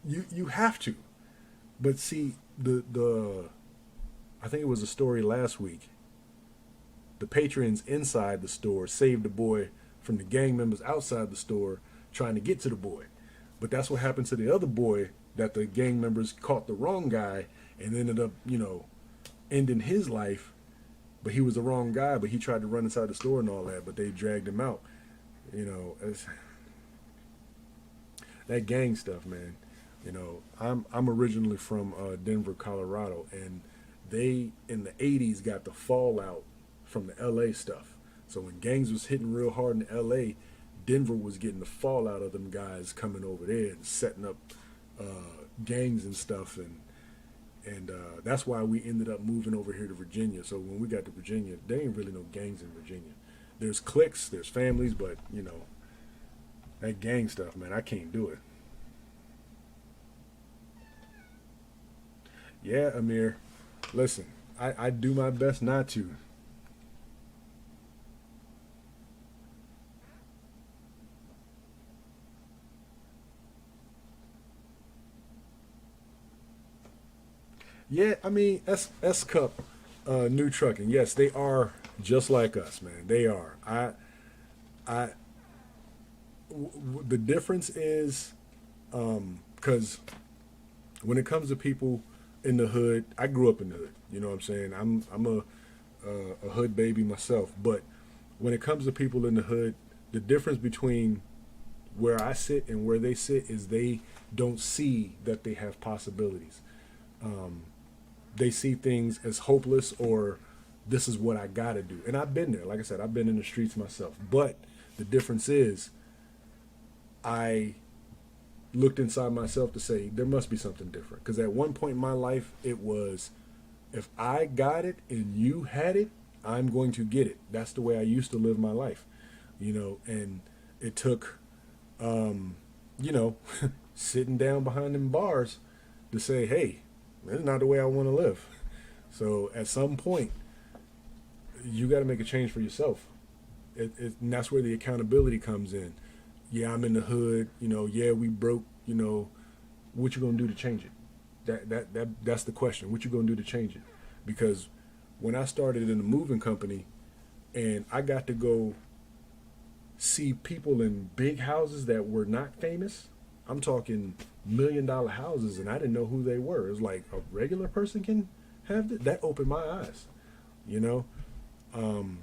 you have to. But see, the I think it was a story last week. The patrons inside the store saved the boy from the gang members outside the store trying to get to the boy. But that's what happened to the other boy, that the gang members caught the wrong guy and ended up, ending his life. But he was the wrong guy, but he tried to run inside the store and all that, but they dragged him out. It's, that gang stuff, man. I'm originally from Denver, Colorado, and they in the '80s got the fallout from the LA stuff. So when gangs was hitting real hard in LA, Denver was getting the fallout of them guys coming over there and setting up gangs and stuff, and that's why we ended up moving over here to Virginia. So when we got to Virginia, there ain't really no gangs in Virginia. There's cliques, there's families, but that gang stuff, man, I can't do it. Yeah, Amir. Listen, I do my best not to. Yeah, I mean, S Cup, New Trucking. Yes, they are just like us, man. They are. I, the difference is, because when it comes to people in the hood, I grew up in the hood. You know what I'm saying? I'm a hood baby myself. But when it comes to people in the hood, the difference between where I sit and where they sit is they don't see that they have possibilities. Um, they see things as hopeless, or this is what I gotta do. And I've been there. Like I said, I've been in the streets myself. But the difference is I looked inside myself to say there must be something different. Because at one point in my life, it was, if I got it and you had it, I'm going to get it. That's the way I used to live my life, and it took, um, you know, sitting down behind them bars to say, hey, that's not the way I want to live. So at some point, you got to make a change for yourself. And that's where the accountability comes in. Yeah, I'm in the hood. Yeah, we broke. What you gonna do to change it? That's the question. What you gonna do to change it? Because when I started in the moving company, and I got to go see people in big houses that were not famous. I'm talking $1 million houses, and I didn't know who they were. It was like, a regular person can have that. That opened my eyes, you know. Um,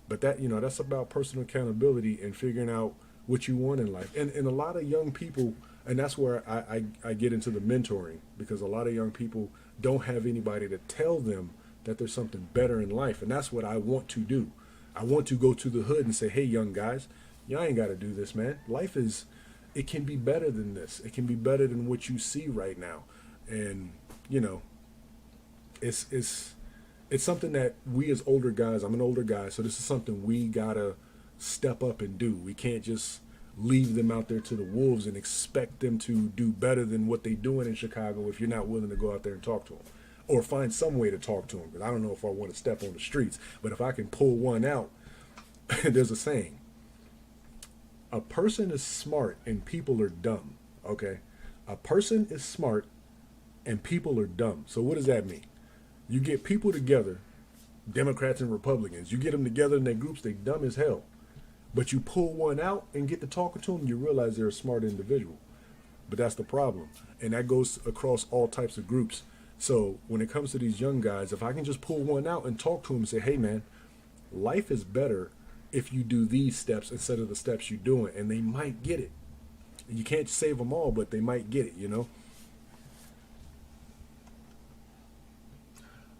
but that's about personal accountability and figuring out what you want in life. And a lot of young people, and that's where I get into the mentoring, because a lot of young people don't have anybody to tell them that there's something better in life. And that's what I want to do. I want to go to the hood and say, hey, young guys, y'all ain't got to do this, man. It can be better than this. It can be better than what you see right now. And, it's it's something that we as older guys, I'm an older guy, so this is something we gotta step up and do. We can't just leave them out there to the wolves and expect them to do better than what they're doing in Chicago if you're not willing to go out there and talk to them, or find some way to talk to them. Because I don't know if I want to step on the streets, but if I can pull one out, there's a saying: a person is smart and people are dumb. Okay, a person is smart and people are dumb. So what does that mean? You get people together, Democrats and Republicans, you get them together in their groups, they dumb as hell. But you pull one out and get to talking to them, you realize they're a smart individual. But that's the problem. And that goes across all types of groups. So when it comes to these young guys, if I can just pull one out and talk to them and say, hey man, life is better if you do these steps instead of the steps you're doing. And they might get it. You can't save them all, but they might get it,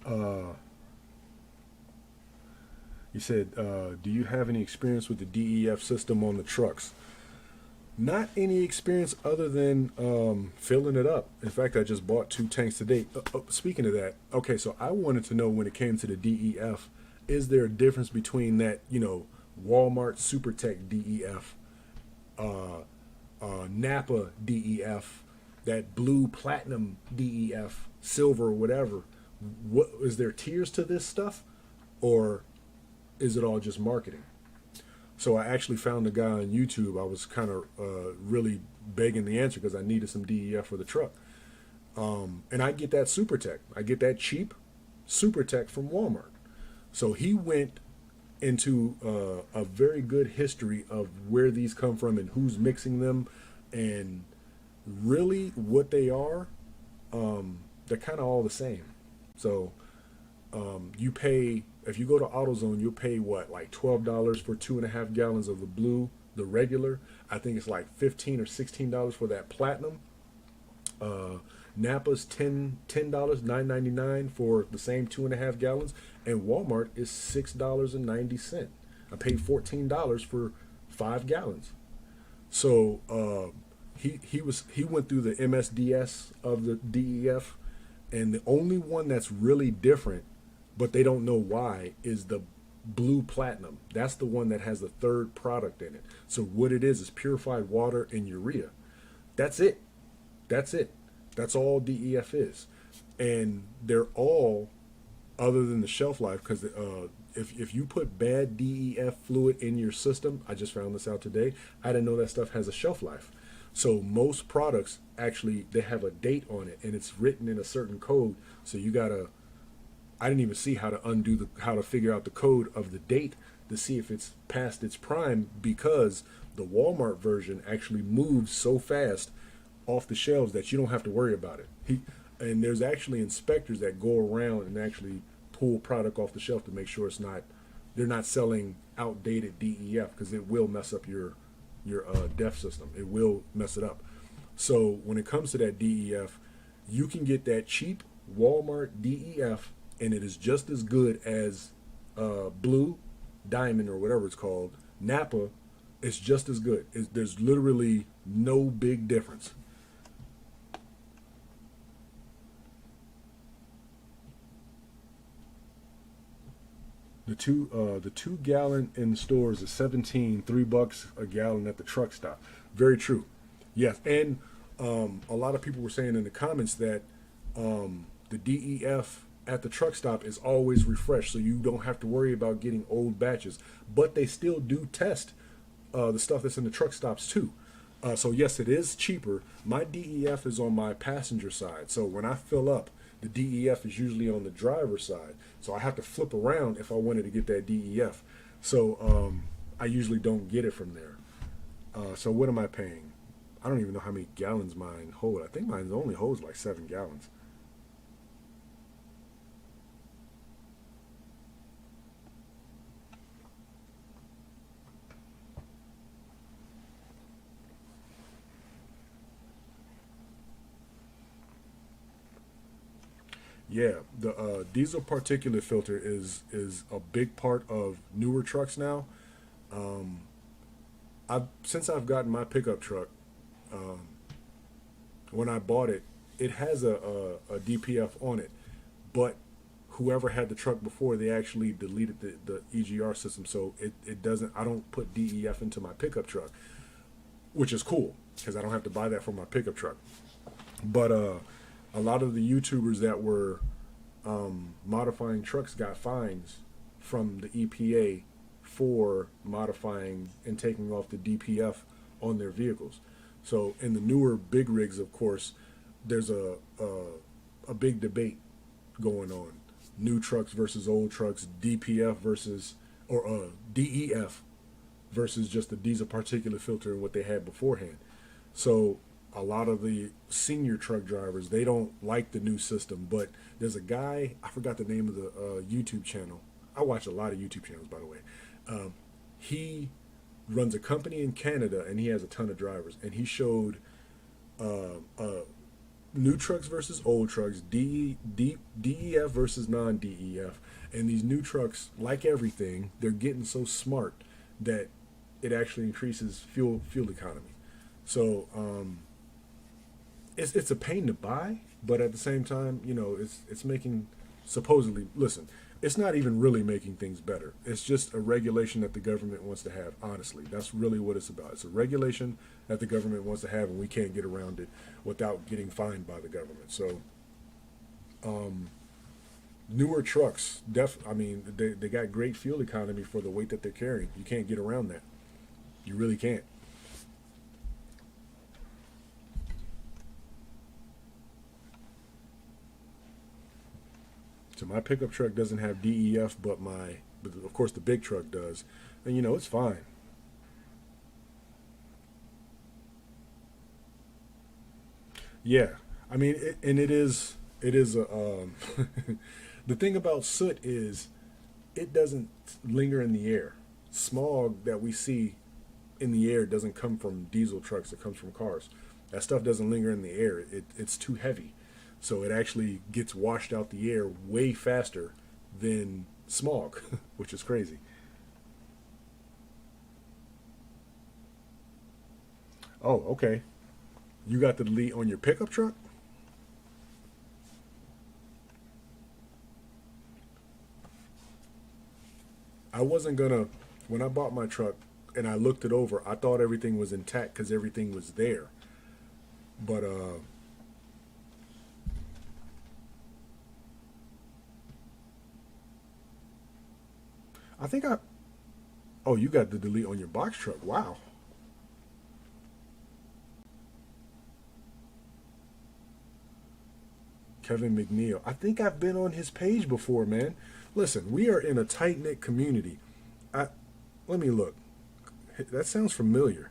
Uh, you said, do you have any experience with the DEF system on the trucks? Not any experience other than filling it up. In fact, I just bought 2 tanks today. Speaking of that, okay, so I wanted to know when it came to the DEF, is there a difference between that, Walmart SuperTech DEF, Napa DEF, that blue platinum DEF, silver, whatever? What is there tiers to this stuff, or is it all just marketing? So I actually found a guy on YouTube. I was kind of really begging the answer because I needed some DEF for the truck. And I get that SuperTech. I get that cheap SuperTech from Walmart. So he went into a very good history of where these come from and who's mixing them, and really what they are. They're kind of all the same. So you pay, if you go to AutoZone, you'll pay what, like $12 for 2.5 gallons of the blue, the regular. I think it's like $15 or $16 for that platinum. Napa's $10, $9.99 for the same 2.5 gallons, and Walmart is $6.90. I paid $14 for 5 gallons. So he went through the MSDS of the DEF, and the only one that's really different, but they don't know why, is the blue platinum. That's the one that has the third product in it. So what it is purified water and urea. That's it. That's it. That's all DEF is. And they're all, other than the shelf life, because if you put bad DEF fluid in your system, I just found this out today, I didn't know that stuff has a shelf life. So most products actually, they have a date on it, and it's written in a certain code. So you gotta, I didn't even see how to figure out the code of the date to see if it's past its prime, because the Walmart version actually moves so fast off the shelves that you don't have to worry about it. And there's actually inspectors that go around and actually pull product off the shelf to make sure they're not selling outdated DEF, because it will mess up your DEF system. It will mess it up. So when it comes to that DEF, you can get that cheap Walmart DEF, and it is just as good as Blue Diamond or whatever it's called. Napa is just as good. There's literally no big difference. The 2 gallon in stores is 17, $3 a gallon at the truck stop. Very true. Yes, and a lot of people were saying in the comments that the DEF at the truck stop is always refreshed, so you don't have to worry about getting old batches. But they still do test the stuff that's in the truck stops too. So yes, it is cheaper. My DEF is on my passenger side, so when I fill up, the DEF is usually on the driver's side. So I have to flip around if I wanted to get that DEF. So I usually don't get it from there. So what am I paying? I don't even know how many gallons mine hold. I think mine only holds like 7 gallons. Yeah, the diesel particulate filter is a big part of newer trucks now. Since I've gotten my pickup truck, when I bought it, it has a DPF on it, but whoever had the truck before, they actually deleted the EGR system, so it doesn't. I don't put DEF into my pickup truck, which is cool because I don't have to buy that for my pickup truck. But a lot of the YouTubers that were modifying trucks got fines from the EPA for modifying and taking off the DPF on their vehicles. So in the newer big rigs, of course, there's a big debate going on: new trucks versus old trucks, DPF versus or DEF versus just the diesel particulate filter and what they had beforehand. So a lot of the senior truck drivers, they don't like the new system, but there's a guy, I forgot the name of the YouTube channel. I watch a lot of YouTube channels, by the way. He runs a company in Canada, and he has a ton of drivers, and he showed new trucks versus old trucks, DEF versus non-DEF, and these new trucks, like everything, they're getting so smart that it actually increases fuel economy. So it's a pain to buy, but at the same time, it's making supposedly. Listen, it's not even really making things better. It's just a regulation that the government wants to have. Honestly, that's really what it's about. It's a regulation that the government wants to have, and we can't get around it without getting fined by the government. So, newer trucks, I mean, they got great fuel economy for the weight that they're carrying. You can't get around that. You really can't. So my pickup truck doesn't have DEF, but of course the big truck does, and it's fine. Yeah, I mean, it is a. The thing about soot is it doesn't linger in the air. Smog that we see in the air doesn't come from diesel trucks; it comes from cars. That stuff doesn't linger in the air. It's too heavy, so it actually gets washed out the air way faster than smog, which is crazy. Oh, okay. You got the delete on your pickup truck? I wasn't gonna when I bought my truck and I looked it over. I thought everything was intact because everything was there. But I think I. Oh, you got the delete on your box truck. Wow. Kevin McNeil. I think I've been on his page before, man. Listen, we are in a tight knit community. I Let me look. That sounds familiar.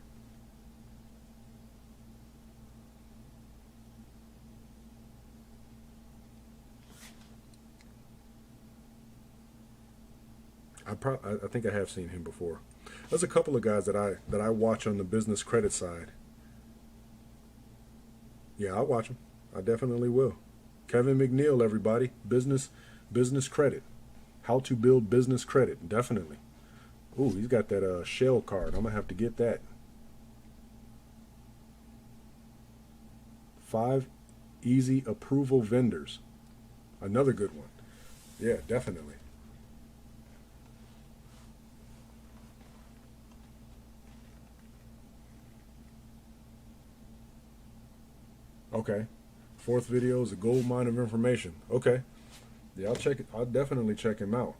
I think I have seen him before. There's a couple of guys that I watch on the business credit side. Yeah, I'll watch them. I definitely will. Kevin McNeil, everybody. Business credit. How to build business credit. Definitely. Ooh, he's got that shell card. I'm gonna have to get that. 5 easy approval vendors. Another good one. Yeah, definitely. Okay. Fourth video is a gold mine of information. Okay. Yeah, I'll check it. I'll definitely check him out.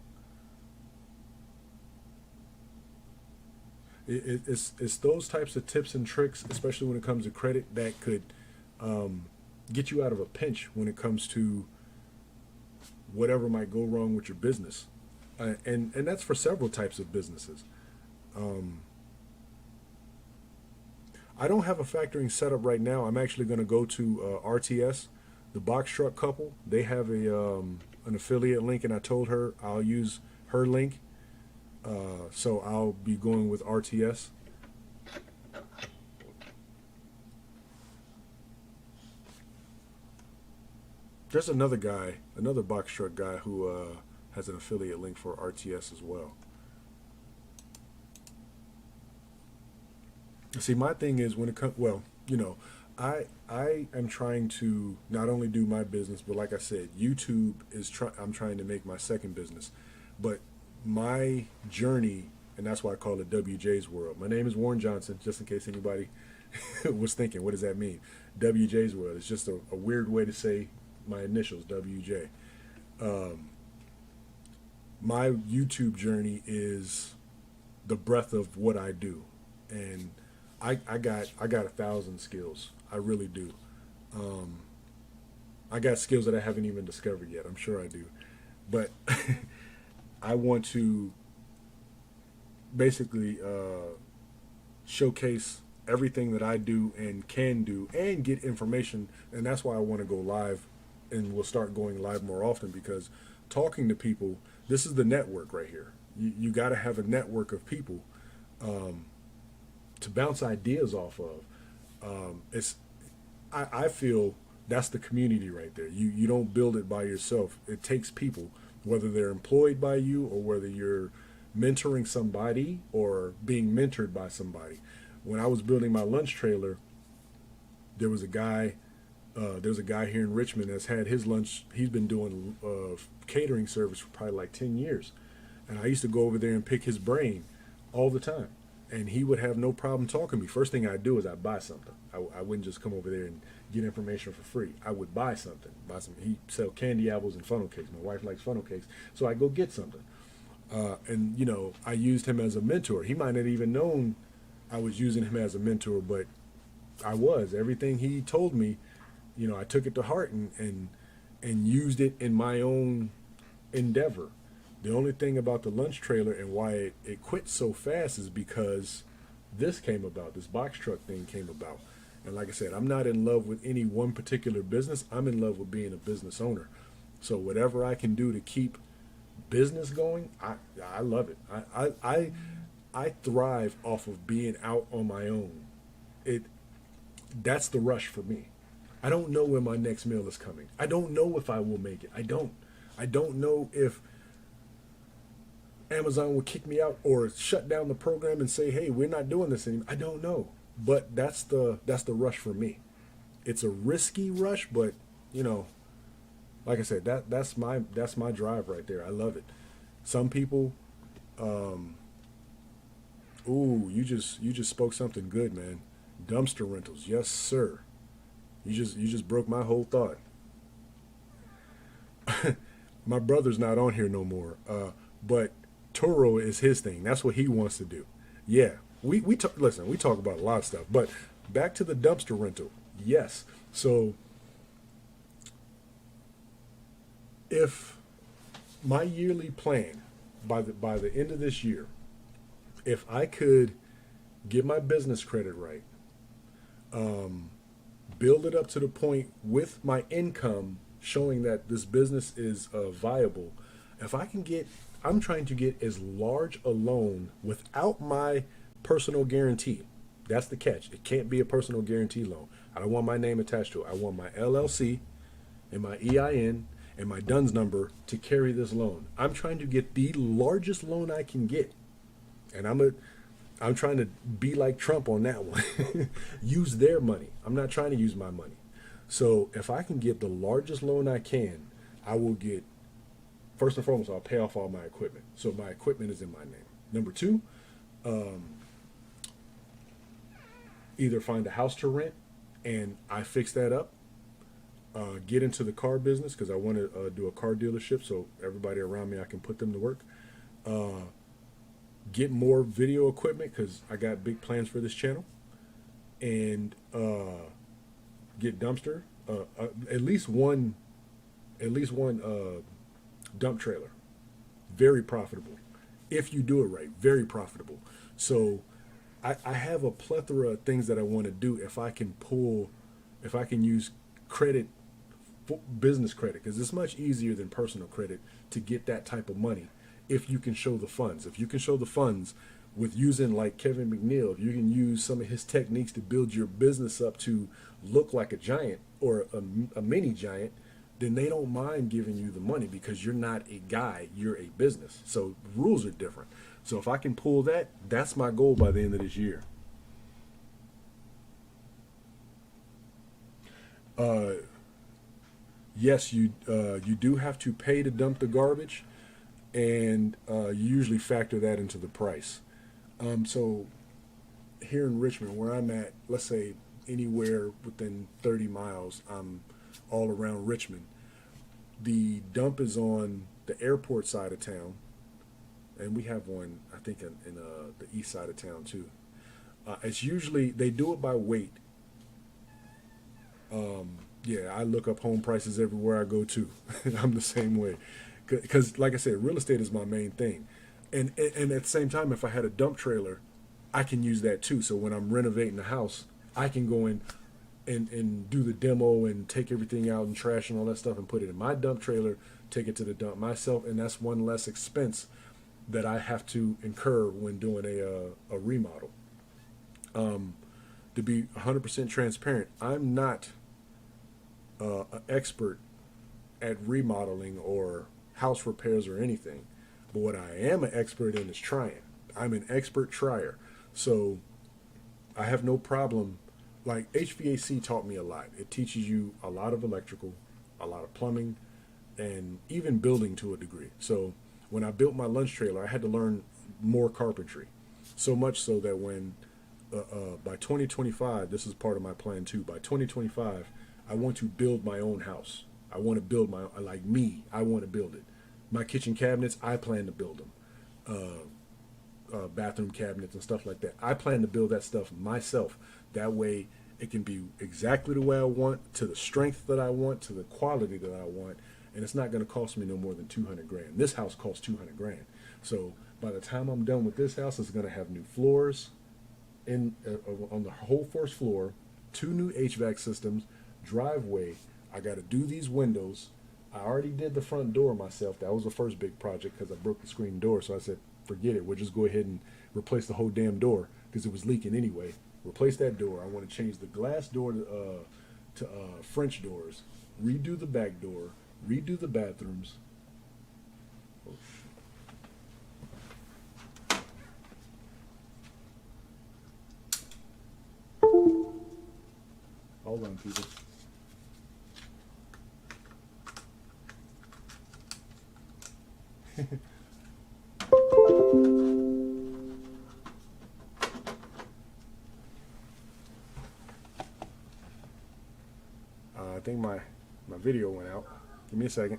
It's those types of tips and tricks, especially when it comes to credit, that could get you out of a pinch when it comes to whatever might go wrong with your business, and that's for several types of businesses. Um, I don't have a factoring setup right now. I'm actually going to go to RTS, the box truck couple. They have an affiliate link, and I told her I'll use her link. So I'll be going with RTS. There's another guy, another box truck guy who has an affiliate link for RTS as well. See, my thing is when it comes, well, I am trying to not only do my business, but like I said, YouTube is I'm trying to make my second business. But my journey, and that's why I call it WJ's World. My name is Warren Johnson, just in case anybody was thinking, what does that mean? WJ's World. It's just a weird way to say my initials, WJ. Um, my YouTube journey is the breadth of what I do, and I got 1,000 skills. I really do. Um, I got skills that I haven't even discovered yet. I'm sure I do, but I want to basically showcase everything that I do and can do, and get information. And that's why I want to go live, and we'll start going live more often, because talking to people, this is the network right here. You got to have a network of people um, to bounce ideas off of. It's I feel that's the community right there. You don't build it by yourself. It takes people, whether they're employed by you or whether you're mentoring somebody or being mentored by somebody. when I was building my lunch trailer, there was a guy. There's a guy here in Richmond that's had his lunch. He's been doing catering service for probably like 10 years. And I used to go over there and pick his brain all the time. And he would have no problem talking to me. First thing I'd do is I'd buy something. I wouldn't just come over there and get information for free. I would buy something. He sell candy apples and funnel cakes. My wife likes funnel cakes. So I'd go get something. And, you know, I used him as a mentor. He might not even known I was using him as a mentor, but I was. Everything he told me, you know, I took it to heart and used it in my own endeavor. The only thing about the lunch trailer and why it quit so fast is because this came about, this box truck thing came about. And like I said, I'm not in love with any one particular business. I'm in love with being a business owner. So whatever I can do to keep business going, I love it. I thrive off of being out on my own. That's the rush for me. I don't know when my next meal is coming. I don't know if I will make it. I don't know if Amazon will kick me out or shut down the program and say, "Hey, we're not doing this anymore." I don't know. But that's the rush for me. It's a risky rush, but you know, like I said, that's my drive right there. I love it. Some people, ooh, you just spoke something good, man. Dumpster rentals, yes, sir. You just broke my whole thought. My brother's not on here no more, but Toro is his thing. That's what he wants to do. Yeah, we talk. Listen, we talk about a lot of stuff, but back to the dumpster rental. Yes, so if my yearly plan by the end of this year, if I could get my business credit right, build it up to the point with my income showing that this business is viable. If I can get, I'm trying to get as large a loan without my personal guarantee. That's the catch. It can't be a personal guarantee loan. I don't want my name attached to it. I want my LLC and my EIN and my DUNS number to carry this loan. I'm trying to get the largest loan I can get. And I'm trying to be like Trump on that one. Use their money. I'm not trying to use my money. So if I can get the largest loan I can, I will get, first and foremost, I'll pay off all my equipment. So my equipment is in my name. Number two, either find a house to rent and I fix that up, get into the car business because I want to do a car dealership so everybody around me, I can put them to work. Get more video equipment because I got big plans for this channel, and get dumpster, at least one dump trailer. Very profitable if you do it right. Very profitable. So I have a plethora of things that I want to do if I can use credit, business credit, because it's much easier than personal credit to get that type of money. If you can show the funds, if you can show the funds with using like Kevin McNeil, if you can use some of his techniques to build your business up to look like a giant or a mini giant, then they don't mind giving you the money because you're not a guy, you're a business. So rules are different. So if I can pull that, that's my goal by the end of this year. Yes, you do have to pay to dump the garbage, and you usually factor that into the price. So here in Richmond, where I'm at, let's say anywhere within 30 miles, I'm all around Richmond. The dump is on the airport side of town, and we have one, I think, in the east side of town too. It's usually, they do it by weight. Yeah, I look up home prices everywhere I go to. I'm the same way. Because, like I said, real estate is my main thing. And at the same time, if I had a dump trailer, I can use that too. So when I'm renovating the house, I can go in and do the demo and take everything out and trash and all that stuff and put it in my dump trailer, take it to the dump myself. And that's one less expense that I have to incur when doing a remodel. To be 100% transparent, I'm not an expert at remodeling or house repairs or anything, but what I am an expert in is trying. I'm an expert trier. So I have no problem. Like HVAC taught me a lot. It teaches you a lot of electrical, a lot of plumbing, and even building to a degree. So when I built my lunch trailer, I had to learn more carpentry. So much so that when by 2025, this is part of my plan too. By 2025, I want to build my own house. I want to build my like me. I want to build it. My kitchen cabinets, I plan to build them. Bathroom cabinets and stuff like that. I plan to build that stuff myself. That way, it can be exactly the way I want, to the strength that I want, to the quality that I want, and it's not going to cost me no more than 200 grand. This house costs 200 grand. So by the time I'm done with this house, it's going to have new floors in on the whole first floor, 2 new HVAC systems, driveway. I got to do these windows. I already did the front door myself. That was the first big project because I broke the screen door. So I said, forget it. We'll just go ahead and replace the whole damn door because it was leaking anyway. Replace that door. I want to change the glass door to French doors. Redo the back door. Redo the bathrooms. Oh, hold on, people. I think my video went out. Give me a second.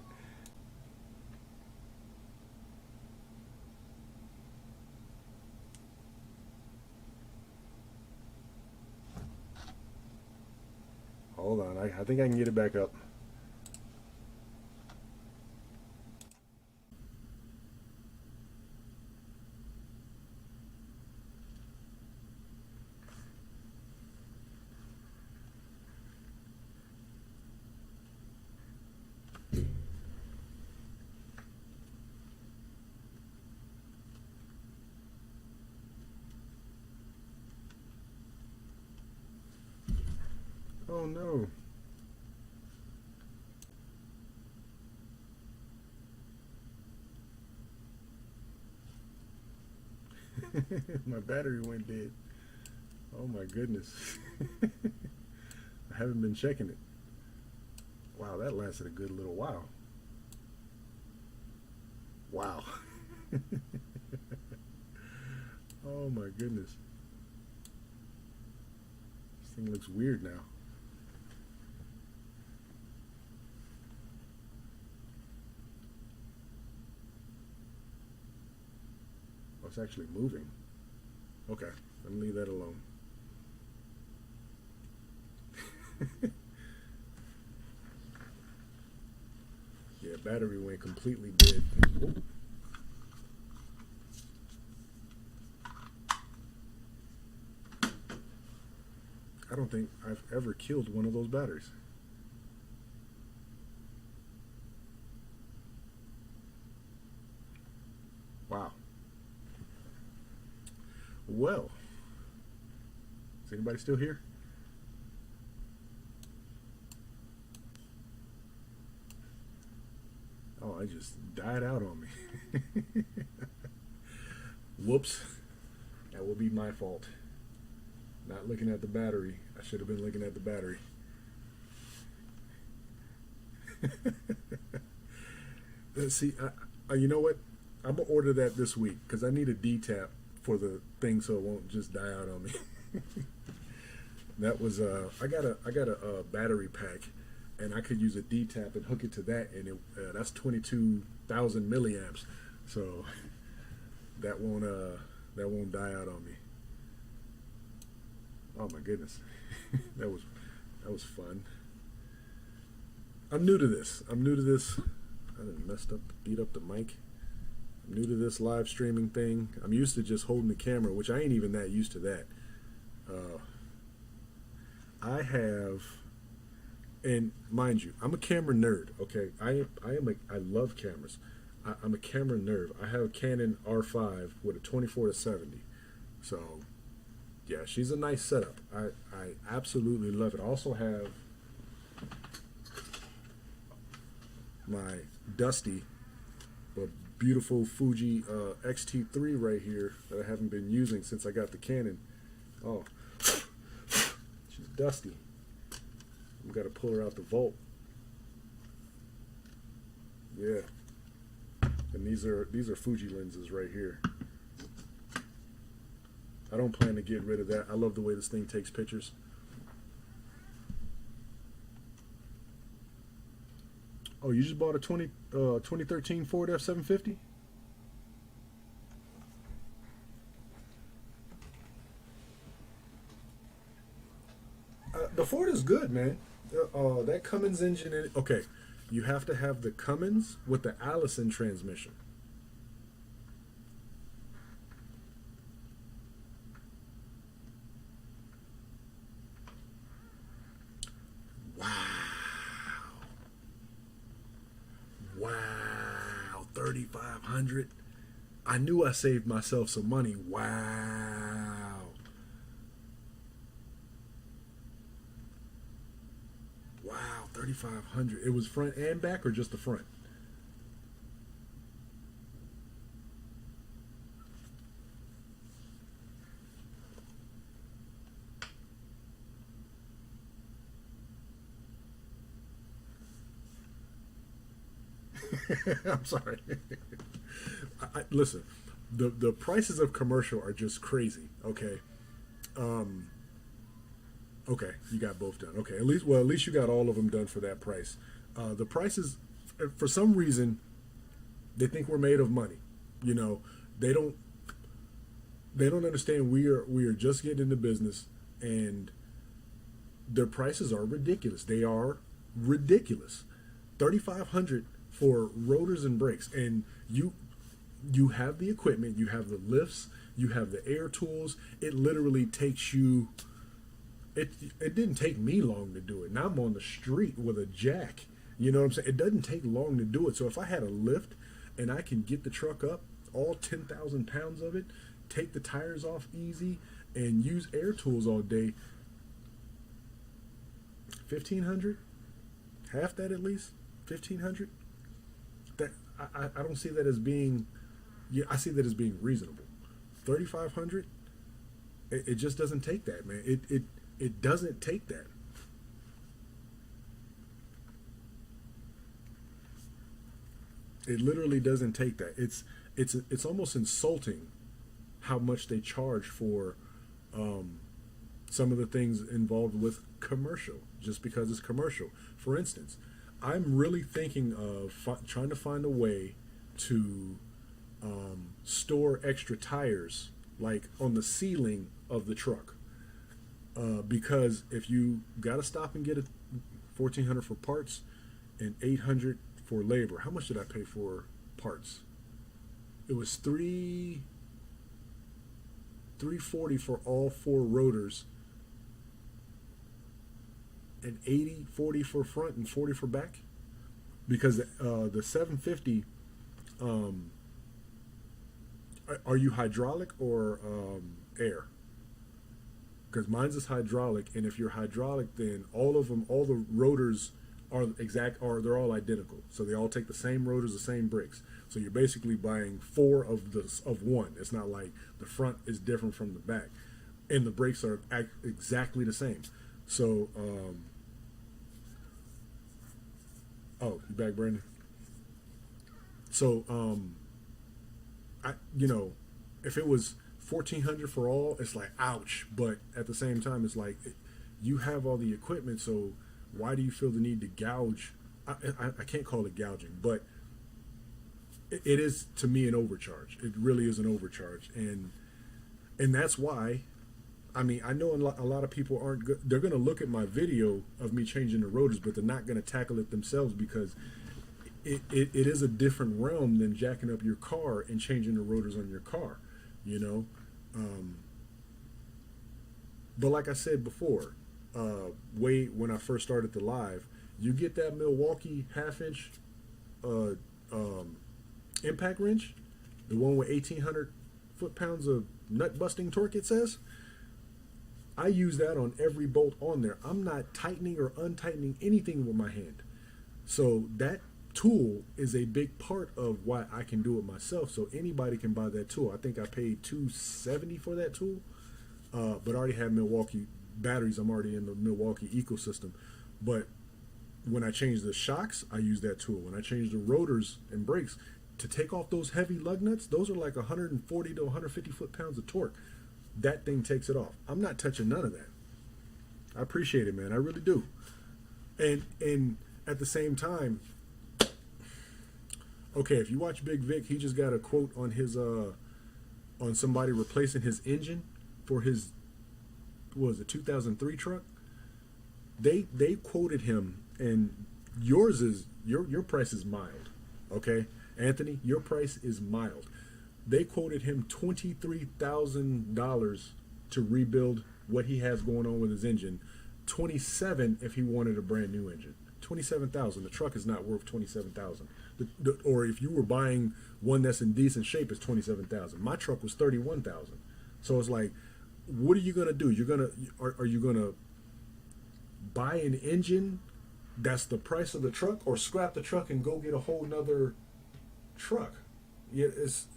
Hold on. I think I can get it back up. Oh no. My battery went dead. Oh my goodness. I haven't been checking it. Wow, that lasted a good little while. Wow. Oh my goodness. This thing looks weird now. Oh, it's actually moving. Okay, let me leave that alone. Yeah, battery went completely dead. Oh. I don't think I've ever killed one of those batteries. Wow. Well, is anybody still here? Oh, I just died out on me. Whoops. That will be my fault. Not looking at the battery. I should have been looking at the battery. Let's see. You know what? I'm gonna order that this week because I need a D-tap for the thing so it won't just die out on me. That was I got a battery pack, and I could use a D-tap and hook it to that, and that's 22,000 milliamps. So that won't die out on me. Oh my goodness. that was fun. I'm new to this. I done messed up, beat up the mic. I'm new to this live streaming thing. I'm used to just holding the camera, which I ain't even that used to that. I have, and mind you, I'm a camera nerd. Okay, I love cameras. I'm a camera nerd. I have a Canon R5 with a 24-70. So, yeah, she's a nice setup. I absolutely love it. I also have my Dusty, but beautiful Fuji X-T3 right here that I haven't been using since I got the Canon. Oh, Dusty. We got to pull her out the vault. Yeah. And these are Fuji lenses right here. I don't plan to get rid of that. I love the way this thing takes pictures. Oh, you just bought a 2013 Ford F-750? The Ford is good, man. That Cummins engine, okay, you have to have the Cummins with the Allison transmission. Wow. Wow, 3,500. I knew I saved myself some money. Wow. Wow, 3,500. It was front and back or just the front? I'm sorry. Listen, the prices of commercial are just crazy. Okay, okay, you got both done. Okay, at least you got all of them done for that price. The prices, for some reason, they think we're made of money. You know, they don't they don't understand we are just getting into business, and their prices are ridiculous. They are ridiculous. 3,500 for rotors and brakes, and you have the equipment, you have the lifts, you have the air tools. It literally takes you. It didn't take me long to do it. Now I'm on the street with a jack. You know what I'm saying? It doesn't take long to do it. So if I had a lift and I can get the truck up, all 10,000 pounds of it, take the tires off easy, and use air tools all day, 1,500, half that at least, 1,500. That I don't see that as being. Yeah, I see that as being reasonable. 3,500. It just doesn't take that, man. It doesn't take that. It literally doesn't take that. It's almost insulting how much they charge for some of the things involved with commercial, just because it's commercial. For instance, I'm really thinking of trying to find a way to store extra tires, like on the ceiling of the truck, because if you got to stop and get a 1,400 for parts and 800 for labor. How much did I pay for parts? It was 340 for all four rotors, and 40 for front and 40 for back, because the 750, are you hydraulic or air? Because mine's is hydraulic, and if you're hydraulic, then all of them, all the rotors they're all identical. So they all take the same rotors, the same brakes. So you're basically buying four of one. It's not like the front is different from the back, and the brakes are exactly the same. So, oh, you back, Brandon? So, if it was 1,400 for all, it's like ouch. But at the same time, it's like you have all the equipment, so why do you feel the need to gouge? I can't call it gouging, but it is, to me, an overcharge. It really is an overcharge, and that's why. I mean, I know a lot of people aren't good. They're going to look at my video of me changing the rotors, but they're not going to tackle it themselves, because it is a different realm than jacking up your car and changing the rotors on your car, you know. But like I said before, when I first started the live, you get that Milwaukee half-inch impact wrench, the one with 1,800 foot-pounds of nut-busting torque, it says. I use that on every bolt on there. I'm not tightening or untightening anything with my hand. So that tool is a big part of why I can do it myself. So anybody can buy that tool. I think I paid $270 for that tool, but I already had Milwaukee batteries, I'm already in the Milwaukee ecosystem. But when I change the shocks, I use that tool. When I change the rotors and brakes, to take off those heavy lug nuts, those are like 140 to 150 foot-pounds of torque. That thing takes it off. I'm not touching none of that. I appreciate it, man. I really do. And at the same time, okay, if you watch Big Vic, he just got a quote on his on somebody replacing his engine for his, what was it, 2003 truck. They quoted him, and yours is your price is mild, okay, Anthony, your price is mild. They quoted him $23,000 to rebuild what he has going on with his engine. 27 if he wanted a brand new engine. 27,000. The truck is not worth 27,000. Or if you were buying one that's in decent shape, it's 27,000. My truck was 31,000. So it's like, what are you gonna do? Are you gonna buy an engine that's the price of the truck, or scrap the truck and go get a whole nother truck? Yeah, it's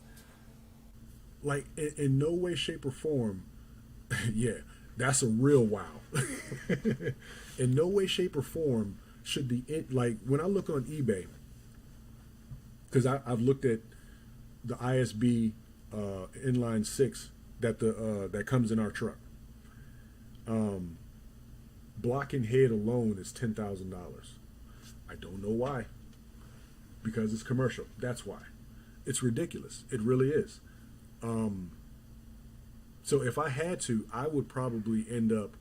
like in no way, shape, or form. Yeah, that's a real wow. In no way, shape, or form should like when I look on eBay, because I've looked at the ISB inline 6 that comes in our truck. Block and head alone is $10,000. I don't know why. Because it's commercial. That's why. It's ridiculous. It really is. So if I had to, I would probably end up.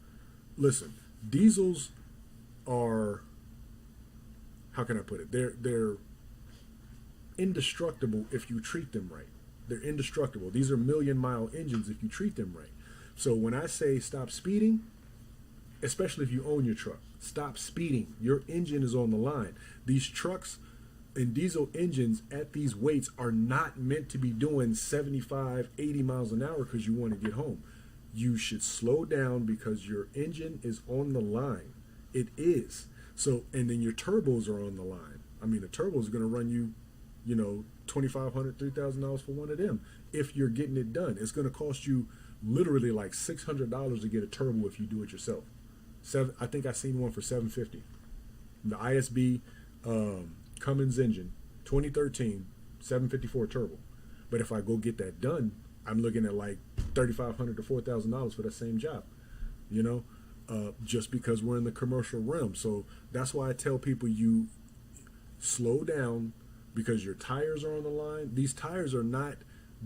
Listen, diesels are. How can I put it? They're indestructible if you treat them right. They're indestructible. These are million-mile engines if you treat them right. So when I say stop speeding, especially if you own your truck, stop speeding. Your engine is on the line. These trucks and diesel engines at these weights are not meant to be doing 75, 80 miles an hour because you want to get home. You should slow down because your engine is on the line. It is. So, and then your turbos are on the line. I mean, the turbo is going to run you, $2,500, $3,000 for one of them. If you're getting it done, it's going to cost you literally like $600 to get a turbo if you do it yourself. I think I seen one for $750. The ISB Cummins engine, 2013, 754 turbo. But if I go get that done, I'm looking at like $3,500 to $4,000 for that same job. Just because we're in the commercial realm. So that's why I tell people, you slow down because your tires are on the line. These tires are not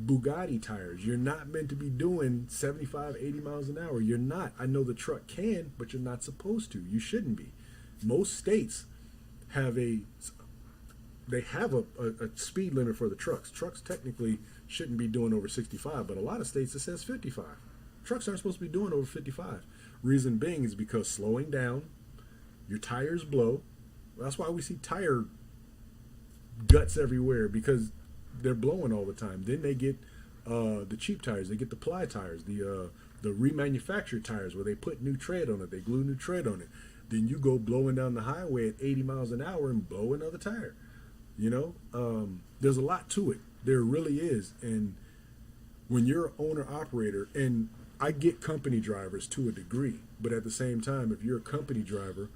Bugatti tires. You're not meant to be doing 75, 80 miles an hour. You're not. I know the truck can, but you're not supposed to. You shouldn't be. Most states have a speed limit for the trucks. Trucks technically shouldn't be doing over 65, but a lot of states it says 55. Trucks aren't supposed to be doing over 55. Reason being is because slowing down, your tires blow. That's why we see tire guts everywhere, because they're blowing all the time. Then they get the cheap tires. They get the ply tires, the remanufactured tires where they put new tread on it. They glue new tread on it. Then you go blowing down the highway at 80 miles an hour and blow another tire. There's a lot to it. There really is. And when you're an owner-operator, and I get company drivers to a degree, but at the same time, if you're a company driver,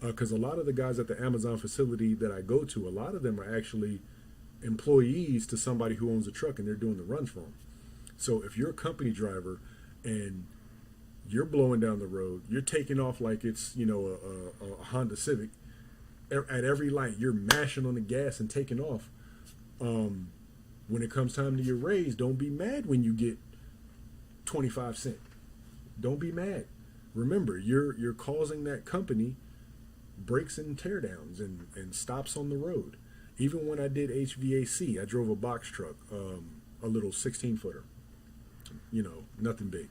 because a lot of the guys at the Amazon facility that I go to, a lot of them are actually employees to somebody who owns a truck, and they're doing the runs for them. So if you're a company driver and you're blowing down the road, you're taking off like it's a Honda Civic. At every light, you're mashing on the gas and taking off. When it comes time to your raise, don't be mad when you get 25 cents. Don't be mad. Remember, you're causing that company breaks and teardowns and stops on the road. Even when I did HVAC, I drove a box truck, a little 16-footer. Nothing big.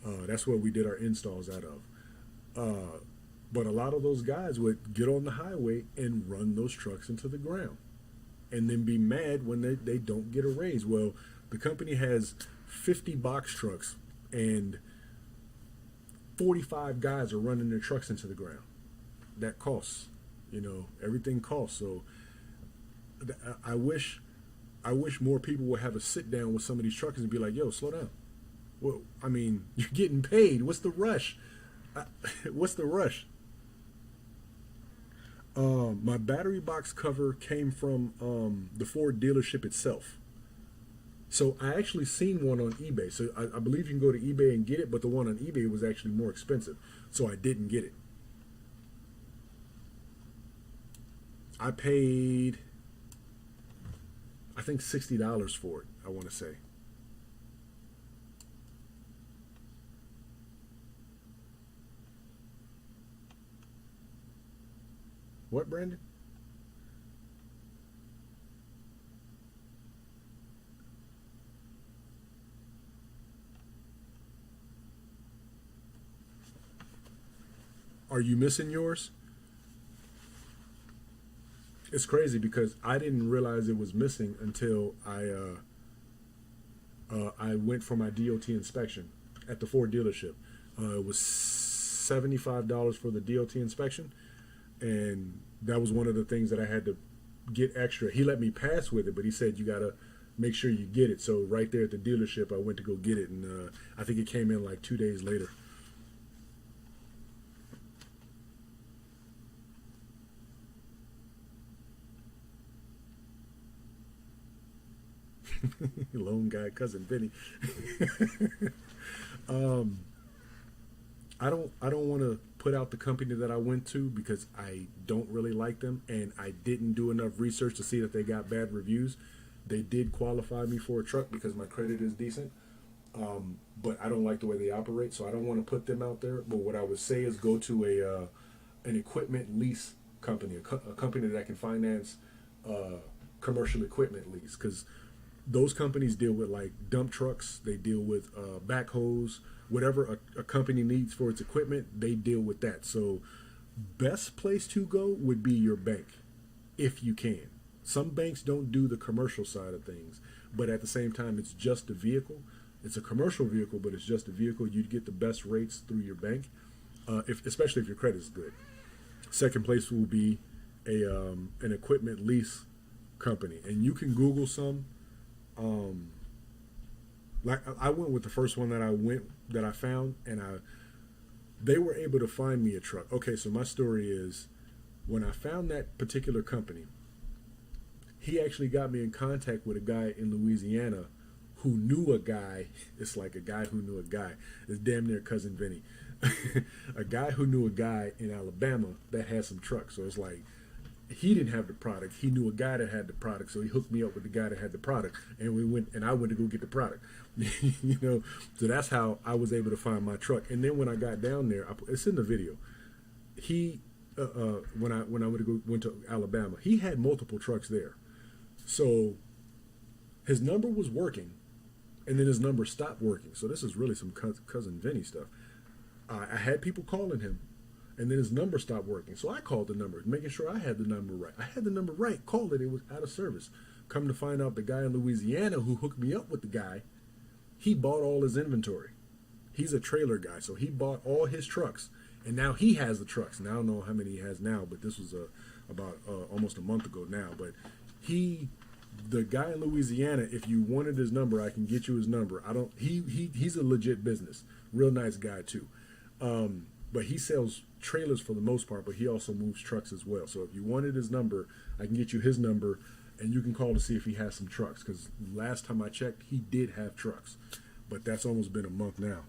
That's what we did our installs out of. But a lot of those guys would get on the highway and run those trucks into the ground and then be mad when they don't get a raise. Well, the company has 50 box trucks and 45 guys are running their trucks into the ground. That costs. Everything costs. So I wish more people would have a sit down with some of these truckers and be like, yo, slow down. Well, I mean, you're getting paid. What's the rush? I, what's the rush? My battery box cover came from the Ford dealership itself. So I actually seen one on eBay. So I believe you can go to eBay and get it, but the one on eBay was actually more expensive. So I didn't get it. I paid, I think $60 for it, I want to say. What, Brandon? Are you missing yours? It's crazy because I didn't realize it was missing until I went for my DOT inspection at the Ford dealership. It was $75 for the DOT inspection, and that was one of the things that I had to get extra. He let me pass with it, but he said you gotta make sure you get it. So right there at the dealership, I went to go get it, and I think it came in like 2 days later. Lone guy, cousin Vinny. um, I don't want to put out the company that I went to because I don't really like them, and I didn't do enough research to see that they got bad reviews. They did qualify me for a truck because my credit is decent, but I don't like the way they operate, so I don't want to put them out there. But what I would say is go to an equipment lease company, a company that can finance commercial equipment lease, because those companies deal with like dump trucks, they deal with backhoes, whatever a company needs for its equipment, they deal with that. So best place to go would be your bank, if you can. Some banks don't do the commercial side of things, but at the same time, it's just a vehicle. It's a commercial vehicle, but it's just a vehicle. You'd get the best rates through your bank, if especially if your credit is good. Second place will be an equipment lease company, and you can Google some. Um, like I went with the first one that I found, and they were able to find me a truck. Okay, so my story is when I found that particular company, he actually got me in contact with a guy in Louisiana who knew a guy. It's like a guy who knew a guy. It's damn near cousin Vinny. A guy who knew a guy in Alabama that had some trucks. So it's like he didn't have the product. He knew a guy that had the product, so he hooked me up with the guy that had the product, and I went to go get the product. You know, so that's how I was able to find my truck. And then when I got down there, it's in the video. He when I went to Alabama, he had multiple trucks there, so his number was working, and then his number stopped working. So this is really some cousin Vinny stuff. I had people calling him, and then his number stopped working. So I called the number, making sure I had the number right. I had the number right, called it, it was out of service. Come to find out, the guy in Louisiana who hooked me up with the guy, he bought all his inventory. He's a trailer guy, so he bought all his trucks, and now he has the trucks. And I don't know how many he has now, but this was about almost a month ago now. But the guy in Louisiana, if you wanted his number, I can get you his number. I don't. He's a legit business, real nice guy too. But he sells trailers for the most part, but he also moves trucks as well. So if you wanted his number, I can get you his number, and you can call to see if he has some trucks. Because last time I checked, he did have trucks, but that's almost been a month now.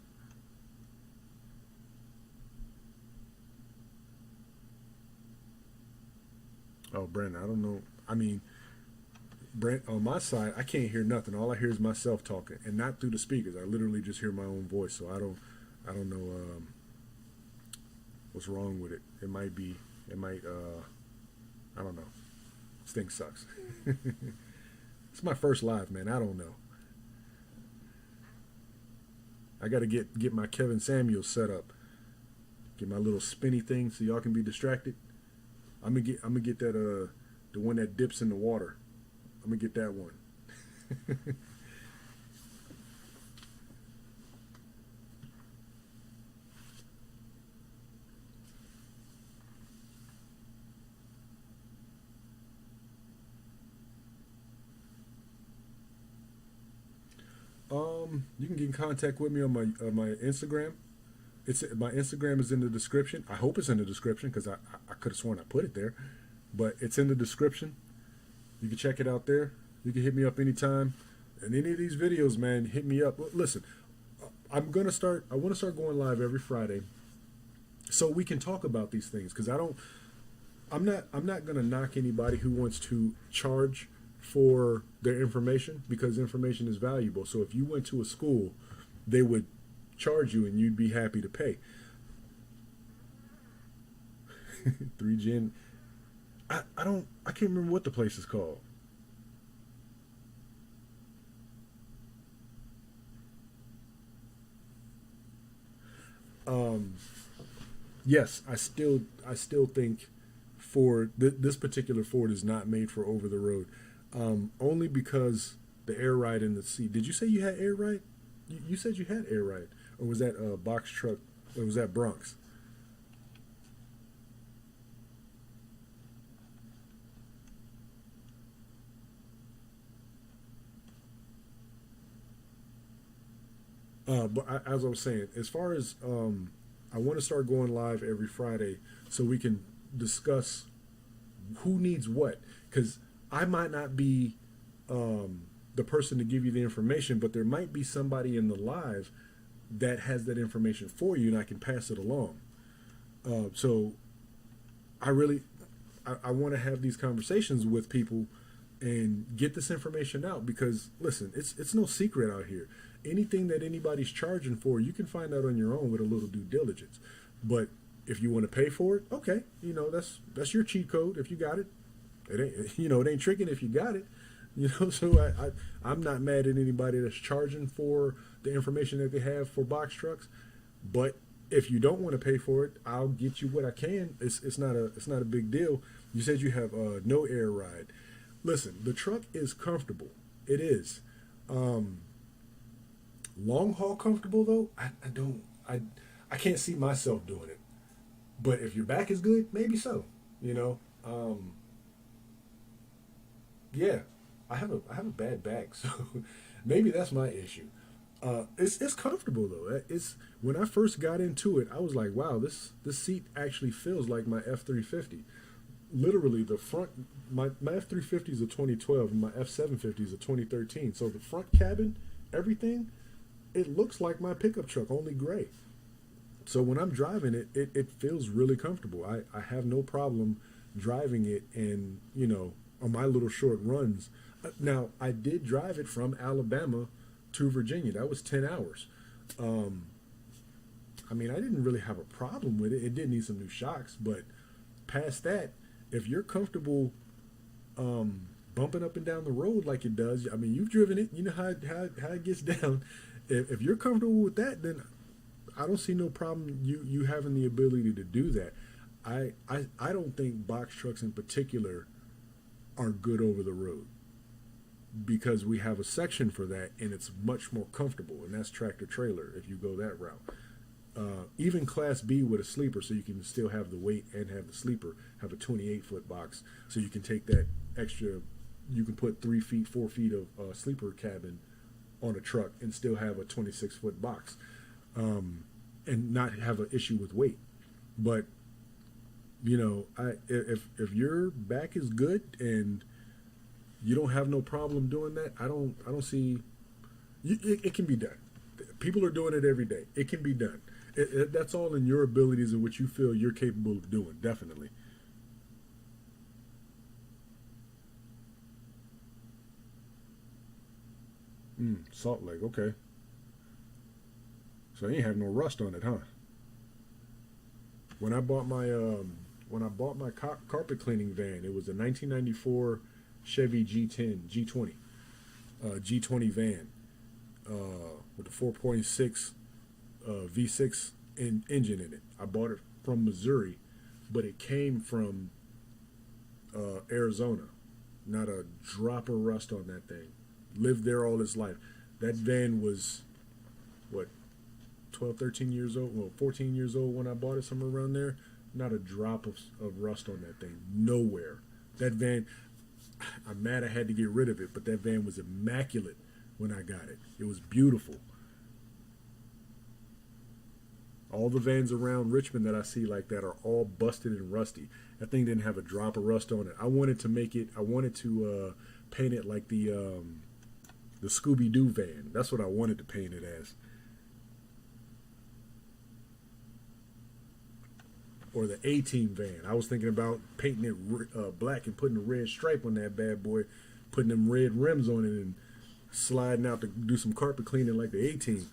Oh, Brandon, I don't know. I mean, Brent, on my side, I can't hear nothing. All I hear is myself talking, and not through the speakers. I literally just hear my own voice. So I don't know what's wrong with it. It might. I don't know. This thing sucks. It's my first live, man. I don't know. I got to get my Kevin Samuels set up. Get my little spinny thing so y'all can be distracted. I'm gonna get that the one that dips in the water. I'm gonna get that one. You can get in contact with me on my Instagram. It's my Instagram is in the description. I hope it's in the description because I could have sworn I put it there, but it's in the description. You can check it out there. You can hit me up anytime. And any of these videos, man, hit me up. Listen, I'm gonna start. I want to start going live every Friday, so we can talk about these things. Because I'm not gonna knock anybody who wants to charge for their information because information is valuable. So if you went to a school, they would charge you and you'd be happy to pay. 3Gen. I can't remember what the place is called. Yes, I still think Ford this particular Ford is not made for over the road. Only because the air ride in the seat. Did you say you had air ride? You said you had air ride, or was that a box truck? Or was that Bronx? As I was saying, as far as I want to start going live every Friday so we can discuss who needs what. Because I might not be the person to give you the information, but there might be somebody in the live that has that information for you, and I can pass it along. So I really I want to have these conversations with people and get this information out because listen, it's no secret out here. Anything that anybody's charging for, you can find out on your own with a little due diligence. But if you want to pay for it, okay, that's your cheat code. If you got it, it ain't it ain't tricking if you got it. So I'm not mad at anybody that's charging for the information that they have for box trucks. But if you don't want to pay for it, I'll get you what I can. It's not a big deal. You said you have no air ride. Listen, the truck is comfortable. It is. Long haul comfortable though, I can't see myself doing it. But if your back is good, maybe so. Yeah, I have a bad back, so maybe that's my issue. It's comfortable though. It's when I first got into it, I was like, wow, this seat actually feels like my F350. Literally, the front my F350 is a 2012 and my F750 is a 2013. So the front cabin, everything, it looks like my pickup truck, only gray. So when I'm driving it, it feels really comfortable. I have no problem driving it and, on my little short runs. Now, I did drive it from Alabama to Virginia. That was 10 hours. I didn't really have a problem with it. It did need some new shocks, but past that, if you're comfortable bumping up and down the road like it does, you've driven it, you know how it gets down. If you're comfortable with that, then I don't see no problem you having the ability to do that. I don't think box trucks in particular are good over the road because we have a section for that and it's much more comfortable, and that's tractor trailer if you go that route. Even Class B with a sleeper, so you can still have the weight and have the sleeper, have a 28-foot box, so you can take that extra, you can put 3 feet, 4 feet of sleeper cabin on a truck and still have a 26-foot box, and not have an issue with weight. But if your back is good and you don't have no problem doing that, I don't see. It can be done. People are doing it every day. It can be done. That's all in your abilities and what you feel you're capable of doing. Definitely. Salt Lake. Okay. So you ain't have no rust on it, huh? When I bought my carpet cleaning van, it was a 1994 Chevy G10 G20 G20 van with a 4.6 V6 engine in it. I bought it from Missouri, but it came from Arizona. Not a drop of rust on that thing. Lived there all his life. That van was what, 12, 13 years old, well, 14 years old when I bought it, somewhere around there. Not a drop of rust on that thing. Nowhere. That van, I'm mad I had to get rid of it, but that van was immaculate when I got it. It was beautiful. All the vans around Richmond that I see like that are all busted and rusty. That thing didn't have a drop of rust on it. I wanted to make it. I wanted to paint it like the Scooby Doo van. That's what I wanted to paint it as. Or the A-Team van. I was thinking about painting it black and putting a red stripe on that bad boy, putting them red rims on it, and sliding out to do some carpet cleaning like the A-Team.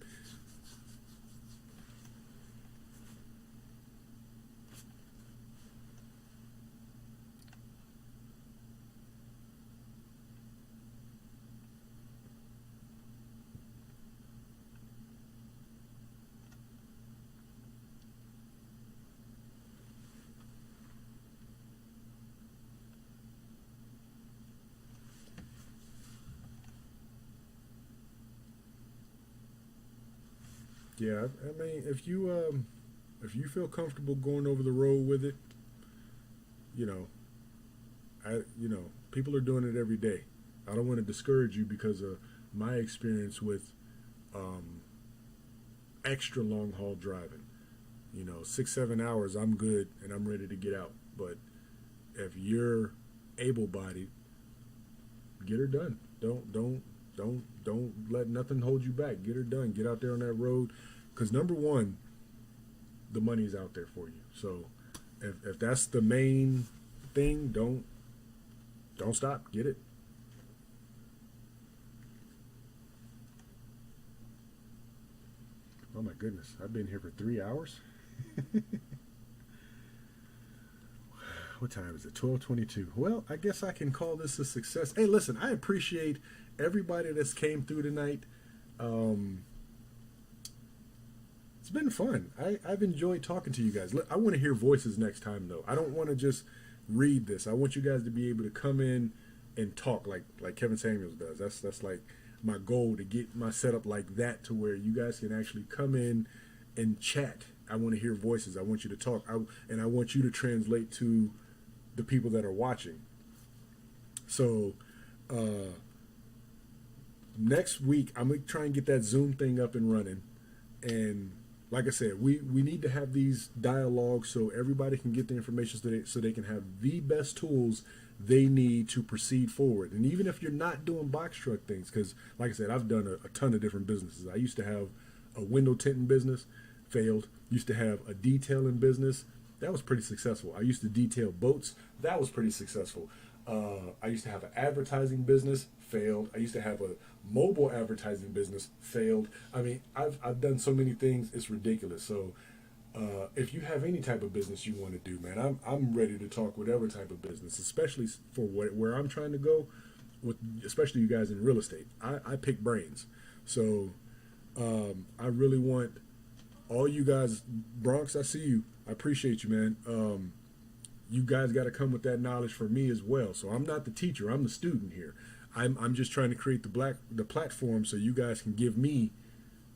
Yeah, I mean, if you feel comfortable going over the road with it, you know, people are doing it every day. I don't want to discourage you because of my experience with um, extra long haul driving. 6 7 hours, I'm good and I'm ready to get out. But if you're able bodied, get her done. Don't let nothing hold you back. Get her done. Get out there on that road, because number one, the money's out there for you. So if that's the main thing, don't stop. Get it. Oh my goodness, I've been here for 3 hours. What time is it? 12:22. Well, I guess I can call this a success. Hey, listen, I appreciate everybody that's came through tonight. Um, it's been fun. I've enjoyed talking to you guys. I want to hear voices next time, though. I don't want to just read this. I want you guys to be able to come in and talk like Kevin Samuels does. That's like my goal, to get my setup like that, to where you guys can actually come in and chat. I want to hear voices. I want you to talk. And I want you to translate to the people that are watching. So next week, I'm going to try and get that Zoom thing up and running. And like I said, we need to have these dialogues so everybody can get the information so they can have the best tools they need to proceed forward. And even if you're not doing box truck things, because like I said, I've done a ton of different businesses. I used to have a window tinting business, failed. Used to have a detailing business. That was pretty successful. I used to detail boats. That was pretty successful. I used to have an advertising business, failed. I used to have a mobile advertising business, failed. I mean, I've done so many things, it's ridiculous. So if you have any type of business you want to do, man, I'm ready to talk whatever type of business, especially for where I'm trying to go, with especially you guys in real estate. I pick brains. So I really want all you guys, Bronx, I see you. I appreciate you, man. You guys got to come with that knowledge for me as well. So I'm not the teacher, I'm the student here. I'm just trying to create the platform so you guys can give me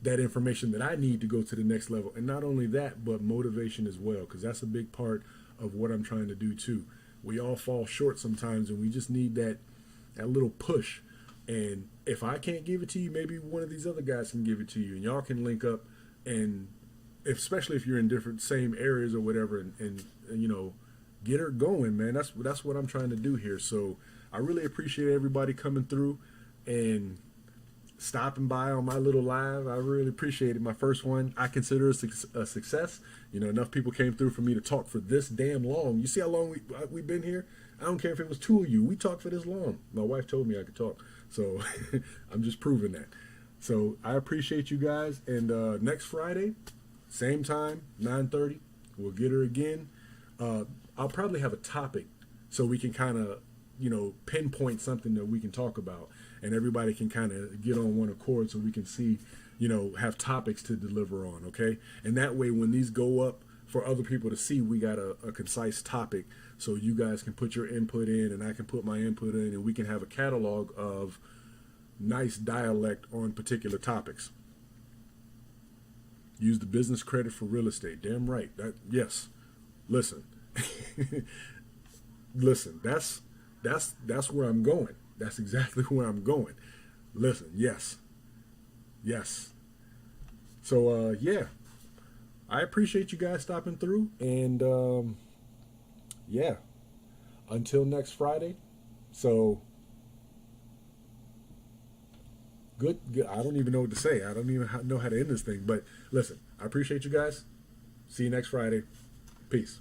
that information that I need to go to the next level. And not only that, but motivation as well, because that's a big part of what I'm trying to do too. We all fall short sometimes, and we just need that little push. And if I can't give it to you, maybe one of these other guys can give it to you, and y'all can link up. And especially if you're in different same areas or whatever, and get her going, man. That's what I'm trying to do here. So I really appreciate everybody coming through and stopping by on my little live. I really appreciate it. My first one, I consider a success. Enough people came through for me to talk for this damn long. You see how long we've been here? I don't care if it was two of you. We talked for this long. My wife told me I could talk. So I'm just proving that. So I appreciate you guys. And next Friday, same time, 9:30, we'll get her again. I'll probably have a topic so we can kind of, pinpoint something that we can talk about, and everybody can kind of get on one accord so we can see, have topics to deliver on, okay? And that way, when these go up for other people to see, we got a concise topic so you guys can put your input in and I can put my input in, and we can have a catalog of nice dialect on particular topics. Use the business credit for real estate. Damn right. Yes. Listen. Listen, that's where I'm going. That's exactly where I'm going. Listen, yes. So yeah. I appreciate you guys stopping through, and yeah, until next Friday. So good, good. I don't even know what to say. I don't even know how to end this thing. But listen, I appreciate you guys. See you next Friday. Peace.